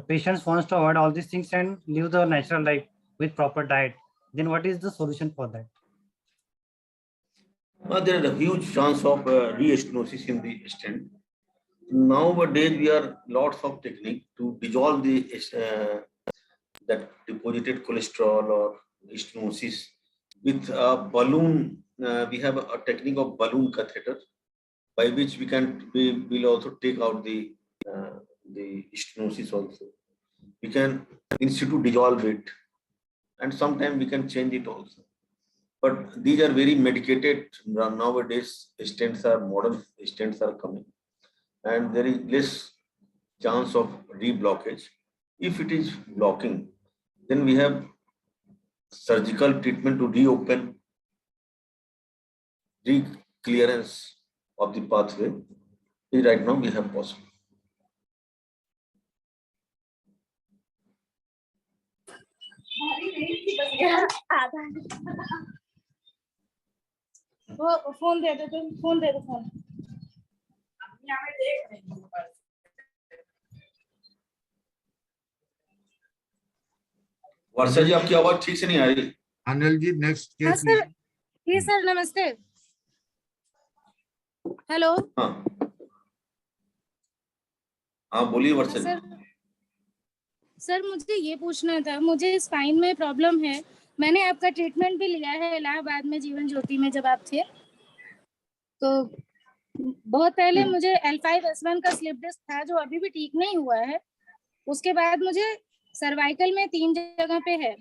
patients wants to avoid all this things and live the natural life with proper diet, then what is the solution for that? there is a huge chance of re-stenosis in the stent. Nowadays we are lots of technique to dissolve the that deposited cholesterol or stenosis with a balloon. We have a technique of balloon catheter by which we will also take out the stenosis also. We can in situ dissolve it, and sometimes we can change it also. But these are very medicated nowadays. Modern stents are coming, and there is less chance of reblockage. If it is blocking, then we have surgical treatment to reopen, re-clearance of the pathway. Right now we have possible. वो phone दे दो, phone दे दो, phone. वर्षा जी, आपकी आवाज ठीक से नहीं आ रही। Anil ji, next हाँ केस। सर, जी सर, नमस्ते। हेलो। हाँ बोलिए वर्षा जी। सर सर मुझे ये पूछना था, मुझे स्पाइन में प्रॉब्लम है। मैंने आपका ट्रीटमेंट भी लिया है इलाहाबाद में, जीवन ज्योति में जब आप थे। तो बहुत पहले मुझे L5S1 का स्लिप डिस्क था जो अभी भी ठीक नहीं हुआ है। उसके बाद मुझे सर्वाइकल में 3 जगह पे है,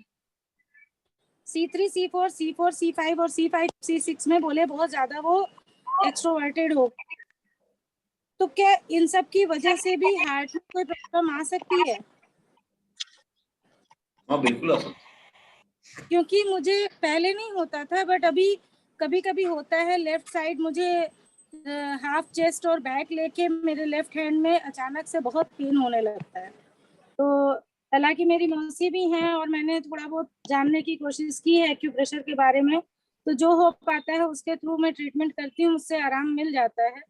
C3, C4, C4, C5 और C5, C6 में बोले बहुत ज्यादा वो एक्सट्रोवर्टेड हो। तो क्या इन सब की वजह से भी हार्ट में कोई प्रॉब्लम आ सकती है? हाँ बिल्कुल आ सकती। क्योंकि मुझे पहले नहीं होता था, बट अभी कभी कभी होता है। लेफ्ट साइड मुझे हाफ चेस्ट और बैक लेके मेरे लेफ्ट हैंड में अचानक से बहुत पेन होने लगता है। तो हालांकि मेरी मौसी भी हैं और मैंने थोड़ा बहुत जानने की कोशिश की है एक्यूप्रेशर के बारे में, तो जो हो पाता है उसके थ्रू मैं ट्रीटमेंट करती हूँ, उससे आराम मिल जाता है।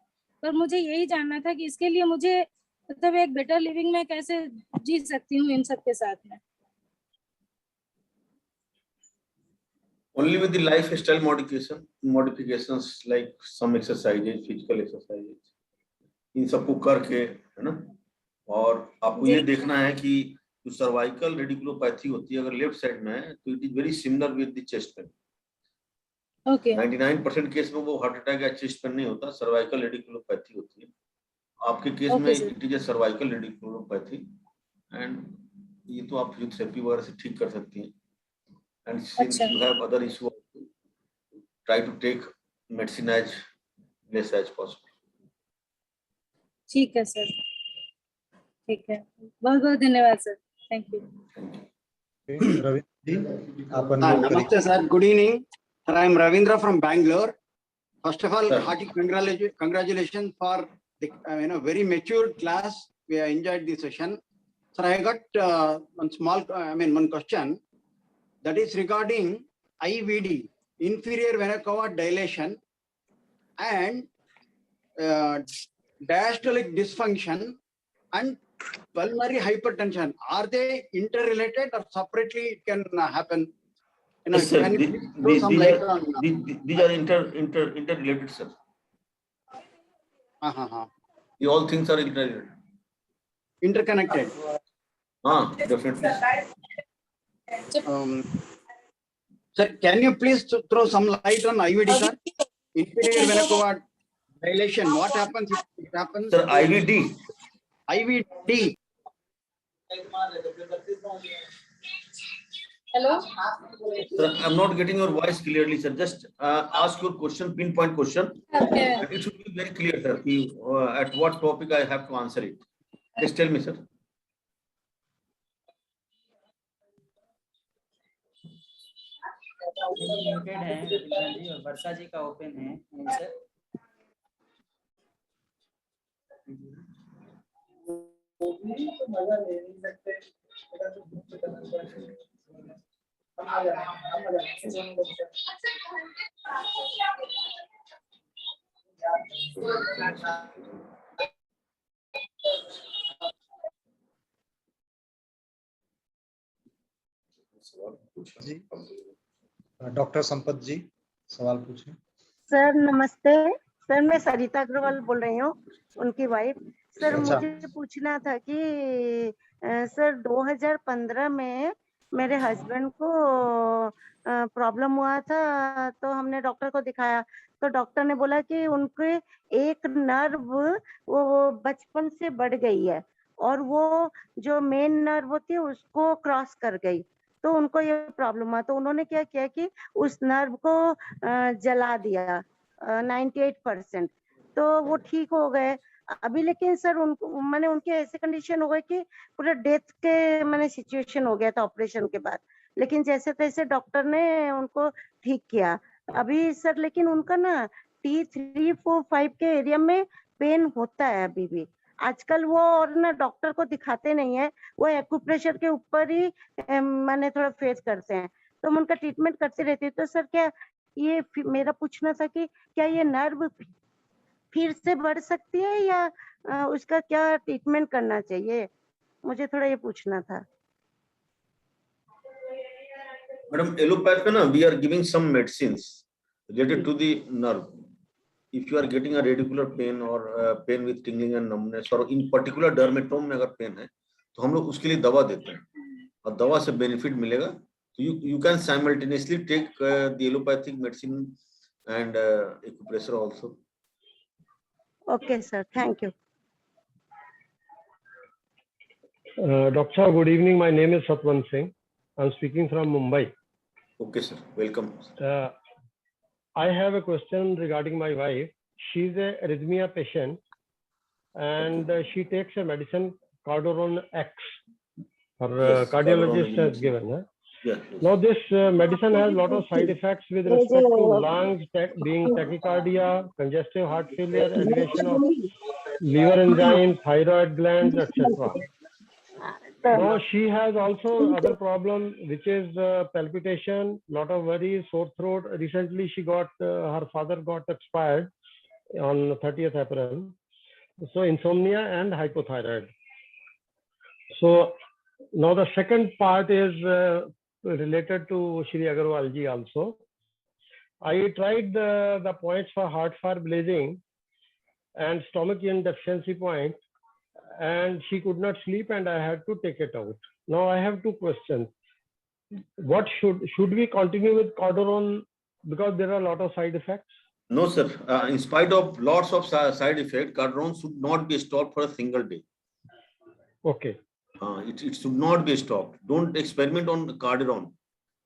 पर मुझे यही जानना था कि इसके लिए मुझे मतलब एक बेटर लिविंग में कैसे जी सकती हूँ इन सब के साथ में। Only with the lifestyle modifications like some exercises, physical exercises, इन सबको करके, है ना। और आपको ये देखना है कि जो सर्वाइकल रेडिकुलोपैथी होती है अगर लेफ्ट साइड में है तो it is very similar with the chest pain. Okay. 99% case में वो हार्ट अटैक या चेस्ट पेन नहीं होता, सर्वाइकल रेडिकुलोपैथी होती है। आपके केस में it is A cervical radiculopathy and ये तो आप फिजियोथेरेपी वगैरह से ठीक कर सकती हैं। And since you have other issue, try to take medicine as less as possible. ठीक है सर, ठीक है, बहुत बहुत धन्यवाद sir, thank you. Ravindra ji आप अनम्यूट करिए। Namaste sir, good evening. Sir, I am Ravindra from Bangalore. First of all, Sir. hearty congratulations for the very mature class. We have enjoyed the session. Sir, I got one question that is regarding IVD, inferior vena cava dilation, and diastolic dysfunction and pulmonary hypertension. Are they interrelated or separately it can happen? Yes, sir. Can you please throw some light on? These are interrelated, sir. The all things are Interconnected. Definitely. Sir, can you please throw some light on IVD, sir? Inferior vena cava dilation. What happens if it happens? Sir, IVD. IVD. Hello. Sir, I'm not getting your voice clearly, sir. Just ask your question, pinpoint question. Okay. It should be very clear, sir. At what topic I have to answer it. Just tell me, sir. Muted है रविंद्र जी और वर्षा जी का open है इनसे। मजा ले नहीं सकते। जी doctor Sampat जी सवाल पूछें। सर नमस्ते सर, मैं सरिता अग्रवाल बोल रही हूँ, उनकी वाइफ। सर मुझे पूछना था कि सर 2015 में मेरे हस्बैंड को प्रॉब्लम हुआ था, तो हमने डॉक्टर को दिखाया, तो डॉक्टर ने बोला कि उनके एक नर्व वो बचपन से बढ़ गई है और वो जो मेन नर्व होती है उसको क्रॉस कर गई, तो उनको ये प्रॉब्लम हुआ। तो उन्होंने क्या किया कि उस नर्व को जला दिया 98%, तो वो ठीक हो गए अभी। लेकिन सर उनको मैंने उनके ऐसे कंडीशन हो गए कि पूरा डेथ के मैंने सिचुएशन हो गया था ऑपरेशन के बाद, लेकिन जैसे तैसे डॉक्टर ने उनको ठीक किया अभी सर। लेकिन उनका ना T3, 4, 5 के एरिया में पेन होता है अभी भी आजकल वो, और ना डॉक्टर को दिखाते नहीं है, वो एक्यूप्रेशर के ऊपर ही मैंने थोड़ा फेस करते हैं, तो हम उनका ट्रीटमेंट करते रहते हैं। तो सर क्या ये मेरा पूछना था कि क्या ये नर्व फिर से बढ़ सकती है या उसका क्या ट्रीटमेंट करना चाहिए, मुझे थोड़ा ये पूछना था। Madam, allopath में ना we are giving some medicines related to the nerve. If you are getting a radicular pain or pain with tingling and numbness, or in particular dermatome में अगर pain है तो हम लोग उसके लिए दवा देते हैं, और दवा से बेनिफिट मिलेगा तो you can simultaneously take the allopathic medicine and acupressure also. Okay, sir. Thank you. Doctor, good evening. My name is Satwan Singh. I'm speaking from Mumbai. Okay, sir. Welcome. I have a question regarding my wife. She's a arrhythmia patient, and she takes a medicine Cardoron X. Her cardiologist has given. Yes. Now this medicine has a lot of side effects with respect to lungs being tachycardia, congestive heart failure, elevation of liver enzyme, thyroid glands, etc. Now she has also other problem, which is palpitation, lot of worries, sore throat. Recently she got her father got expired on 30th April. So insomnia and hypothyroid. So now the second part is related to Shri Agarwal ji also. I tried the points for heart fire blazing and stomach iron deficiency point, and she could not sleep and I had to take it out. Now I have two questions. What should we continue with Cordoron because there are a lot of side effects? No, sir. In spite of lots of side effects, Cardoron should not be stopped for a single day. Okay. It should not be stopped. Don't experiment on Cardoron.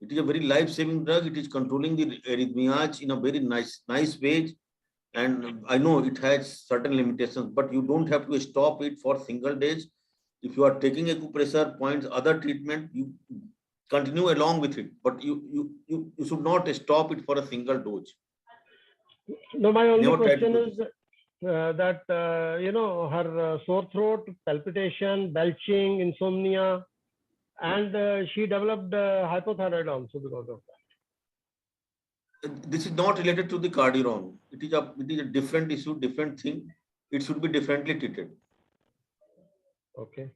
It is a very life-saving drug. It is controlling the arrhythmias in a very nice way. And I know it has certain limitations, but you don't have to stop it for single days. If you are taking acupressure points, other treatment, you continue along with it, but you should not stop it for a single dose. No, my only question is that her sore throat, palpitation, belching, insomnia, and she developed hypothyroid also because of that. This is not related to the Cardoron. It is a different issue, different thing. It should be differently treated. Okay.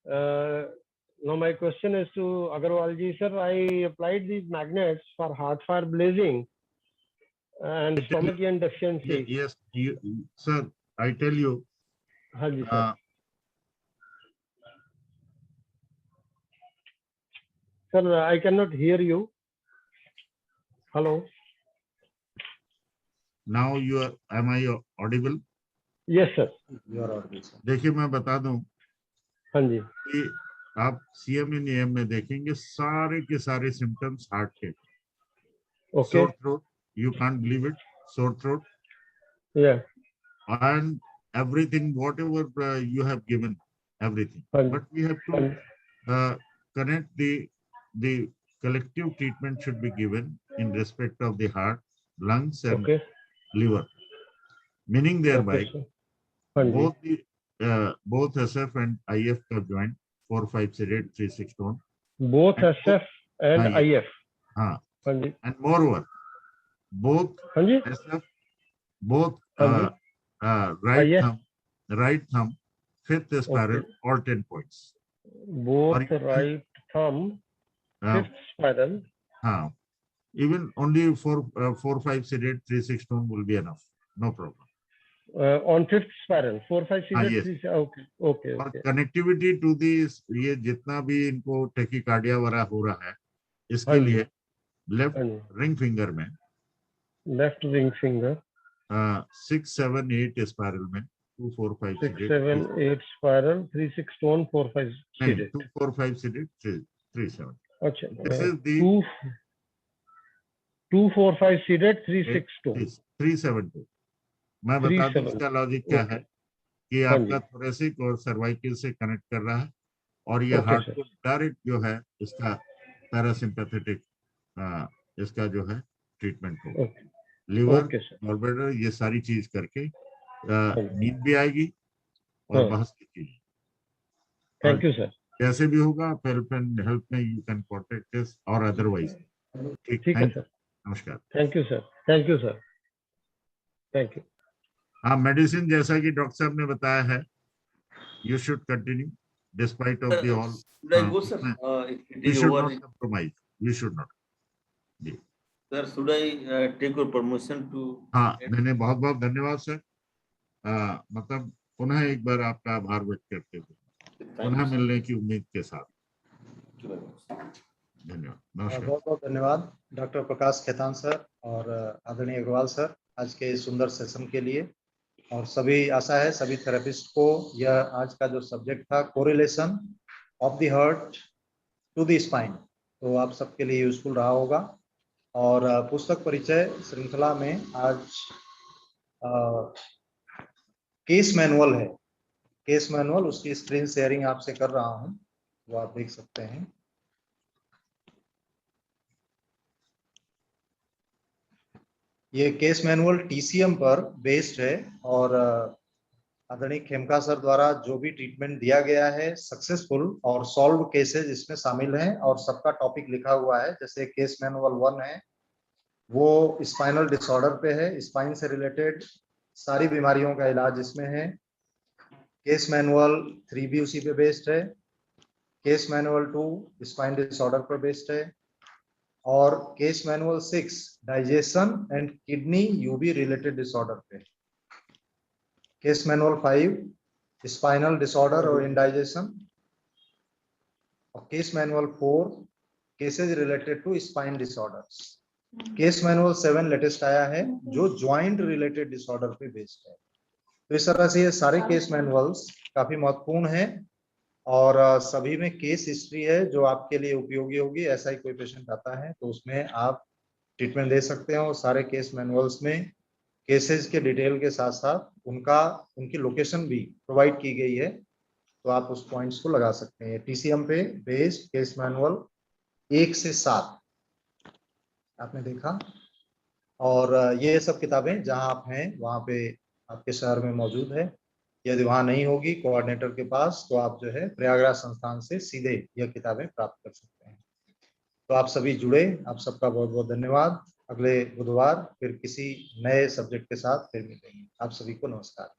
Now my question is to Agarwal ji, sir. I applied these magnets for heart fire blazing and stomach iron deficiency. Yes, sir. I tell you. Haan, sir. Sir, I cannot hear you. Hello. Now am I audible? Yes, sir. You are audible, sir. देखिए मैं बता दूं हाँ जी कि आप CME में देखेंगे सारे के सारे symptoms heart के. Okay. Sore throat, you can't believe it. Sore throat. Yeah. And everything, whatever you have given, everything. But we have to connect the collective treatment should be given in respect of the heart, lungs, and liver. Meaning thereby, both SF and IF are joined, 4-5 sedate, 3-6 tone. Both SF and IF. And moreover, both SF, both right thumb, fifth spiral, all 10 points. Both right thumb, fifth spiral. Even only 4-5 sedate, 3-6 tone will be enough. No problem. On fifth spiral, 4-5 sedate, yes. 3 okay. और connectivity to this, ये जितना भी इनको tachycardia वगैरह हो रहा है, इसके लिए left ring finger में, left ring finger, 6, 7, 8 spiral में 2, 4, 5 6, 7, 8 spiral, 3, 6 tone, 4, 5 sedate. 2, 4, 5 sedate, 3, 7. अच्छा. This is the 2, 4, 5 sedate, 3, 6 tone. 3, 7 2. मैं बता दूं इसका लॉजिक क्या है कि आपका थोरेसिक और सर्वाइकल से कनेक्ट कर रहा है और ये हार्ट को डायरेक्ट जो है इसका पैरासिम्पैथेटिक इसका जो है ट्रीटमेंट होगा. लिवर मॉर्बिडर ये सारी चीज करके नींद भी आएगी और बहस की चीज. Thank you sir. जैसे भी होगा हेल्प में यू कैन कॉन्टेक्ट अस और अदरवाइज. ठीक है सर. नमस्कार. Thank you sir. Thank you sir. Thank you. हाँ, मेडिसिन जैसा कि डॉक्टर साहब ने बताया है, you should continue despite of the all. You should not compromise. You should not. Sir, should I take your permission to? हाँ, मैंने बहुत बहुत धन्यवाद सर. मतलब पुनः एक बार आपका आभार व्यक्त करते हुए. पुनः मिलने की उम्मीद के साथ धन्यवाद। नमस्कार। बहुत बहुत धन्यवाद डॉक्टर प्रकाश खेतान सर और आदरणीय अग्रवाल सर आज के सुंदर सेशन के लिए। और सभी आशा है सभी थेरेपिस्ट को यह आज का जो सब्जेक्ट था correlation of the heart to the spine, तो आप सबके लिए यूजफुल रहा होगा। और पुस्तक परिचय श्रृंखला में आज केस मैनुअल है, केस मैनुअल उसकी स्क्रीन शेयरिंग आपसे कर रहा हूं, वो आप देख सकते हैं। ये केस मैनुअल TCM पर बेस्ड है और आदरणीय खेमका सर द्वारा जो भी ट्रीटमेंट दिया गया है सक्सेसफुल और सॉल्व केसेस इसमें शामिल हैं और सबका टॉपिक लिखा हुआ है। जैसे केस मैनुअल 1 है वो स्पाइनल डिसऑर्डर पे है, स्पाइन से रिलेटेड सारी बीमारियों का इलाज इसमें है। केस मैनुअल 3 भी उसी पे बेस्ड है। केस मैनुअल 2 स्पाइन डिसऑर्डर पर बेस्ड है और case manual 6 digestion and kidney UB related disorder पे। केस मैनुअल 5 स्पाइनल डिसऑर्डर और इंडाइजेशन और case manual 4 cases related to spine disorders. Case manual 7 latest आया है जो ज्वाइंट रिलेटेड डिसऑर्डर पे बेस्ड है। तो इस तरह से ये सारे केस मैनुअल्स काफी महत्वपूर्ण हैं और सभी में केस हिस्ट्री है जो आपके लिए उपयोगी होगी। ऐसा ही कोई पेशेंट आता है तो उसमें आप ट्रीटमेंट दे सकते हो। सारे केस मैनुअल्स में केसेस के डिटेल के साथ साथ उनकी लोकेशन भी प्रोवाइड की गई है, तो आप उस पॉइंट्स को लगा सकते हैं। TCM पे बेस्ड केस मैनुअल 1 से 7 आपने देखा। और ये सब किताबें जहां आप हैं वहां पे आपके शहर में मौजूद है। यदि वहां नहीं होगी कोऑर्डिनेटर के पास तो आप जो है प्रयागराज संस्थान से सीधे यह किताबें प्राप्त कर सकते हैं। तो आप सभी जुड़े, आप सबका बहुत बहुत धन्यवाद। अगले बुधवार फिर किसी नए सब्जेक्ट के साथ फिर मिलेंगे। आप सभी को नमस्कार।